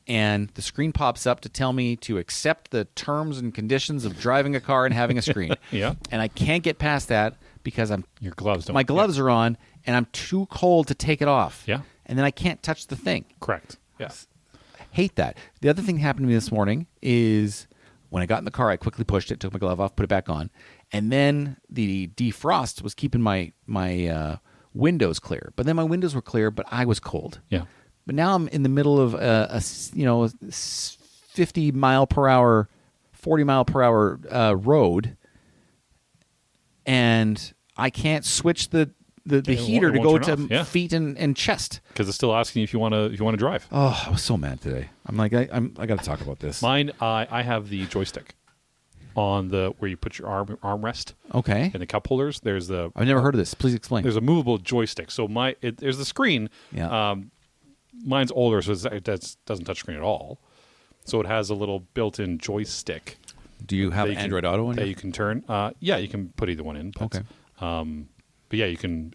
Speaker 1: and the screen pops up to tell me to accept the terms and conditions of driving a car and having a screen.
Speaker 2: Yeah.
Speaker 1: And I can't get past that because
Speaker 2: Your gloves don't.
Speaker 1: my gloves are on, and I'm too cold to take it off.
Speaker 2: Yeah.
Speaker 1: And then I can't touch the thing.
Speaker 2: Correct. Yes.
Speaker 1: Hate that. The other thing that happened to me this morning is when I got in the car, I quickly pushed it, took my glove off, put it back on, and then the defrost was keeping my windows clear. But then my windows were clear, but I was cold.
Speaker 2: Yeah.
Speaker 1: But now I'm in the middle of a 50 mile per hour, 40 mile per hour road, and I can't switch the heater to
Speaker 2: won't
Speaker 1: go
Speaker 2: turn
Speaker 1: to
Speaker 2: off, yeah.
Speaker 1: feet and chest.
Speaker 2: Because it's still asking you if you want to drive.
Speaker 1: Oh, I was so mad today. I'm like, I got to talk about this.
Speaker 2: Mine, I have the joystick on the where you put your armrest
Speaker 1: Okay.
Speaker 2: and the cup holders. There's the
Speaker 1: I've never heard of this. Please explain.
Speaker 2: there's a movable joystick. So there's the screen.
Speaker 1: Yeah.
Speaker 2: Mine's older, so it doesn't touch screen at all. So it has a little built-in joystick.
Speaker 1: Do you have
Speaker 2: that you can-
Speaker 1: Android Auto in
Speaker 2: that
Speaker 1: here?
Speaker 2: you can turn? Yeah, you can put either one in. But,
Speaker 1: Okay.
Speaker 2: But yeah,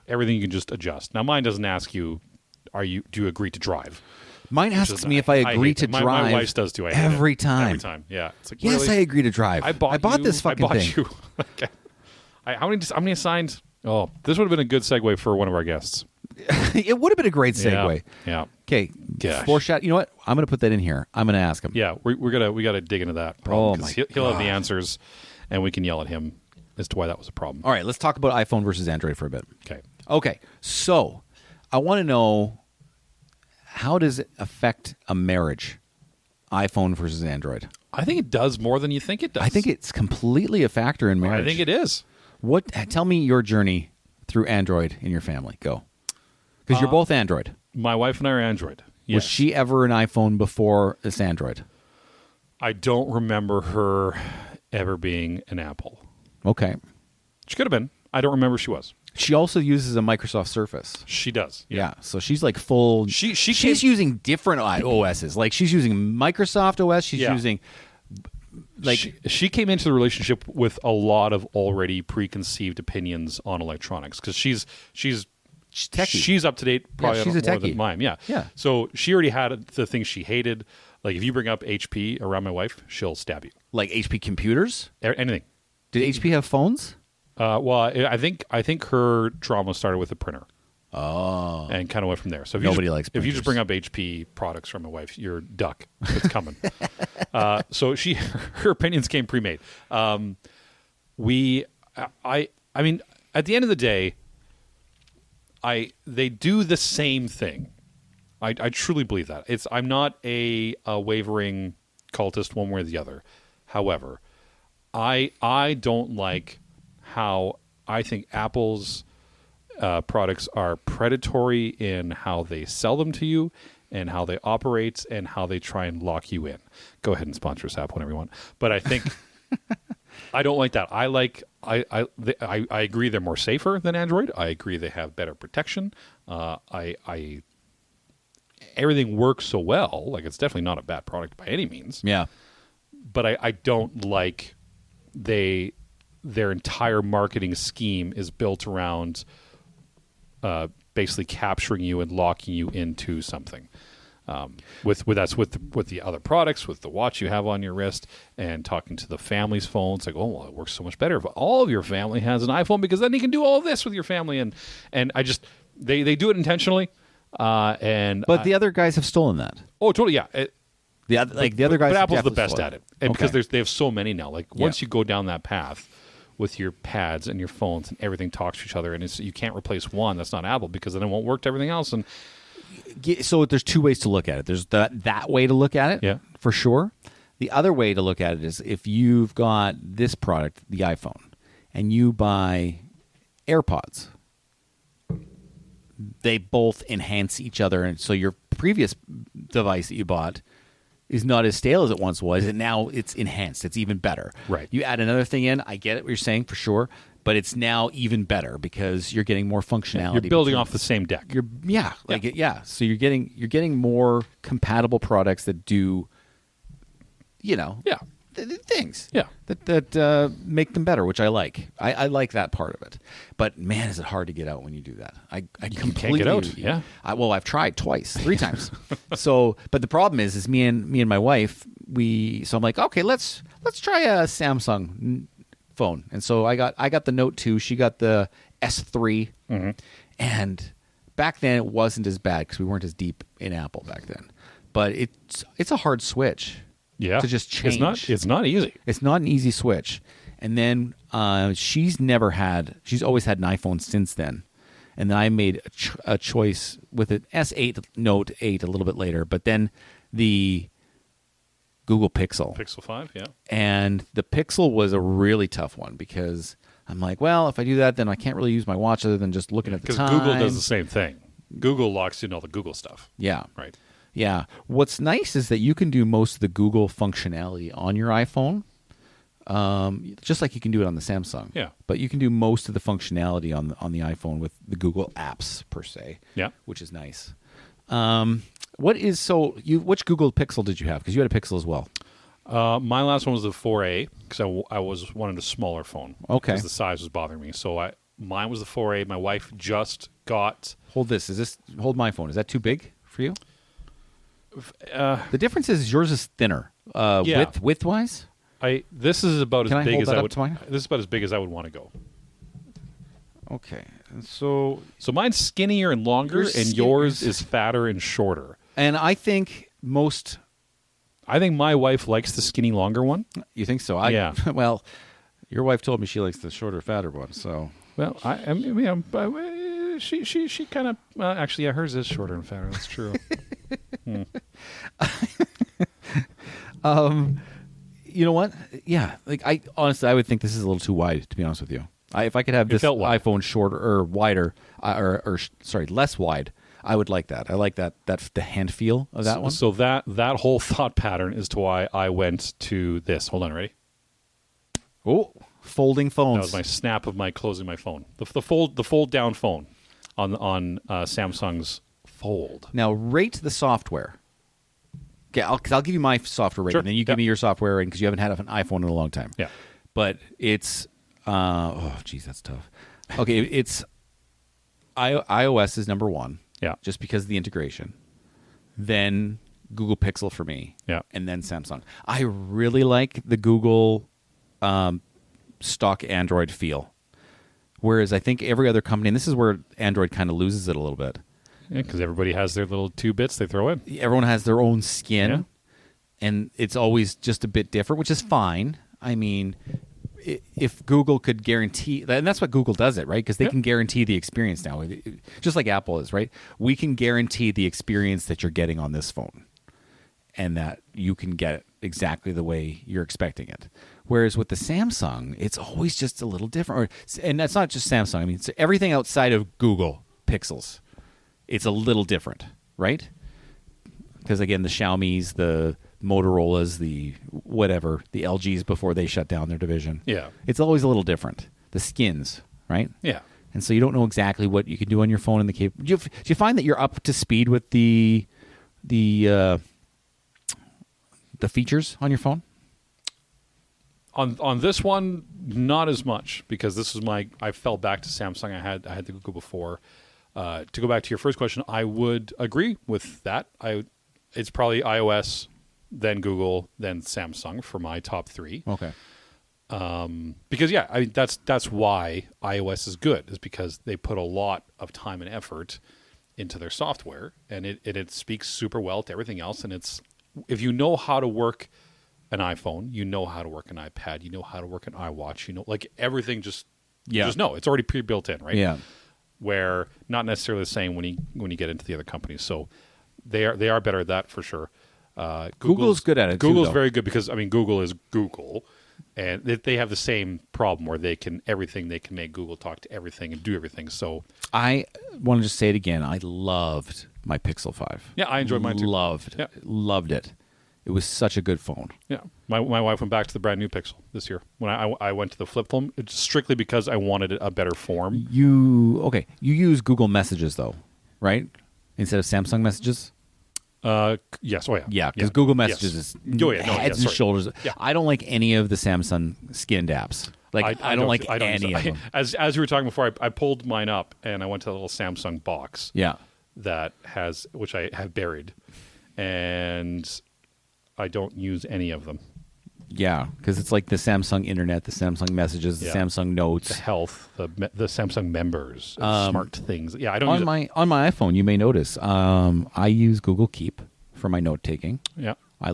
Speaker 2: everything you can just adjust. Now mine doesn't ask you, do you agree to drive?
Speaker 1: Mine
Speaker 2: Which
Speaker 1: asks
Speaker 2: is-
Speaker 1: me if I agree
Speaker 2: hate
Speaker 1: to
Speaker 2: it.
Speaker 1: drive.
Speaker 2: My wife's does too. I hate
Speaker 1: every
Speaker 2: it.
Speaker 1: time.
Speaker 2: Every time. Yeah. It's like,
Speaker 1: Yes,
Speaker 2: really?
Speaker 1: I agree to drive.
Speaker 2: I bought
Speaker 1: this
Speaker 2: you-
Speaker 1: fucking
Speaker 2: I bought
Speaker 1: thing.
Speaker 2: You. Okay. How many assigned? Oh, this would have been a good segue for one of our guests.
Speaker 1: It would have been a great segue.
Speaker 2: Yeah.
Speaker 1: Okay.
Speaker 2: Gosh.
Speaker 1: Foreshadow. You know what? I'm going to put that in here. I'm going to ask him.
Speaker 2: Yeah. We gotta dig into that problem.
Speaker 1: Oh,
Speaker 2: 'cause
Speaker 1: my
Speaker 2: he'll have the
Speaker 1: God.
Speaker 2: answers, and we can yell at him as to why that was a problem.
Speaker 1: All right. Let's talk about iPhone versus Android for a bit.
Speaker 2: Okay.
Speaker 1: Okay. So I want to know, how does it affect a marriage, iPhone versus Android?
Speaker 2: I think it does more than you think it does.
Speaker 1: I think it's completely a factor in marriage.
Speaker 2: I think it is.
Speaker 1: Tell me your journey through Android in your family. Go. Because you're both Android.
Speaker 2: My wife and I are Android. Yes.
Speaker 1: Was she ever an iPhone before this Android?
Speaker 2: I don't remember her ever being an Apple.
Speaker 1: Okay.
Speaker 2: She could have been. I don't remember she was.
Speaker 1: She also uses a Microsoft Surface.
Speaker 2: She does.
Speaker 1: Yeah. So she's like full.
Speaker 2: She's
Speaker 1: using different OSs. Like she's using Microsoft OS. She's
Speaker 2: Yeah.
Speaker 1: using like
Speaker 2: she came into the relationship with a lot of already preconceived opinions on electronics because she's
Speaker 1: techie.
Speaker 2: she's up to date probably
Speaker 1: she's a
Speaker 2: more
Speaker 1: techie.
Speaker 2: than mine. Yeah.
Speaker 1: Yeah.
Speaker 2: So she already had the things she hated. Like if you bring up HP around my wife, she'll stab you.
Speaker 1: like HP computers.
Speaker 2: Anything.
Speaker 1: Did HP have phones?
Speaker 2: Well, I think her trauma started with the printer.
Speaker 1: Oh.
Speaker 2: And kind of went from there. So if
Speaker 1: Nobody
Speaker 2: you just,
Speaker 1: likes
Speaker 2: if you just
Speaker 1: printers.
Speaker 2: bring up HP products from my wife, you're duck. It's coming. So her opinions came pre-made. I mean, at the end of the day, they do the same thing. I truly believe that. I'm not a wavering cultist one way or the other. However, I don't like how I think Apple's products are predatory in how they sell them to you and how they operate and how they try and lock you in. Go ahead and sponsor us, Apple, whenever you want. But I think I don't like that. I agree they're more safer than Android. I agree they have better protection. I everything works so well. Like, it's definitely not a bad product by any means.
Speaker 1: Yeah.
Speaker 2: But I don't like their entire marketing scheme is built around basically capturing you and locking you into something. With the other products, with the watch you have on your wrist, and talking to the family's phones, like, oh, well, it works so much better if all of your family has an iPhone, because then you can do all of this with your family, and I just they do it intentionally, but
Speaker 1: the other guys have stolen that.
Speaker 2: oh, totally, yeah.
Speaker 1: The other guys,
Speaker 2: but Apple's the
Speaker 1: definitely
Speaker 2: best
Speaker 1: stole
Speaker 2: at it, and because
Speaker 1: Okay.
Speaker 2: they have so many now. Like, once you go down that path with your pads and your phones, and everything talks to each other, and you can't replace one. That's not Apple, because then it won't work to everything else. And
Speaker 1: So there's two ways to look at it. There's that way to look at it,
Speaker 2: Yeah.
Speaker 1: for sure. The other way to look at it is if you've got this product, the iPhone, and you buy AirPods, they both enhance each other, and so your previous device that you bought is not as stale as it once was, and now it's enhanced. It's even better.
Speaker 2: Right.
Speaker 1: You add another thing in, I get it what you're saying, for sure, but it's now even better because you're getting more functionality.
Speaker 2: you're building
Speaker 1: between-
Speaker 2: off the same deck.
Speaker 1: So you're getting more compatible products that do, things.
Speaker 2: Yeah.
Speaker 1: That make them better, which I like. I like that part of it. But man, is it hard to get out when you do that. I completely
Speaker 2: can't get out, yeah.
Speaker 1: I've tried 3 times. But the problem is me and my wife. So I'm like, okay, let's try a Samsung phone. And so I got the Note 2. She got the S3.
Speaker 2: Mm-hmm.
Speaker 1: And back then it wasn't as bad because we weren't as deep in Apple back then. But it's a hard switch.
Speaker 2: Yeah,
Speaker 1: To just change.
Speaker 2: It's not easy.
Speaker 1: It's not an easy switch. And then she's always had an iPhone since then. And then I made a choice with an S8 Note 8 a little bit later, but then the Google Pixel.
Speaker 2: Pixel 5, yeah.
Speaker 1: And the Pixel was a really tough one because I'm like, well, if I do that, then I can't really use my watch other than just looking at the time.
Speaker 2: Because Google does the same thing. Google locks in all the Google stuff.
Speaker 1: Yeah.
Speaker 2: Right.
Speaker 1: Yeah. What's nice is that you can do most of the Google functionality on your iPhone, just like you can do it on the Samsung.
Speaker 2: Yeah.
Speaker 1: But you can do most of the functionality on the iPhone with the Google apps per se.
Speaker 2: Yeah.
Speaker 1: Which is nice. Which Google Pixel did you have? Because you had a Pixel as well.
Speaker 2: My last one was the 4A because I wanted a smaller phone.
Speaker 1: Okay.
Speaker 2: Because the size was bothering me. So mine was the 4A. My wife just got.
Speaker 1: Hold my phone. Is that too big for you? The difference is yours is thinner.
Speaker 2: Yeah.
Speaker 1: Width wise.
Speaker 2: This is about
Speaker 1: Can I
Speaker 2: as big
Speaker 1: hold
Speaker 2: as
Speaker 1: that
Speaker 2: I
Speaker 1: up
Speaker 2: would.
Speaker 1: to mine?
Speaker 2: This is about as big as I would want to go.
Speaker 1: Okay. So
Speaker 2: mine's skinnier and longer,
Speaker 1: Yours
Speaker 2: and yours is fatter and shorter.
Speaker 1: And I think
Speaker 2: I think my wife likes the skinny, longer one.
Speaker 1: You think so?
Speaker 2: Yeah.
Speaker 1: Well, your wife told me she likes the shorter, fatter one. So
Speaker 2: Well, she kind of actually, yeah, hers is shorter and fatter. That's true.
Speaker 1: you know what? Yeah. Like I would think this is a little too wide. To be honest with you, if I could have this
Speaker 2: felt wide.
Speaker 1: iPhone shorter or wider, less wide, I would like that. I like that the hand feel of that one.
Speaker 2: So that whole thought pattern is to why I went to this. Hold on, ready?
Speaker 1: Oh, folding phones.
Speaker 2: That was my snap of my closing my phone. The fold down phone on Samsung's Fold.
Speaker 1: Now rate the software. Okay, I'll give you my software rating,
Speaker 2: Sure.
Speaker 1: and then you give me your software rating because you haven't had an iPhone in a long time.
Speaker 2: Yeah.
Speaker 1: But it's that's tough. Okay, it's iOS is number 1.
Speaker 2: Yeah.
Speaker 1: Just because of the integration. Then Google Pixel for me.
Speaker 2: Yeah.
Speaker 1: And then Samsung. I really like the Google stock Android feel. Whereas I think every other company, and this is where Android kind of loses it a little bit.
Speaker 2: Yeah, because everybody has their little 2 bits they throw in.
Speaker 1: Everyone has their own skin.
Speaker 2: Yeah.
Speaker 1: And it's always just a bit different, which is fine. I mean, if Google could guarantee, and that's what Google does it, right? Because they can guarantee the experience now, just like Apple is, right? We can guarantee the experience that you're getting on this phone and that you can get it exactly the way you're expecting it. Whereas with the Samsung, it's always just a little different. And that's not just Samsung. I mean, it's everything outside of Google Pixels. It's a little different, right? Because again, the Xiaomi's, the Motorola's, the whatever, the LG's before they shut down their division.
Speaker 2: Yeah.
Speaker 1: It's always a little different. The skins, right?
Speaker 2: Yeah.
Speaker 1: And so you don't know exactly what you can do on your phone in the do you find that you're up to speed with the features on your phone?
Speaker 2: On this one, not as much, because this is I fell back to Samsung. I had the Google before. To go back to your first question, I would agree with that. It's probably iOS, then Google, then Samsung for my top three.
Speaker 1: Okay.
Speaker 2: Because that's why iOS is good, is because they put a lot of time and effort into their software, and it speaks super well to everything else. And if you know how to work an iPhone, you know how to work an iPad, you know how to work an iWatch, like everything, just know it's already pre-built in, right?
Speaker 1: Yeah.
Speaker 2: Where not necessarily the same when you get into the other companies. So they are better at that for sure.
Speaker 1: Google's good at it.
Speaker 2: Google's
Speaker 1: too,
Speaker 2: very good because Google is Google, and they have the same problem where they can make Google talk to everything and do everything. So
Speaker 1: I want to just say it again. I loved my Pixel 5.
Speaker 2: Yeah, I enjoyed mine too.
Speaker 1: Loved it. It was such a good phone.
Speaker 2: Yeah, my wife went back to the brand new Pixel this year. When I went to the flip phone, it's strictly because I wanted a better form.
Speaker 1: You use Google Messages though, right? Instead of Samsung Messages.
Speaker 2: Yes. Oh yeah.
Speaker 1: Yeah, because Google Messages is heads and shoulders.
Speaker 2: Yeah.
Speaker 1: I don't like any of the Samsung skinned apps. Like I don't like any of them.
Speaker 2: As we were talking before, I pulled mine up and I went to the little Samsung box.
Speaker 1: Yeah.
Speaker 2: Which I have buried, and I don't use any of them.
Speaker 1: Yeah, because it's like the Samsung Internet, the Samsung Messages, the Samsung Notes,
Speaker 2: the Health, the Samsung Members, Smart Things. Yeah, I don't use
Speaker 1: on my iPhone. You may notice I use Google Keep for my note taking.
Speaker 2: Yeah,
Speaker 1: I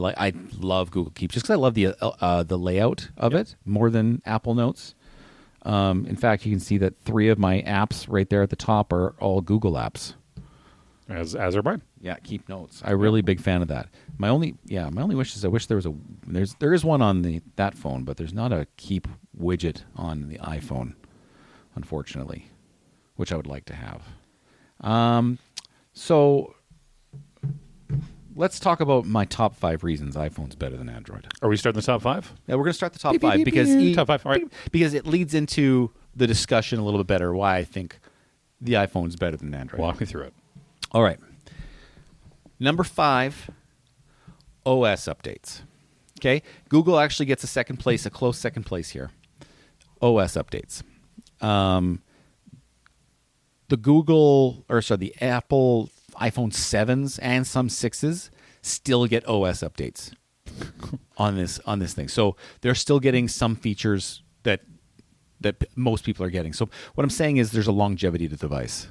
Speaker 1: love Google Keep just because I love the layout of it more than Apple Notes. In fact, you can see that 3 of my apps right there at the top are all Google apps.
Speaker 2: As are mine.
Speaker 1: Yeah, Keep Notes. I'm really big fan of that. My only wish is I wish there was there is one on that phone, but there's not a Keep widget on the iPhone, unfortunately, which I would like to have. So let's talk about my top 5 reasons iPhone's better than Android.
Speaker 2: Are we starting the top 5?
Speaker 1: Yeah, we're going to start the top 5 because
Speaker 2: top 5. All right.
Speaker 1: Because it leads into the discussion a little bit better why I think the iPhone's better than Android.
Speaker 2: Walk me through it.
Speaker 1: All right. Number 5, OS updates. Okay? Google actually gets a close second place here. OS updates. The Apple iPhone 7s and some 6s still get OS updates on this thing. So they're still getting some features that most people are getting. So what I'm saying is there's a longevity to the device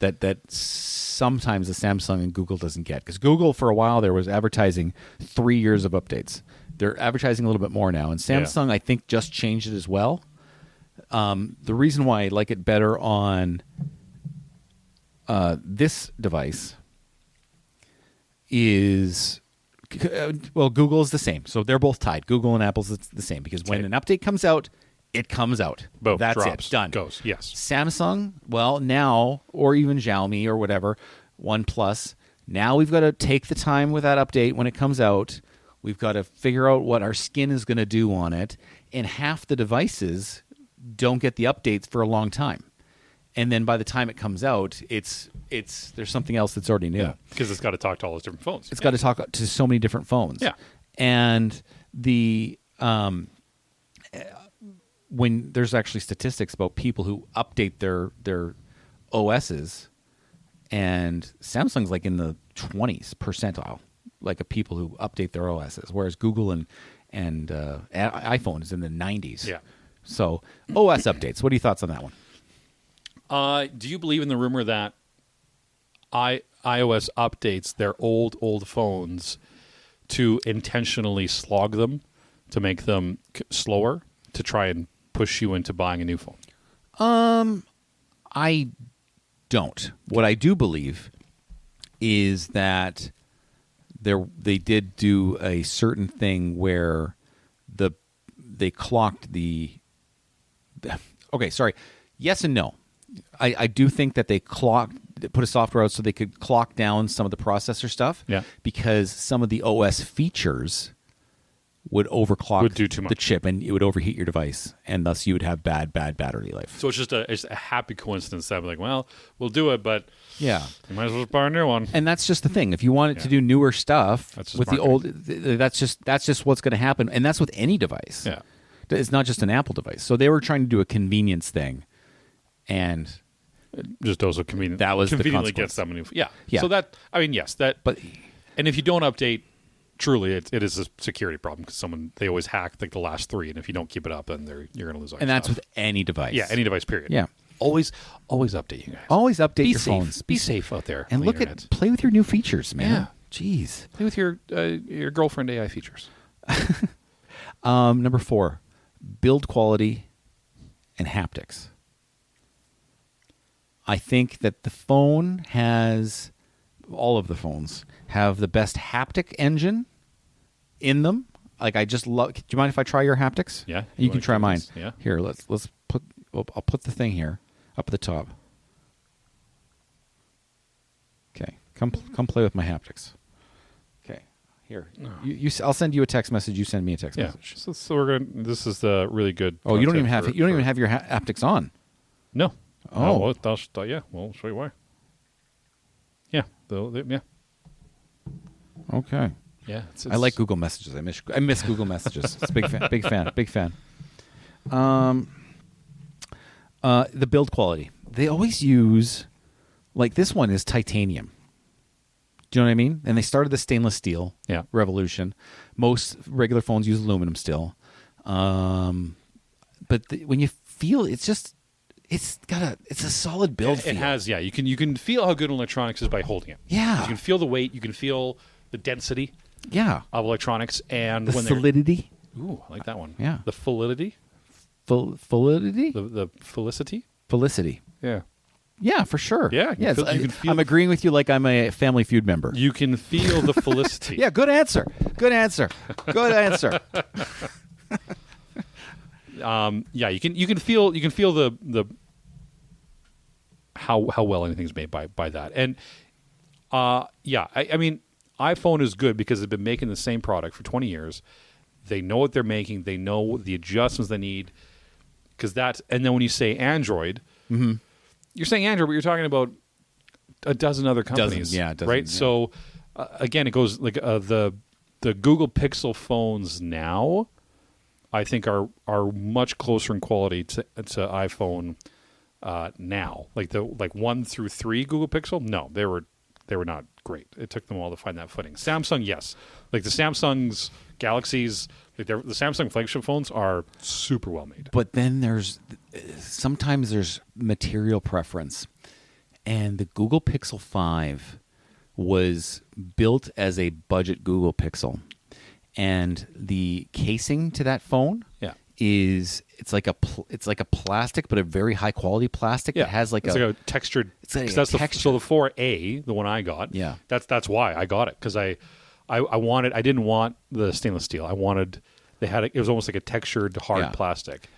Speaker 1: that sometimes the Samsung and Google doesn't get. Because Google, for a while there, was advertising 3 years of updates. They're advertising a little bit more now. And Samsung, I think, just changed it as well. The reason why I like it better on this device is, Google is the same. So they're both tied. Google and Apple's the same. Because when an update comes out, it comes out.
Speaker 2: Boom.
Speaker 1: That's
Speaker 2: drops,
Speaker 1: it. Done.
Speaker 2: Goes. Yes.
Speaker 1: Samsung, well, now, or even Xiaomi or whatever, OnePlus, now we've got to take the time with that update when it comes out. We've got to figure out what our skin is going to do on it. And half the devices don't get the updates for a long time. And then by the time it comes out, there's something else that's already new.
Speaker 2: Yeah, because it's got to talk to all those different phones.
Speaker 1: It's got to talk to so many different phones.
Speaker 2: Yeah.
Speaker 1: And when there's actually statistics about people who update their OSs, and Samsung's like in the 20s percentile, like of people who update their OSs, whereas Google and iPhone is in the 90s.
Speaker 2: Yeah.
Speaker 1: So OS updates. What are your thoughts on that one?
Speaker 2: Do you believe in the rumor that iOS updates their old phones to intentionally slog them, to make them slower, to try and push you into buying a new phone?
Speaker 1: I don't. What I do believe is that they did do a certain thing where they clocked okay, sorry. Yes and no. I do think that they clocked put a software out so they could clock down some of the processor stuff.
Speaker 2: Yeah.
Speaker 1: Because some of the OS features would overclock
Speaker 2: Would do too much.
Speaker 1: the chip, and it would overheat your device, and thus you would have bad battery life.
Speaker 2: So it's just a happy coincidence that I'm like, well, we'll do it, but
Speaker 1: Yeah.
Speaker 2: you might as well just buy a new one.
Speaker 1: And that's just the thing. If you wanted to do newer stuff
Speaker 2: That's just
Speaker 1: with the
Speaker 2: marketing.
Speaker 1: old, that's just what's going to happen, and that's with any device.
Speaker 2: Yeah.
Speaker 1: It's not just an Apple device. So they were trying to do a convenience thing, and
Speaker 2: Just also convenient.
Speaker 1: That was the
Speaker 2: conveniently
Speaker 1: consequence.
Speaker 2: gets them a new. Yeah.
Speaker 1: Yeah.
Speaker 2: So that, I mean, yes, that.
Speaker 1: but
Speaker 2: And if you don't update, truly, it is a security problem because they always hack like the last 3, and if you don't keep it up, then you're going to lose all
Speaker 1: and
Speaker 2: your
Speaker 1: that's
Speaker 2: stuff.
Speaker 1: with any device.
Speaker 2: Yeah, any device, period.
Speaker 1: Yeah.
Speaker 2: Always update, you guys.
Speaker 1: Always update
Speaker 2: Be
Speaker 1: your
Speaker 2: safe.
Speaker 1: phones.
Speaker 2: Be safe out there.
Speaker 1: And
Speaker 2: on the
Speaker 1: look
Speaker 2: internet.
Speaker 1: at play with your new features, man.
Speaker 2: Yeah.
Speaker 1: Jeez.
Speaker 2: Play with your girlfriend AI features.
Speaker 1: Number 4, build quality and haptics. I think that all of the phones have the best haptic engine in them. Like I just love. Do you mind if I try your haptics?
Speaker 2: Yeah,
Speaker 1: And
Speaker 2: you
Speaker 1: you can
Speaker 2: wanna
Speaker 1: try
Speaker 2: do
Speaker 1: mine.
Speaker 2: this? Yeah.
Speaker 1: Here, let's put. I'll put the thing here up at the top. Okay, come play with my haptics. Okay, here. I'll send you a text message. You send me a text
Speaker 2: Yeah.
Speaker 1: message.
Speaker 2: So we're going. This is the really good.
Speaker 1: Oh, you don't even
Speaker 2: content
Speaker 1: have you don't even have your haptics on.
Speaker 2: No.
Speaker 1: Oh.
Speaker 2: Well, yeah. Well, I'll show you why. Yeah. Yeah.
Speaker 1: Okay.
Speaker 2: Yeah.
Speaker 1: I like Google Messages. I miss Google Messages. It's big fan. The build quality. They always use, like this one is titanium. Do you know what I mean? And they started the stainless steel revolution. Most regular phones use aluminum still. But when you feel, it's a solid build feel.
Speaker 2: It has. Yeah. You can feel how good electronics is by holding it.
Speaker 1: Yeah.
Speaker 2: You can feel the weight. You can feel the density
Speaker 1: Yeah.
Speaker 2: of electronics, and
Speaker 1: The
Speaker 2: when they're
Speaker 1: solidity.
Speaker 2: ooh, I like that one.
Speaker 1: Yeah.
Speaker 2: The validity.
Speaker 1: Validity?
Speaker 2: The felicity.
Speaker 1: Felicity.
Speaker 2: Yeah.
Speaker 1: Yeah, for sure.
Speaker 2: Yeah, you
Speaker 1: Yes,
Speaker 2: can feel
Speaker 1: I'm agreeing with you like I'm a Family Feud member.
Speaker 2: You can feel the felicity.
Speaker 1: Yeah, good answer. Good answer.
Speaker 2: Yeah, you can feel the how well anything's made by that. And yeah, I mean, iPhone is good because they've been making the same product for 20 years. They know what they're making. They know the adjustments they need. And then when you say Android, you're saying Android, but you're talking about a dozen other companies,
Speaker 1: dozens,
Speaker 2: right?
Speaker 1: yeah.
Speaker 2: So again, it goes like the Google Pixel phones now, I think are much closer in quality to iPhone now. Like 1 through 3 Google Pixel, no, they were not great. It took them a while to find that footing. Samsung, yes, like the Samsung's Galaxies, like the Samsung flagship phones are super well made.
Speaker 1: But then sometimes there's material preference. And the Google Pixel 5 was built as a budget Google Pixel. And the casing to that phone it's like a plastic, but a very high quality plastic that has like
Speaker 2: it's like a textured.
Speaker 1: It's like
Speaker 2: 'cause
Speaker 1: a
Speaker 2: that's
Speaker 1: texture.
Speaker 2: so the 4A, the one I got.
Speaker 1: Yeah.
Speaker 2: that's why I got it, because I didn't want the stainless steel. It was almost like a textured hard plastic,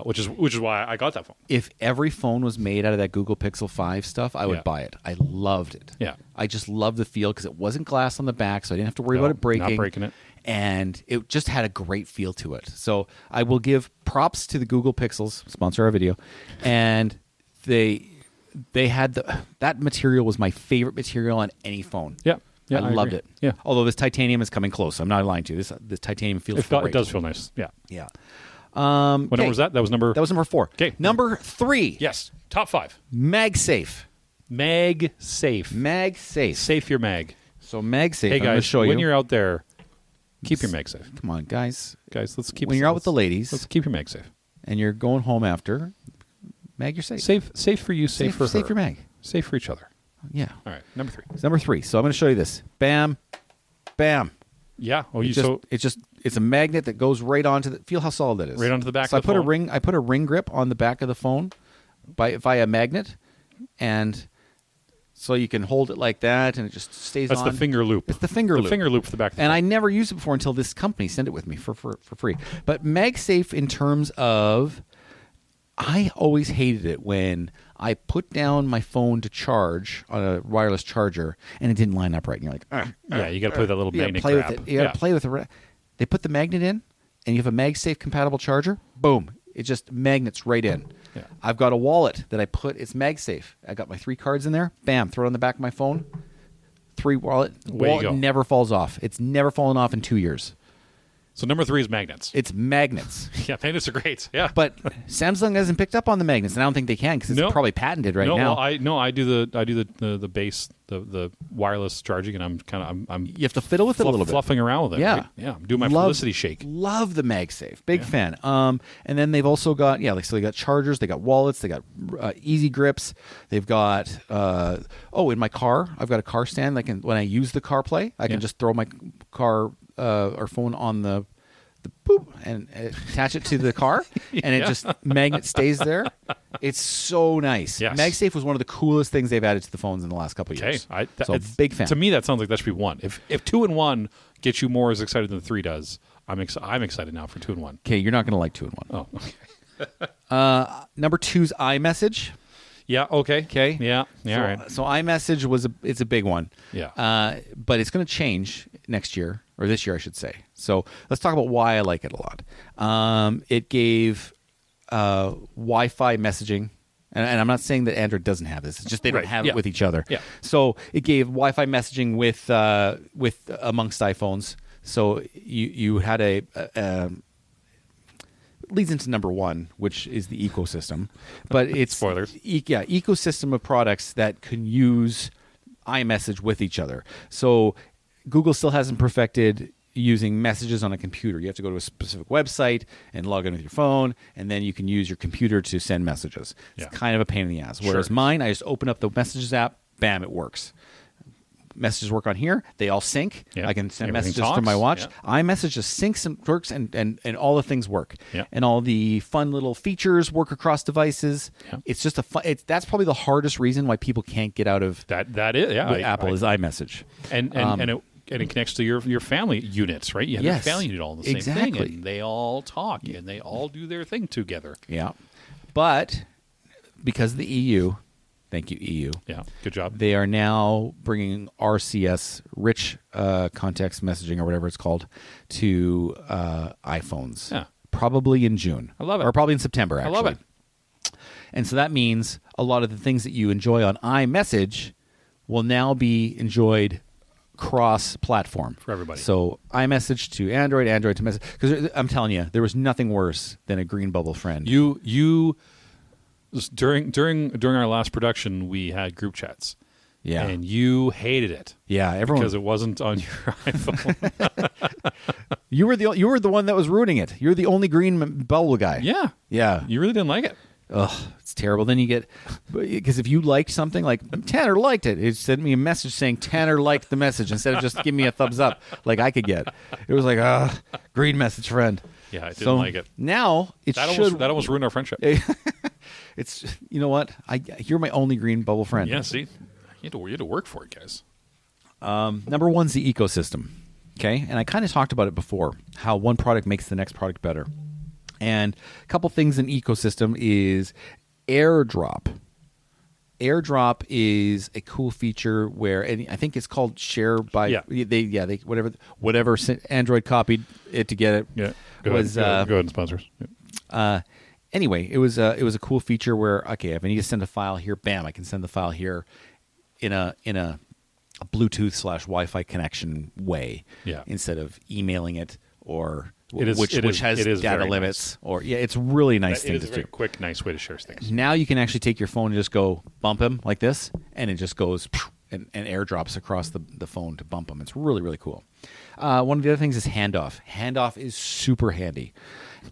Speaker 2: which is why I got that phone.
Speaker 1: If every phone was made out of that Google Pixel 5 stuff, I would buy it. I loved it.
Speaker 2: Yeah.
Speaker 1: I just loved the feel because it wasn't glass on the back, so I didn't have to worry about it breaking.
Speaker 2: Not breaking it.
Speaker 1: And it just had a great feel to it. So I will give props to the Google Pixels, sponsor our video, and they had that material was my favorite material on any phone.
Speaker 2: Yeah.
Speaker 1: I loved
Speaker 2: agree.
Speaker 1: it.
Speaker 2: Yeah.
Speaker 1: Although this titanium is coming close. I'm not lying to you. This titanium feels great.
Speaker 2: It does feel nice. Yeah.
Speaker 1: Yeah.
Speaker 2: What number was that? That was number.
Speaker 1: That was number 4.
Speaker 2: Okay.
Speaker 1: Number 3.
Speaker 2: Yes. Top 5.
Speaker 1: MagSafe.
Speaker 2: MagSafe.
Speaker 1: MagSafe.
Speaker 2: Safe your mag.
Speaker 1: So MagSafe.
Speaker 2: Hey
Speaker 1: I'm going to
Speaker 2: guys,
Speaker 1: show
Speaker 2: when
Speaker 1: you.
Speaker 2: you're out there, keep your mag safe.
Speaker 1: Come on, guys.
Speaker 2: Guys, let's keep.
Speaker 1: When you're out with the ladies,
Speaker 2: let's keep your mag safe.
Speaker 1: and you're going home after, mag your safe.
Speaker 2: Safe for you. Safe for her.
Speaker 1: Safe your mag.
Speaker 2: Safe for each other.
Speaker 1: Yeah.
Speaker 2: All right. Number 3.
Speaker 1: It's number 3. So I'm going to show you this. Bam. Bam.
Speaker 2: Yeah. Oh,
Speaker 1: It's a magnet that goes right onto the. Feel how solid that is.
Speaker 2: Right onto the back
Speaker 1: So
Speaker 2: of the phone?
Speaker 1: I put a ring grip on the back of the phone via magnet, and so you can hold it like that, and it just stays
Speaker 2: That's
Speaker 1: on.
Speaker 2: the finger loop.
Speaker 1: It's the finger loop.
Speaker 2: The finger loop for the back of the
Speaker 1: And
Speaker 2: phone.
Speaker 1: I never used it before until this company sent it with me for free. But MagSafe, in terms of, I always hated it when I put down my phone to charge on a wireless charger and it didn't line up right. And you're like,
Speaker 2: Yeah, you got to play with that little magnet
Speaker 1: play
Speaker 2: crap.
Speaker 1: with it. You got to play with it. They put the magnet in, and you have a MagSafe compatible charger. Boom! It just magnets right in.
Speaker 2: Yeah.
Speaker 1: I've got a wallet that I put. It's MagSafe. I got my 3 cards in there. Bam! Throw it on the back of my phone. 3 wallet.
Speaker 2: Way you
Speaker 1: Wallet
Speaker 2: go.
Speaker 1: never falls off. It's never fallen off in 2 years.
Speaker 2: So number 3 is magnets.
Speaker 1: It's magnets.
Speaker 2: Yeah, magnets are great. Yeah,
Speaker 1: But Samsung hasn't picked up on the magnets, and I don't think they can because it's
Speaker 2: No.
Speaker 1: probably patented right
Speaker 2: no,
Speaker 1: now.
Speaker 2: well, I do the base the wireless charging, and I'm
Speaker 1: You have to fiddle with it a little bit.
Speaker 2: fluffing around with it.
Speaker 1: Yeah.
Speaker 2: right? Yeah. I'm doing my
Speaker 1: Love-
Speaker 2: Felicity shake.
Speaker 1: Love the MagSafe. Big fan. And then they've also got so they got chargers, they got wallets, they got easy grips. They've got in my car, I've got a car stand. I can when I use the CarPlay, I can just throw my car or phone on the boop and attach it to the car, and it just magnet stays there. It's so nice.
Speaker 2: Yes.
Speaker 1: MagSafe was one of the coolest things they've added to the phones in the last couple of
Speaker 2: Okay,
Speaker 1: years.
Speaker 2: so
Speaker 1: Big fan.
Speaker 2: To me, that sounds like that should be 1. If 2-in-1 gets you more as excited than 3 does, I'm excited now for 2-in-1.
Speaker 1: Okay, you're not going to like 2-in-1.
Speaker 2: Oh,
Speaker 1: Number 2 is iMessage.
Speaker 2: yeah. Okay.
Speaker 1: Okay.
Speaker 2: Yeah.
Speaker 1: So,
Speaker 2: All right.
Speaker 1: So iMessage it's a big one.
Speaker 2: Yeah.
Speaker 1: But it's going to change next year, or this year, I should say. So let's talk about why I like it a lot. It gave Wi-Fi messaging, and I'm not saying that Android doesn't have this. It's just they don't
Speaker 2: Right.
Speaker 1: have
Speaker 2: Yeah.
Speaker 1: it with each other.
Speaker 2: Yeah.
Speaker 1: So it gave Wi-Fi messaging with amongst iPhones. So you had leads into number 1, which is the ecosystem. But it's
Speaker 2: Spoilers.
Speaker 1: Ecosystem of products that can use iMessage with each other. So Google still hasn't perfected using messages on a computer. You have to go to a specific website and log in with your phone, and then you can use your computer to send messages. It's
Speaker 2: Yeah.
Speaker 1: kind of a pain in the ass. Whereas mine, I just open up the Messages app, bam, it works. Messages work on here. They all sync.
Speaker 2: Yeah.
Speaker 1: I can send
Speaker 2: Everything
Speaker 1: messages from my watch.
Speaker 2: Yeah.
Speaker 1: iMessage just syncs and works, and all the things work.
Speaker 2: Yeah.
Speaker 1: And all the fun little features work across devices.
Speaker 2: Yeah.
Speaker 1: It's just that's probably the hardest reason why people can't get out of
Speaker 2: That is
Speaker 1: with Apple is iMessage.
Speaker 2: and it connects to your family units, right? You have
Speaker 1: Yes.
Speaker 2: your family unit all in the same
Speaker 1: Exactly.
Speaker 2: thing, and they all talk and they all do their thing together.
Speaker 1: Yeah. But because of the EU, thank you, EU,
Speaker 2: Yeah, good job.
Speaker 1: they are now bringing RCS, rich context messaging or whatever it's called, to iPhones.
Speaker 2: Yeah.
Speaker 1: Probably in June.
Speaker 2: I love it.
Speaker 1: Or probably in September, actually.
Speaker 2: I love it.
Speaker 1: And so that means a lot of the things that you enjoy on iMessage will now be enjoyed cross-platform
Speaker 2: For everybody.
Speaker 1: So iMessage to Android, Android to message. Because I'm telling you, there was nothing worse than a green bubble friend.
Speaker 2: You during our last production, we had group chats.
Speaker 1: Yeah.
Speaker 2: And you hated it.
Speaker 1: Yeah, everyone.
Speaker 2: Because it wasn't on your iPhone.
Speaker 1: You were the one that was ruining it. You're the only green bubble guy.
Speaker 2: Yeah.
Speaker 1: Yeah.
Speaker 2: You really didn't like it.
Speaker 1: Ugh, it's terrible. Then you get, because if you liked something, like Tanner liked it, it sent me a message saying Tanner liked the message instead of just giving me a thumbs up like I could get. It was like, green message friend.
Speaker 2: Yeah, I didn't like it.
Speaker 1: Now it
Speaker 2: That
Speaker 1: should.
Speaker 2: almost ruined our friendship.
Speaker 1: It's, you know what? You're my only green bubble friend.
Speaker 2: Yeah, see? You had to work for it, guys.
Speaker 1: Number 1's the ecosystem. Okay, and I kind of talked about it before, how one product makes the next product better. And a couple things in ecosystem is AirDrop. AirDrop is a cool feature where, and I think it's called share by.
Speaker 2: Yeah.
Speaker 1: They whatever Android copied it to get it.
Speaker 2: Yeah. Go
Speaker 1: was
Speaker 2: ahead and sponsor us. Yeah.
Speaker 1: Anyway, it was a cool feature where, okay, if I need to send a file here, bam, I can send the file here in a Bluetooth / Wi-Fi connection way.
Speaker 2: Yeah.
Speaker 1: Instead of emailing it or
Speaker 2: It
Speaker 1: which has
Speaker 2: is
Speaker 1: data
Speaker 2: very
Speaker 1: limits or it's a really nice
Speaker 2: It
Speaker 1: thing
Speaker 2: is
Speaker 1: to
Speaker 2: a very
Speaker 1: do.
Speaker 2: quick, nice way to share things.
Speaker 1: Now you can actually take your phone and just go bump him like this, and it just goes and airdrops across the phone to bump him. It's really, really cool. One of the other things is handoff. Handoff is super handy.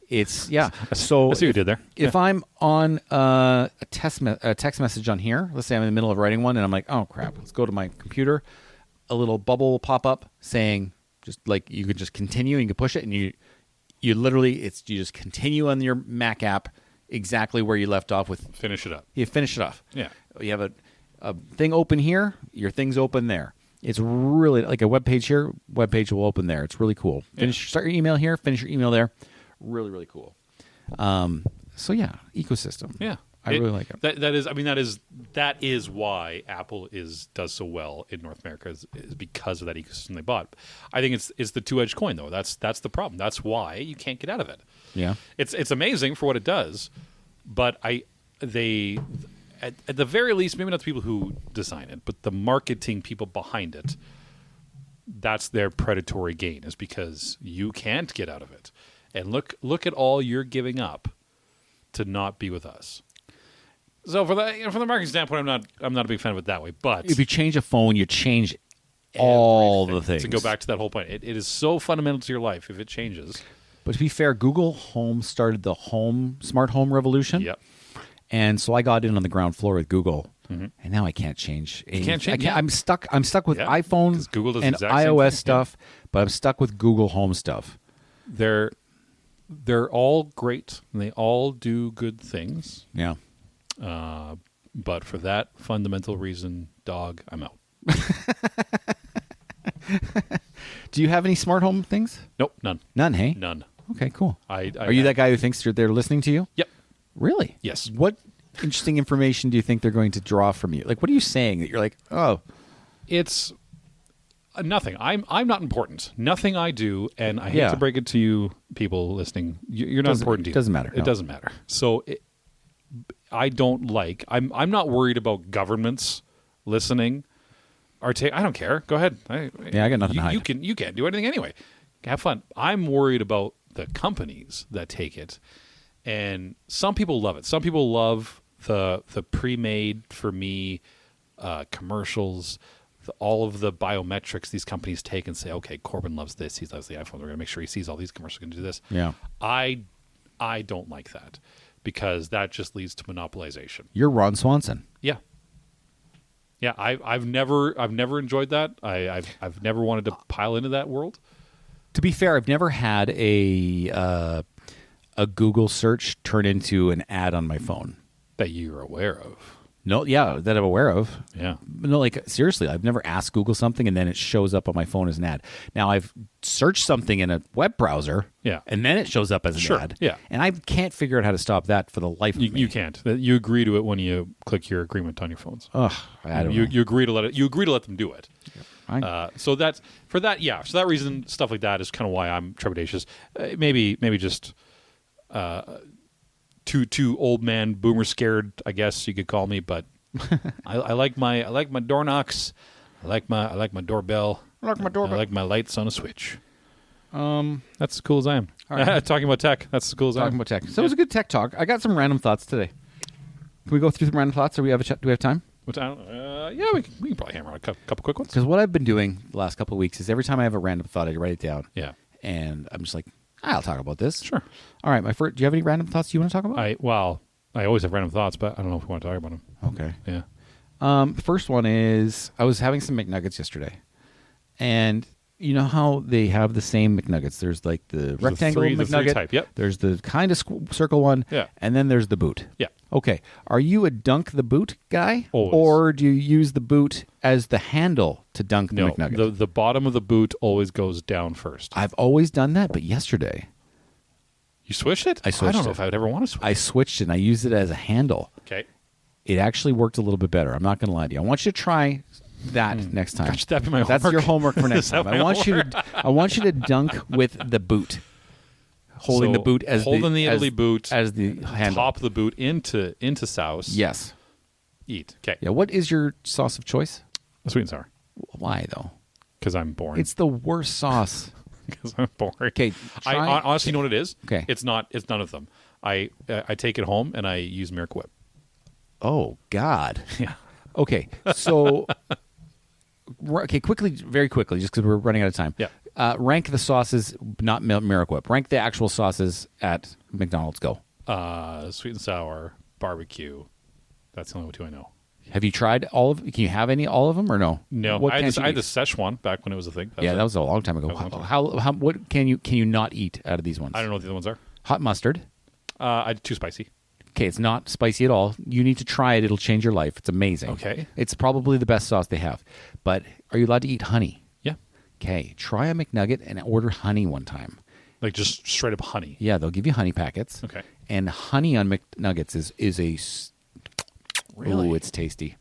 Speaker 1: It's So
Speaker 2: I see what you did there.
Speaker 1: If I'm on a text message on here, let's say I'm in the middle of writing one, and I'm like, oh crap, let's go to my computer. A little bubble will pop up saying, just like you could just continue, and you can push it, and you literally you just continue on your Mac app exactly where you left off with.
Speaker 2: Finish it up.
Speaker 1: You finish it off.
Speaker 2: Yeah.
Speaker 1: You have a thing open here, your thing's open there. It's really like a web page here, web page will open there. It's really cool. Start your email here, finish your email there. Really, really cool. So yeah, ecosystem.
Speaker 2: Yeah.
Speaker 1: I really like it.
Speaker 2: That is why Apple does so well in North America is because of that ecosystem they bought. I think it's the two-edged coin though. That's the problem. That's why you can't get out of it.
Speaker 1: Yeah.
Speaker 2: It's amazing for what it does, but at the very least, maybe not the people who design it, but the marketing people behind it, that's their predatory gain, is because you can't get out of it. And look at all you're giving up to not be with us. So from the marketing standpoint, I'm not a big fan of it that way. But
Speaker 1: if you change a phone, you change all the things.
Speaker 2: To go back to that whole point, it is so fundamental to your life if it changes.
Speaker 1: But to be fair, Google Home started the smart home revolution.
Speaker 2: Yep.
Speaker 1: And so I got in on the ground floor with Google, and now I can't change.
Speaker 2: You can't change.
Speaker 1: I'm stuck with iPhone
Speaker 2: 'cause Google does the
Speaker 1: and
Speaker 2: exact same
Speaker 1: iOS
Speaker 2: thing.
Speaker 1: stuff, but I'm stuck with Google Home stuff.
Speaker 2: They're all great and they all do good things.
Speaker 1: Yeah.
Speaker 2: But for that fundamental reason, dog, I'm out.
Speaker 1: Do you have any smart home things?
Speaker 2: Nope, none.
Speaker 1: None, hey?
Speaker 2: None.
Speaker 1: Okay, cool.
Speaker 2: I
Speaker 1: Are you that guy who thinks they're listening to you?
Speaker 2: Yep.
Speaker 1: Really?
Speaker 2: Yes.
Speaker 1: What interesting information do you think they're going to draw from you? Like, what are you saying that you're like, oh,
Speaker 2: It's nothing. I'm not important. Nothing I do, and I hate
Speaker 1: Yeah.
Speaker 2: to break it to you, people listening, you're not
Speaker 1: Doesn't-
Speaker 2: important to you.
Speaker 1: doesn't matter,
Speaker 2: It
Speaker 1: no.
Speaker 2: doesn't matter. So I don't like. I'm not worried about governments listening. I don't care. Go ahead.
Speaker 1: Yeah, I got nothing to hide.
Speaker 2: You can't do anything anyway. Have fun. I'm worried about the companies that take it, and some people love it. Some people love the pre-made for me commercials. All of the biometrics these companies take and say, okay, Corbyn loves this. He loves the iPhone. We're going to make sure he sees all these commercials. We're going to do this.
Speaker 1: yeah.
Speaker 2: I don't like that because that just leads to monopolization.
Speaker 1: You're Ron Swanson.
Speaker 2: Yeah. Yeah, I've never enjoyed that. I've never wanted to pile into that world.
Speaker 1: To be fair, I've never had a Google search turn into an ad on my phone.
Speaker 2: That you're aware of.
Speaker 1: No, yeah, that I'm aware of.
Speaker 2: Yeah.
Speaker 1: No, like seriously, I've never asked Google something and then it shows up on my phone as an ad. Now I've searched something in a web browser,
Speaker 2: Yeah.
Speaker 1: and then it shows up as an
Speaker 2: Sure,
Speaker 1: ad.
Speaker 2: yeah.
Speaker 1: And I can't figure out how to stop that for the life of me.
Speaker 2: You can't. You agree to it when you click your agreement on your phones.
Speaker 1: Ugh, I don't
Speaker 2: you,
Speaker 1: know.
Speaker 2: you agree to let it. You agree to let them do it.
Speaker 1: I-
Speaker 2: So that's for that. Yeah. For that reason, stuff like that is kind of why I'm trepidatious. Maybe just too old man boomer scared. I guess you could call me, but I like my door knocks. I like my doorbell.
Speaker 1: I like my doorbell.
Speaker 2: I like my lights on a switch. That's as cool as I am.
Speaker 1: right.
Speaker 2: Talking about tech. That's as cool as I
Speaker 1: Talking
Speaker 2: am.
Speaker 1: about tech. So it was a good tech talk. I got some random thoughts today. Can we go through some random thoughts, or do we have time?
Speaker 2: Which I don't, yeah, we can probably hammer out a couple quick ones.
Speaker 1: Because what I've been doing the last couple of weeks is every time I have a random thought, I write it down.
Speaker 2: Yeah.
Speaker 1: And I'm just like, I'll talk about this.
Speaker 2: Sure.
Speaker 1: All right, my first. Do you have any random thoughts you want to talk about?
Speaker 2: I always have random thoughts, but I don't know if we want to talk about them.
Speaker 1: Okay.
Speaker 2: Yeah.
Speaker 1: The first one is I was having some McNuggets yesterday, and you know how they have the same McNuggets. There's like the rectangle
Speaker 2: the three
Speaker 1: McNugget.
Speaker 2: type, yep.
Speaker 1: There's the kind of circle one.
Speaker 2: Yeah.
Speaker 1: And then there's the boot.
Speaker 2: Yeah.
Speaker 1: Okay. Are you a dunk the boot guy,
Speaker 2: Always.
Speaker 1: or do you use the boot as the handle to dunk the
Speaker 2: No,
Speaker 1: McNugget?
Speaker 2: the bottom of the boot always goes down first.
Speaker 1: I've always done that, but yesterday
Speaker 2: You switched it?
Speaker 1: I switched
Speaker 2: don't know
Speaker 1: it.
Speaker 2: if I would ever want to switch.
Speaker 1: I switched it and I used it as a handle.
Speaker 2: Okay.
Speaker 1: It actually worked a little bit better. I'm not going to lie to you. I want you to try that next time.
Speaker 2: Gosh, that'd be my
Speaker 1: That's
Speaker 2: homework.
Speaker 1: your homework for next
Speaker 2: Is that
Speaker 1: time. I
Speaker 2: my
Speaker 1: want you to dunk with the boot, holding
Speaker 2: So,
Speaker 1: the boot as
Speaker 2: holding the
Speaker 1: as-
Speaker 2: Italy boot
Speaker 1: as the handle.
Speaker 2: Top of the boot into souse.
Speaker 1: Yes.
Speaker 2: Eat. Okay.
Speaker 1: Yeah. What is your sauce of choice?
Speaker 2: Sweet and sour.
Speaker 1: Why though?
Speaker 2: Because I'm boring.
Speaker 1: It's the worst sauce.
Speaker 2: Because I'm boring.
Speaker 1: Okay.
Speaker 2: I honestly know what it is.
Speaker 1: Okay.
Speaker 2: It's none of them. I take it home and I use Miracle Whip.
Speaker 1: Oh God.
Speaker 2: Yeah.
Speaker 1: Okay. So. Okay, very quickly, just because we're running out of time.
Speaker 2: Yeah.
Speaker 1: Rank the sauces, not Miracle Whip. Rank the actual sauces at McDonald's. Go.
Speaker 2: Sweet and sour, barbecue. That's the only two I know.
Speaker 1: Have you tried all of? Can you have all of them or no?
Speaker 2: No,
Speaker 1: What
Speaker 2: I
Speaker 1: can't
Speaker 2: had
Speaker 1: you
Speaker 2: the
Speaker 1: eat?
Speaker 2: Szechuan back when it was a thing.
Speaker 1: That was a long time ago.
Speaker 2: That was a long time.
Speaker 1: How what can you not eat out of these ones?
Speaker 2: I don't know what the other ones are.
Speaker 1: Hot mustard.
Speaker 2: Too spicy.
Speaker 1: Okay, it's not spicy at all. You need to try it. It'll change your life. It's amazing.
Speaker 2: Okay.
Speaker 1: It's probably the best sauce they have. But are you allowed to eat honey?
Speaker 2: Yeah.
Speaker 1: Okay, try a McNugget and order honey one time.
Speaker 2: Like just straight up honey.
Speaker 1: Yeah, they'll give you honey packets.
Speaker 2: Okay.
Speaker 1: and honey on McNuggets is
Speaker 2: Really?
Speaker 1: Ooh, it's tasty.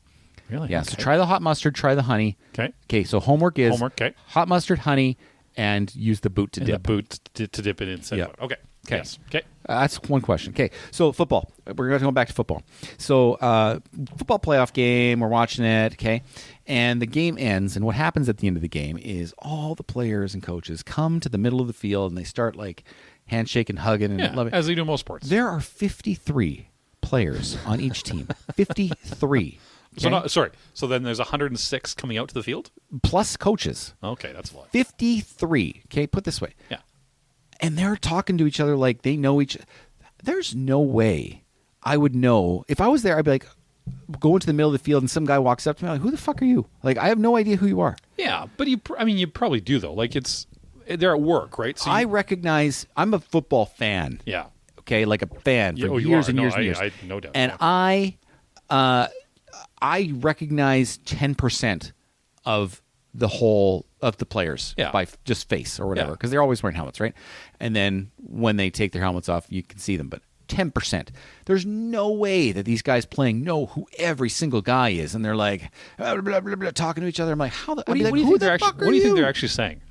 Speaker 2: Really?
Speaker 1: Yeah.
Speaker 2: Okay.
Speaker 1: So try the hot mustard. Try the honey.
Speaker 2: Okay.
Speaker 1: Okay. So homework is
Speaker 2: Okay.
Speaker 1: hot mustard, honey, and use the boot to
Speaker 2: And
Speaker 1: dip.
Speaker 2: the boot to dip it in.
Speaker 1: Yeah.
Speaker 2: Okay.
Speaker 1: Okay.
Speaker 2: Yes. Okay.
Speaker 1: That's one question. Okay, so football. We're going to go back to football. So football playoff game. We're watching it. Okay, and the game ends. And what happens at the end of the game is all the players and coaches come to the middle of the field and they start like handshake and hugging and
Speaker 2: Yeah,
Speaker 1: loving.
Speaker 2: as they do in most sports.
Speaker 1: There are 53 players on each team. 53.
Speaker 2: So
Speaker 1: okay?
Speaker 2: sorry. So then there's 106 coming out to the field.
Speaker 1: Plus coaches.
Speaker 2: Okay, that's a lot.
Speaker 1: 53. Okay, put this way.
Speaker 2: Yeah.
Speaker 1: And they're talking to each other like they know each. There's no way I would know if I was there. I'd be like, go into the middle of the field and some guy walks up to me like, who the fuck are you? Like, I have no idea who you are.
Speaker 2: Yeah, but you probably do though. Like they're at work, right? So
Speaker 1: I recognize I'm a football fan.
Speaker 2: yeah.
Speaker 1: Okay, like a fan for
Speaker 2: Yeah, you
Speaker 1: years
Speaker 2: are.
Speaker 1: and
Speaker 2: No,
Speaker 1: years and years.
Speaker 2: I no doubt.
Speaker 1: And
Speaker 2: yeah.
Speaker 1: I recognize 10% of the whole of the players
Speaker 2: Yeah.
Speaker 1: by just face or whatever
Speaker 2: Yeah.
Speaker 1: because they're always wearing helmets, right? And then when they take their helmets off, you can see them. But 10%, there's no way that these guys playing know who every single guy is, and they're like blah, blah, blah, blah, talking to each other. I'm like, how?
Speaker 2: What do you think they're actually saying?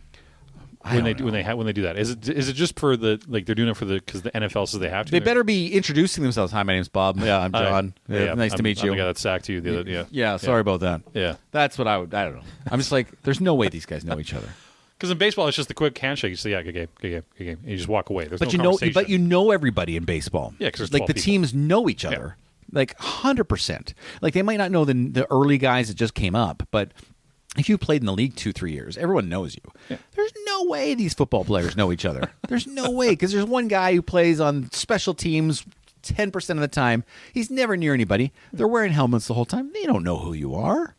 Speaker 2: When they do that, is it just for the like they're doing it for the because the NFL says they have to?
Speaker 1: They better be introducing themselves. Hi, my name's Bob. Yeah, I'm John. Nice to meet
Speaker 2: I'm
Speaker 1: you.
Speaker 2: the guy that sacked you the other. Yeah.
Speaker 1: Yeah, sorry about that.
Speaker 2: Yeah.
Speaker 1: That's what I don't know. I'm just like, there's no way these guys know each other.
Speaker 2: Because in baseball, it's just a quick handshake. You say, "Yeah, good game, good game, good game," and you just walk away. There's
Speaker 1: But
Speaker 2: no conversation.
Speaker 1: but you know everybody in baseball.
Speaker 2: Yeah, 'cause there's
Speaker 1: like
Speaker 2: 12
Speaker 1: the
Speaker 2: people.
Speaker 1: teams know each other, like 100%. Like they might not know the early guys that just came up, but if you played in the league 2-3 years, everyone knows you.
Speaker 2: Yeah.
Speaker 1: There's no way these football players know each other. There's no way because there's one guy who plays on special teams 10% of the time. He's never near anybody. They're wearing helmets the whole time. They don't know who you are.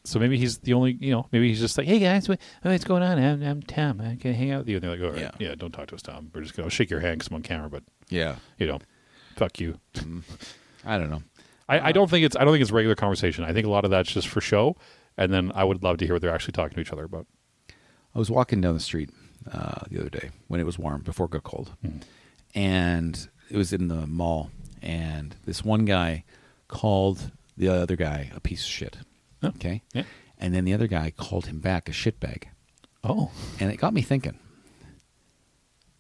Speaker 2: So maybe he's the only, maybe he's just like, "Hey guys, what's going on? I'm Tom. I can hang out with you." And they're like, "All right, yeah, don't talk to us, Tom. We're just gonna shake your hand because I'm on camera, but
Speaker 1: Yeah,
Speaker 2: fuck you."
Speaker 1: I don't know.
Speaker 2: I don't think it's regular conversation. I think a lot of that's just for show. And then I would love to hear what they're actually talking to each other about.
Speaker 1: I was walking down the street the other day when it was warm, before it got cold. And it was in the mall. And this one guy called the other guy a piece of shit.
Speaker 2: Oh.
Speaker 1: Okay?
Speaker 2: Yeah.
Speaker 1: And then the other guy called him back a shitbag.
Speaker 2: Oh.
Speaker 1: And it got me thinking.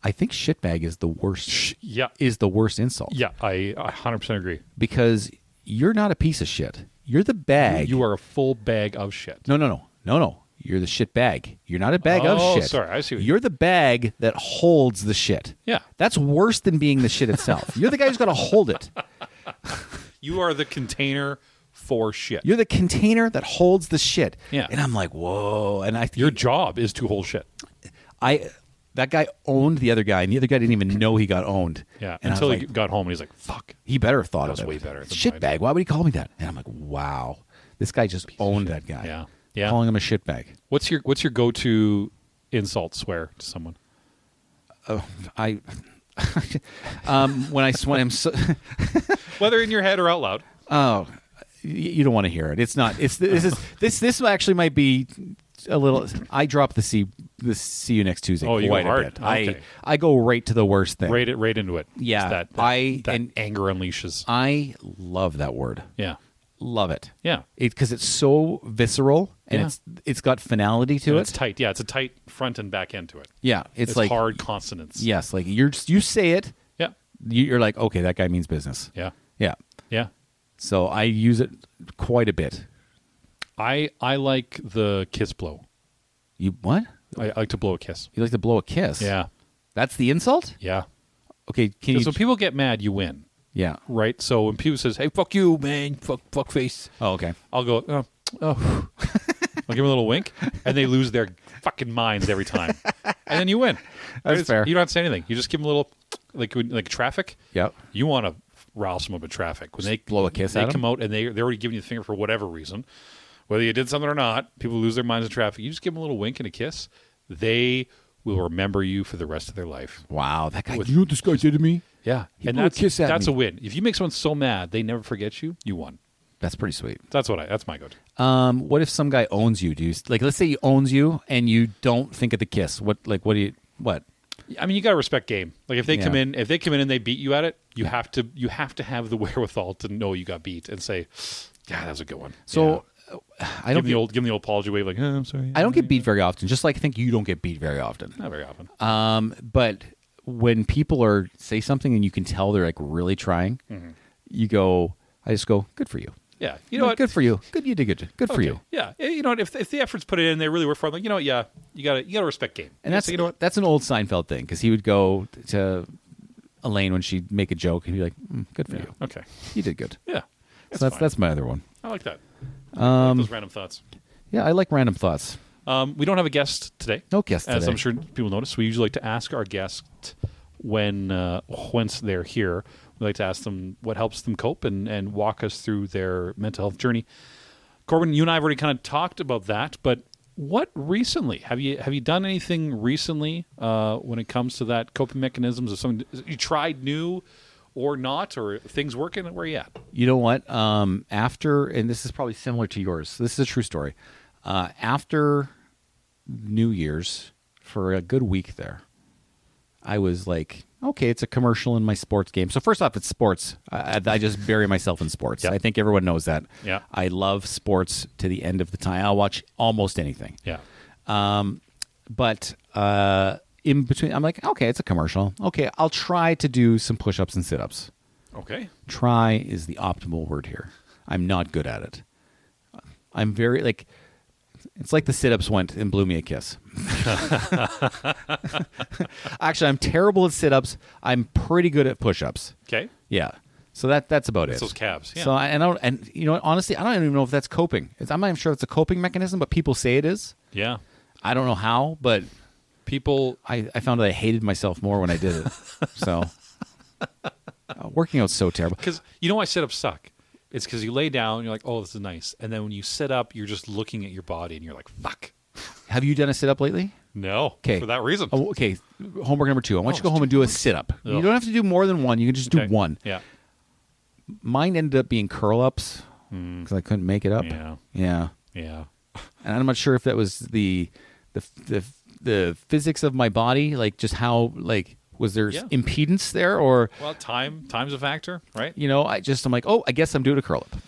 Speaker 1: I think shitbag is the worst.
Speaker 2: Yeah.
Speaker 1: Is the worst insult.
Speaker 2: Yeah, I 100% agree.
Speaker 1: Because you're not a piece of shit. You're the bag.
Speaker 2: You are a full bag of shit.
Speaker 1: No. You're the shit bag. You're not a bag of
Speaker 2: Oh,
Speaker 1: shit.
Speaker 2: sorry. I see what
Speaker 1: You're the bag that holds the shit.
Speaker 2: Yeah.
Speaker 1: That's worse than being the shit itself. You're the guy who's got to hold it.
Speaker 2: You are the container for shit.
Speaker 1: You're the container that holds the shit.
Speaker 2: Yeah.
Speaker 1: And I'm like, whoa. And
Speaker 2: Your job is to hold shit.
Speaker 1: that guy owned the other guy, and the other guy didn't even know he got owned.
Speaker 2: Yeah.
Speaker 1: And
Speaker 2: Until
Speaker 1: I was
Speaker 2: he
Speaker 1: like,
Speaker 2: got home and he's like, "Fuck."
Speaker 1: he better have thought
Speaker 2: That was
Speaker 1: of it.
Speaker 2: way better than
Speaker 1: Shit
Speaker 2: mine.
Speaker 1: bag. Why would he call me that? And I'm like, wow. This guy just owned that guy.
Speaker 2: Yeah. Yeah.
Speaker 1: Calling him a shit bag.
Speaker 2: What's your go-to insult swear to someone?
Speaker 1: I when I'm so,
Speaker 2: Whether in your head or out loud.
Speaker 1: oh, you don't want to hear it. It's not. This actually might be a little. I drop the see you next Tuesday.
Speaker 2: Oh, you
Speaker 1: quite
Speaker 2: go
Speaker 1: a
Speaker 2: hard.
Speaker 1: bit.
Speaker 2: Okay.
Speaker 1: I go right to the worst thing.
Speaker 2: Right into it.
Speaker 1: Yeah,
Speaker 2: Just that anger unleashes.
Speaker 1: I love that word.
Speaker 2: Yeah.
Speaker 1: Love it.
Speaker 2: Yeah.
Speaker 1: Because it's so visceral and
Speaker 2: Yeah.
Speaker 1: it's got finality to
Speaker 2: And
Speaker 1: it.
Speaker 2: it's tight. Yeah, it's a tight front and back end to it.
Speaker 1: Yeah, it's like
Speaker 2: hard consonants.
Speaker 1: Yes, like you say it.
Speaker 2: Yeah.
Speaker 1: You're like, okay, that guy means business.
Speaker 2: Yeah.
Speaker 1: Yeah.
Speaker 2: Yeah.
Speaker 1: So I use it quite a bit.
Speaker 2: I like the kiss blow.
Speaker 1: You what?
Speaker 2: I like to blow a kiss.
Speaker 1: You like to blow a kiss?
Speaker 2: Yeah.
Speaker 1: That's the insult?
Speaker 2: Yeah.
Speaker 1: Okay, can you?
Speaker 2: So when people get mad, you win.
Speaker 1: Yeah.
Speaker 2: Right? So when people says, "Hey, fuck you, man. Fuck face."
Speaker 1: Oh, okay.
Speaker 2: I'll go, "Oh." I'll give them a little wink, and they lose their fucking minds every time. And then you win.
Speaker 1: That's fair.
Speaker 2: You don't have to say anything. You just give them a little, like traffic.
Speaker 1: Yep.
Speaker 2: You want to rile someone up in traffic. When they
Speaker 1: blow a kiss
Speaker 2: they
Speaker 1: at 'em?
Speaker 2: come out and they're already giving you the finger for whatever reason. Whether you did something or not, people lose their minds in traffic. You just give them a little wink and a kiss. They will remember you for the rest of their life.
Speaker 1: Wow, that guy. You know what this guy did to me?
Speaker 2: Yeah.
Speaker 1: He
Speaker 2: And
Speaker 1: blew a kiss at
Speaker 2: that's
Speaker 1: me.
Speaker 2: a win. If you make someone so mad they never forget you, you won.
Speaker 1: That's pretty sweet.
Speaker 2: That's my go-to.
Speaker 1: What if some guy owns you? Do you like? Let's say he owns you and you don't think of the kiss. What?
Speaker 2: I mean, you got to respect game. Like if they
Speaker 1: Yeah.
Speaker 2: come in and they beat you at it, you have to have the wherewithal to know you got beat and say, "Yeah, that was a good one."
Speaker 1: So I don't
Speaker 2: give them the old apology wave, like, "Oh, I'm sorry."
Speaker 1: I don't get beat very often. Just like I think you don't get beat very often.
Speaker 2: Not very often.
Speaker 1: But when people say something and you can tell they're like really trying, I just go, good for you.
Speaker 2: Yeah, you know what?
Speaker 1: Good for you. Good, you did good. Good for
Speaker 2: Okay.
Speaker 1: you.
Speaker 2: Yeah, you know what? If the efforts put it in, they really work for it. Like, you know what? Yeah, you gotta respect game.
Speaker 1: And that's
Speaker 2: So, you know what?
Speaker 1: that's an old Seinfeld thing because he would go to Elaine when she'd make a joke and he'd be like, good for you.
Speaker 2: Okay.
Speaker 1: You did good.
Speaker 2: Yeah,
Speaker 1: So
Speaker 2: fine.
Speaker 1: that's my other one.
Speaker 2: I like that. I like those random thoughts.
Speaker 1: Yeah, I like random thoughts.
Speaker 2: We don't have a guest today.
Speaker 1: No guest
Speaker 2: As
Speaker 1: today.
Speaker 2: I'm sure people notice, we usually like to ask our guests whence they're here. We like to ask them what helps them cope and walk us through their mental health journey. Corbyn, you and I have already kind of talked about that, but what recently? Have you done anything recently when it comes to that coping mechanisms? Or something you tried new or not, or things working? Where are you at?
Speaker 1: You know what? After, and this is probably similar to yours. This is a true story. After New Year's, for a good week there, I was like, okay, it's a commercial in my sports game. So first off, it's sports. I just bury myself in sports.
Speaker 2: Yep.
Speaker 1: I think everyone knows that.
Speaker 2: Yeah.
Speaker 1: I love sports to the end of the time. I'll watch almost anything.
Speaker 2: Yeah.
Speaker 1: But in between, I'm like, okay, it's a commercial. Okay, I'll try to do some push-ups and sit-ups.
Speaker 2: Okay.
Speaker 1: Try is the optimal word here. I'm not good at it. I'm very it's like the sit-ups went and blew me a kiss. Actually, I'm terrible at sit-ups. I'm pretty good at push-ups.
Speaker 2: Okay.
Speaker 1: Yeah. So that's about
Speaker 2: It's
Speaker 1: it.
Speaker 2: those calves. Yeah.
Speaker 1: So and you know what, honestly, I don't even know if that's coping. I'm not even sure it's a coping mechanism, but people say it is.
Speaker 2: Yeah.
Speaker 1: I don't know how, but
Speaker 2: People.
Speaker 1: I found that I hated myself more when I did it. So working out's so terrible.
Speaker 2: Because you know why sit-ups suck? It's because you lay down and you're like, oh, this is nice. And then when you sit up, you're just looking at your body and you're like, fuck.
Speaker 1: Have you done a sit-up lately?
Speaker 2: No.
Speaker 1: Okay.
Speaker 2: For that reason.
Speaker 1: Oh, okay. Homework number 2. I want you to go home and do a sit-up. You
Speaker 2: Ugh.
Speaker 1: don't have to do more than one. You can just do
Speaker 2: Okay.
Speaker 1: one.
Speaker 2: Yeah.
Speaker 1: Mine ended up being curl-ups because I couldn't make it up.
Speaker 2: Yeah.
Speaker 1: Yeah.
Speaker 2: Yeah.
Speaker 1: And I'm not sure if that was the physics of my body, like just how, like, was there
Speaker 2: Yeah.
Speaker 1: impedance there, or
Speaker 2: Well, time's a factor, right?
Speaker 1: you know, I'm like, oh, I guess I'm doing a curl up.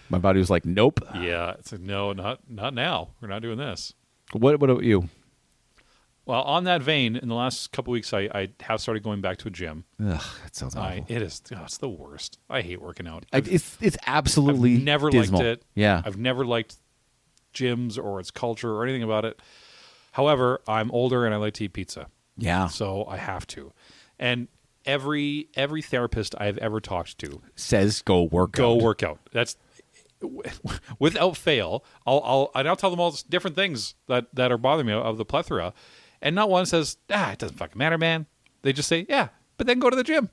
Speaker 1: My body was like, nope.
Speaker 2: Yeah. It's like, no, not now. We're not doing this.
Speaker 1: What about you?
Speaker 2: Well, on that vein, in the last couple weeks, I have started going back to a gym.
Speaker 1: Ugh, that sounds awful.
Speaker 2: It's the worst. I hate working out.
Speaker 1: It's absolutely
Speaker 2: I've never
Speaker 1: dismal.
Speaker 2: liked it.
Speaker 1: Yeah.
Speaker 2: I've never liked gyms or its culture or anything about it. However, I'm older and I like to eat pizza.
Speaker 1: Yeah.
Speaker 2: So I have to. And every therapist I've ever talked to,
Speaker 1: Says go work out.
Speaker 2: That's without fail. I'll tell them all different things that are bothering me of the plethora, and not one says, it doesn't fucking matter, man. They just say, yeah, but then go to the gym.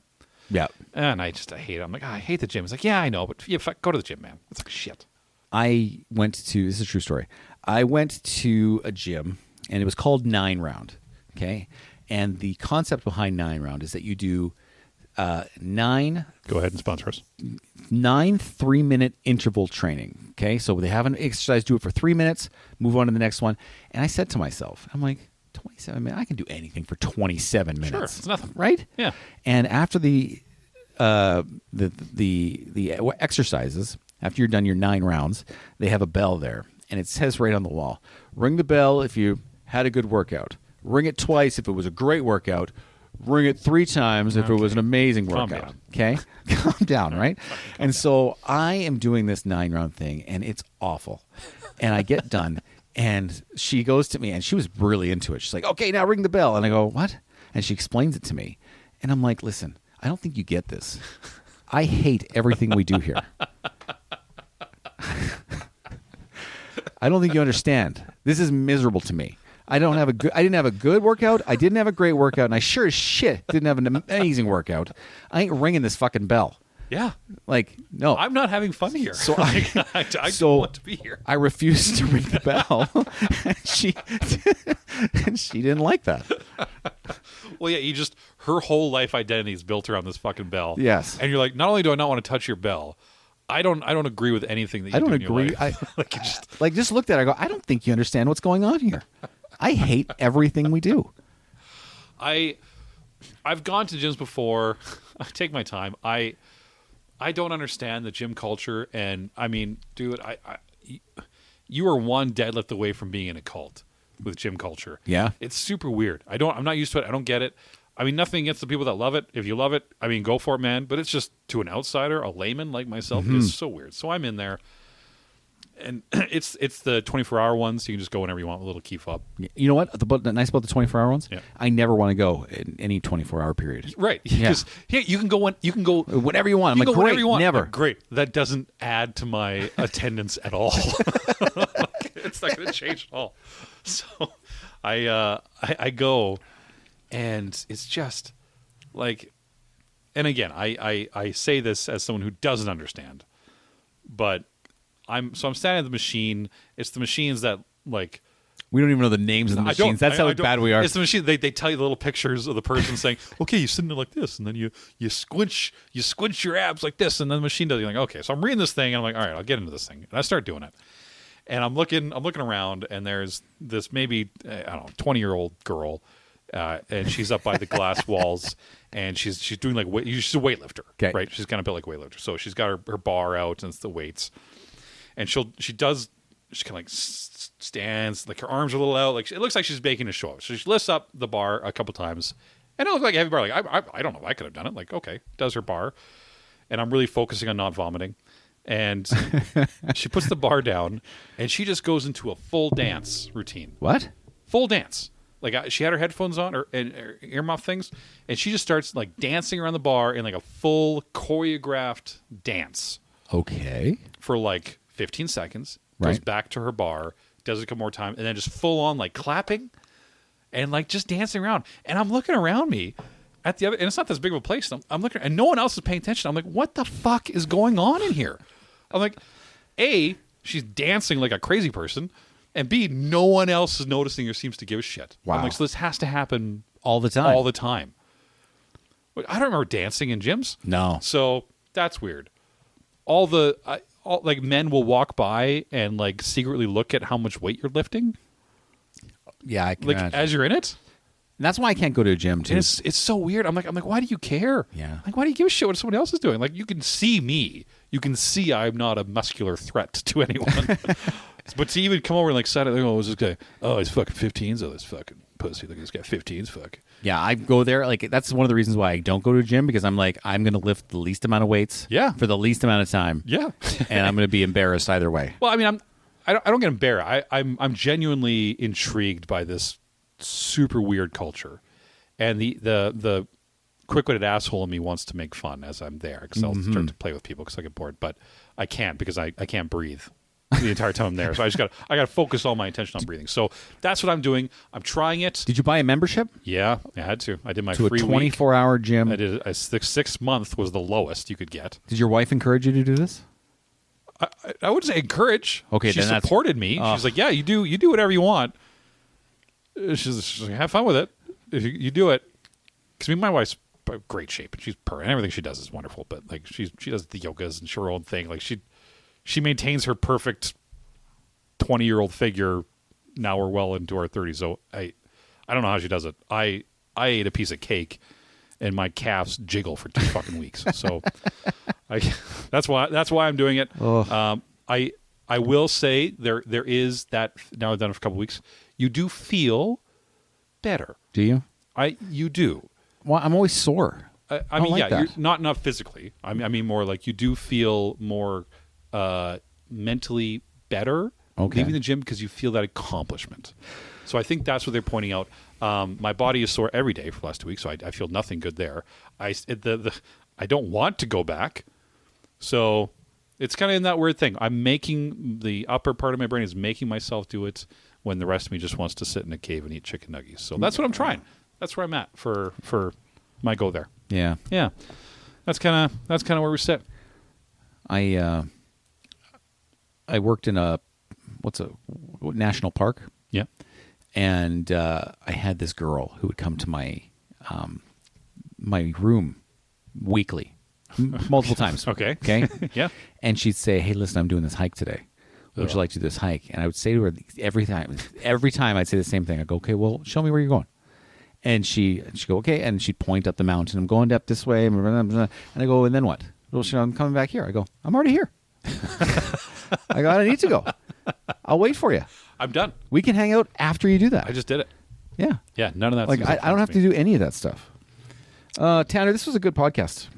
Speaker 1: Yeah.
Speaker 2: And I hate it. I'm like, I hate the gym. It's like, yeah, I know, but go to the gym, man. It's like shit.
Speaker 1: I went to, this is a true story. I went to a gym and it was called 9 Round. Okay. And the concept behind 9 Round is that you do 9
Speaker 2: Go ahead and sponsor us.
Speaker 1: 3-minute interval training. Okay. So they have an exercise, do it for 3 minutes, move on to the next one. And I said to myself, I'm like, 27 minutes, I can do anything for 27 minutes.
Speaker 2: Sure, it's nothing.
Speaker 1: Right?
Speaker 2: Yeah.
Speaker 1: And after the exercises, after you're done your 9 rounds, they have a bell there, and it says right on the wall, ring the bell if you had a good workout. Ring it twice if it was a great workout. Ring it 3 times if it was an amazing
Speaker 2: Calm
Speaker 1: workout.
Speaker 2: down.
Speaker 1: Okay? Calm down, right? And so I am doing this 9-round thing, and it's awful. And I get done, and she goes to me, and she was really into it. She's like, okay, now ring the bell. And I go, what? And she explains it to me. And I'm like, listen, I don't think you get this. I hate everything we do here. I don't think you understand. This is miserable to me. I didn't have a good workout. I didn't have a great workout, and I sure as shit didn't have an amazing workout. I ain't ringing this fucking bell.
Speaker 2: Yeah.
Speaker 1: Like, no.
Speaker 2: I'm not having fun here.
Speaker 1: So
Speaker 2: I don't want to be here.
Speaker 1: I refused to ring the bell, and she didn't like that.
Speaker 2: Well, yeah, her whole life identity is built around this fucking bell.
Speaker 1: Yes.
Speaker 2: And you're like, not only do I not want to touch your bell, I don't agree with anything that you
Speaker 1: I don't
Speaker 2: do in your
Speaker 1: agree.
Speaker 2: life.
Speaker 1: Just looked at it, I go, I don't think you understand what's going on here. I hate everything we do.
Speaker 2: I've gone to gyms before. I take my time. I don't understand the gym culture, and I mean, dude, you are one deadlift away from being in a cult with gym culture.
Speaker 1: Yeah.
Speaker 2: It's super weird. I'm not used to it. I don't get it. I mean, nothing against the people that love it. If you love it, I mean, go for it, man. But it's just, to an outsider, a layman like myself, it's so weird. So I'm in there, and it's the 24-hour ones. So you can just go whenever you want with a little key fob.
Speaker 1: You know what? The nice about the 24-hour ones?
Speaker 2: Yeah.
Speaker 1: I never want to go in any 24-hour period.
Speaker 2: Right.
Speaker 1: Yeah.
Speaker 2: You can go
Speaker 1: Whenever you want. I'm
Speaker 2: you
Speaker 1: like,
Speaker 2: can go whenever
Speaker 1: great,
Speaker 2: you want.
Speaker 1: never.
Speaker 2: Great. That doesn't add to my attendance at all. It's not going to change at all. So I go, and it's just like, and again, I say this as someone who doesn't understand, but I'm standing at the machine. It's the machines that, like,
Speaker 1: We don't even know the names of the machines. That's how bad we are.
Speaker 2: It's the machine. They tell you the little pictures of the person saying, "Okay, you're sitting there like this," and then you squinch your abs like this, and then the machine does. You're like, "Okay," so I'm reading this thing, and I'm like, "All right, I'll get into this thing," and I start doing it, and I'm looking around, and there's this maybe 20-year-old girl, and she's up by the glass walls, and she's doing like she's a weightlifter,
Speaker 1: okay,
Speaker 2: right? She's kind of built like a weightlifter, so she's got her bar out and it's the weights, and she kind of like stands, like her arms are a little out, like it looks like she's making a show of it. So she lifts up the bar a couple times, and it looks like a heavy bar. Like I don't know if I could have done it. Like, okay, does her bar, and I'm really focusing on not vomiting, and she puts the bar down, and she just goes into a full dance routine.
Speaker 1: What?
Speaker 2: Full dance. Like she had her headphones on and her earmuff things, and she just starts like dancing around the bar in like a full choreographed dance.
Speaker 1: Okay.
Speaker 2: For like 15 seconds. Goes back to her bar, does it a couple more times, and then just full on like clapping and like just dancing around. And I'm looking around me at the other, and it's not this big of a place. I'm looking, and no one else is paying attention. I'm like, what the fuck is going on in here? I'm like, A, she's dancing like a crazy person, and B, no one else is noticing or seems to give a shit.
Speaker 1: Wow.
Speaker 2: I'm like, so this has to happen
Speaker 1: all the time.
Speaker 2: All the time. Like, I don't remember dancing in gyms.
Speaker 1: No.
Speaker 2: So that's weird. Like men will walk by and like secretly look at how much weight you're lifting.
Speaker 1: Yeah, I can
Speaker 2: like
Speaker 1: imagine.
Speaker 2: as you're in it.
Speaker 1: And that's why I can't go to a gym too.
Speaker 2: And it's so weird. I'm like, why do you care?
Speaker 1: Yeah.
Speaker 2: Like, why do you give a shit what someone else is doing? Like, you can see me. You can see I'm not a muscular threat to anyone. But to even come over and like side it, like, oh, this guy? Oh, he's fucking 15s. Oh, this fucking pussy. Look at this guy, 15s. Fuck.
Speaker 1: Yeah, I go there. Like, that's one of the reasons why I don't go to a gym, because I'm like, I'm going to lift the least amount of weights.
Speaker 2: Yeah.
Speaker 1: For the least amount of time.
Speaker 2: Yeah.
Speaker 1: And I'm going to be embarrassed either way.
Speaker 2: Well, I mean, I don't get embarrassed. I'm genuinely intrigued by this super weird culture, and the quick-witted asshole in me wants to make fun as I'm there, because I'll start to play with people because I get bored, but I can't, because I can't breathe the entire time I'm there. So I got to focus all my attention on breathing. So that's what I'm doing. I'm trying it.
Speaker 1: Did you buy a membership?
Speaker 2: Yeah, I had to. I did my
Speaker 1: to
Speaker 2: free
Speaker 1: a 24-hour gym.
Speaker 2: I did a 6 month was the lowest you could get.
Speaker 1: Did your wife encourage you to do this?
Speaker 2: I wouldn't say encourage.
Speaker 1: Okay,
Speaker 2: she
Speaker 1: then
Speaker 2: supported me. She's like, yeah, you do whatever you want. She's like, have fun with it. If you do it, because my wife's in great shape and she's and everything she does is wonderful. But like she does the yogas and her own thing. Like she maintains her perfect 20-year-old figure. Now we're well into our 30s. So I don't know how she does it. I ate a piece of cake and my calves jiggle for 2 fucking weeks. So that's why I'm doing it. I will say there is that, now I've done it for a couple weeks. You do feel better.
Speaker 1: Do you?
Speaker 2: You do.
Speaker 1: Well, I'm always sore.
Speaker 2: I mean,
Speaker 1: like
Speaker 2: yeah,
Speaker 1: that.
Speaker 2: you're not physically. I mean more like you do feel more mentally better leaving the gym, because you feel that accomplishment. So I think that's what they're pointing out. My body is sore every day for the last 2 weeks, so I feel nothing good there. I don't want to go back, so it's kind of in that weird thing. I'm making the upper part of my brain is making myself do it when the rest of me just wants to sit in a cave and eat chicken nuggets. So that's what I'm trying. That's where I'm at for my go there.
Speaker 1: Yeah.
Speaker 2: Yeah. That's kind of where we sit.
Speaker 1: I worked in a national park.
Speaker 2: Yeah.
Speaker 1: And I had this girl who would come to my my room weekly multiple times.
Speaker 2: Okay.
Speaker 1: Okay.
Speaker 2: Yeah.
Speaker 1: And she'd say, "Hey, listen, I'm doing this hike today. Would you like to do this hike?" And I would say to her every time I'd say the same thing. I'd go, "Okay, well, show me where you're going." And she'd go, "Okay," and she'd point up the mountain. "I'm going up this way," and I go, "And then what?" "Well, I'm coming back here." I go, "I'm already here." I go, "I need to go. I'll wait for you.
Speaker 2: I'm done.
Speaker 1: We can hang out after you do that."
Speaker 2: I just did it.
Speaker 1: Yeah.
Speaker 2: Yeah, none of that.
Speaker 1: Like I don't have to do any of that stuff. Tanner, this was a good podcast.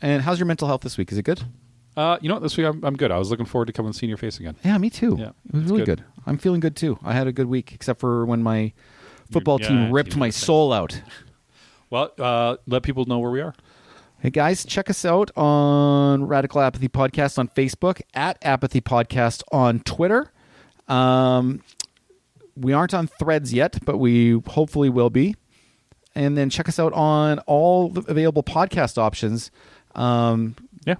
Speaker 1: And how's your mental health this week? Is it good?
Speaker 2: You know what? This week I'm good. I was looking forward to coming and seeing your face again.
Speaker 1: Yeah, me too.
Speaker 2: Yeah,
Speaker 1: it was
Speaker 2: it's
Speaker 1: really
Speaker 2: good.
Speaker 1: good. I'm feeling good too. I had a good week, except for when my football team ripped my soul out.
Speaker 2: Well, let people know where we are.
Speaker 1: Hey guys, check us out on Radical Apathy Podcast on Facebook, at Apathy Podcast on Twitter. We aren't on Threads yet, but we hopefully will be. And then check us out on all the available podcast options.
Speaker 2: Yeah.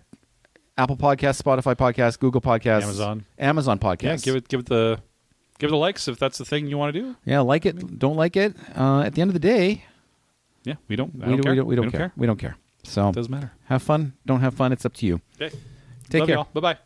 Speaker 1: Apple Podcasts, Spotify Podcasts, Google Podcasts, Amazon Podcasts.
Speaker 2: Yeah, give it the likes if that's the thing you want to do.
Speaker 1: Yeah, like it, don't like it. At the end of the day,
Speaker 2: yeah, we don't care.
Speaker 1: We don't care. We don't care. So
Speaker 2: it doesn't matter.
Speaker 1: Have fun. Don't have fun. It's up to you.
Speaker 2: Okay.
Speaker 1: Take
Speaker 2: Love
Speaker 1: care.
Speaker 2: y'all. Bye-bye.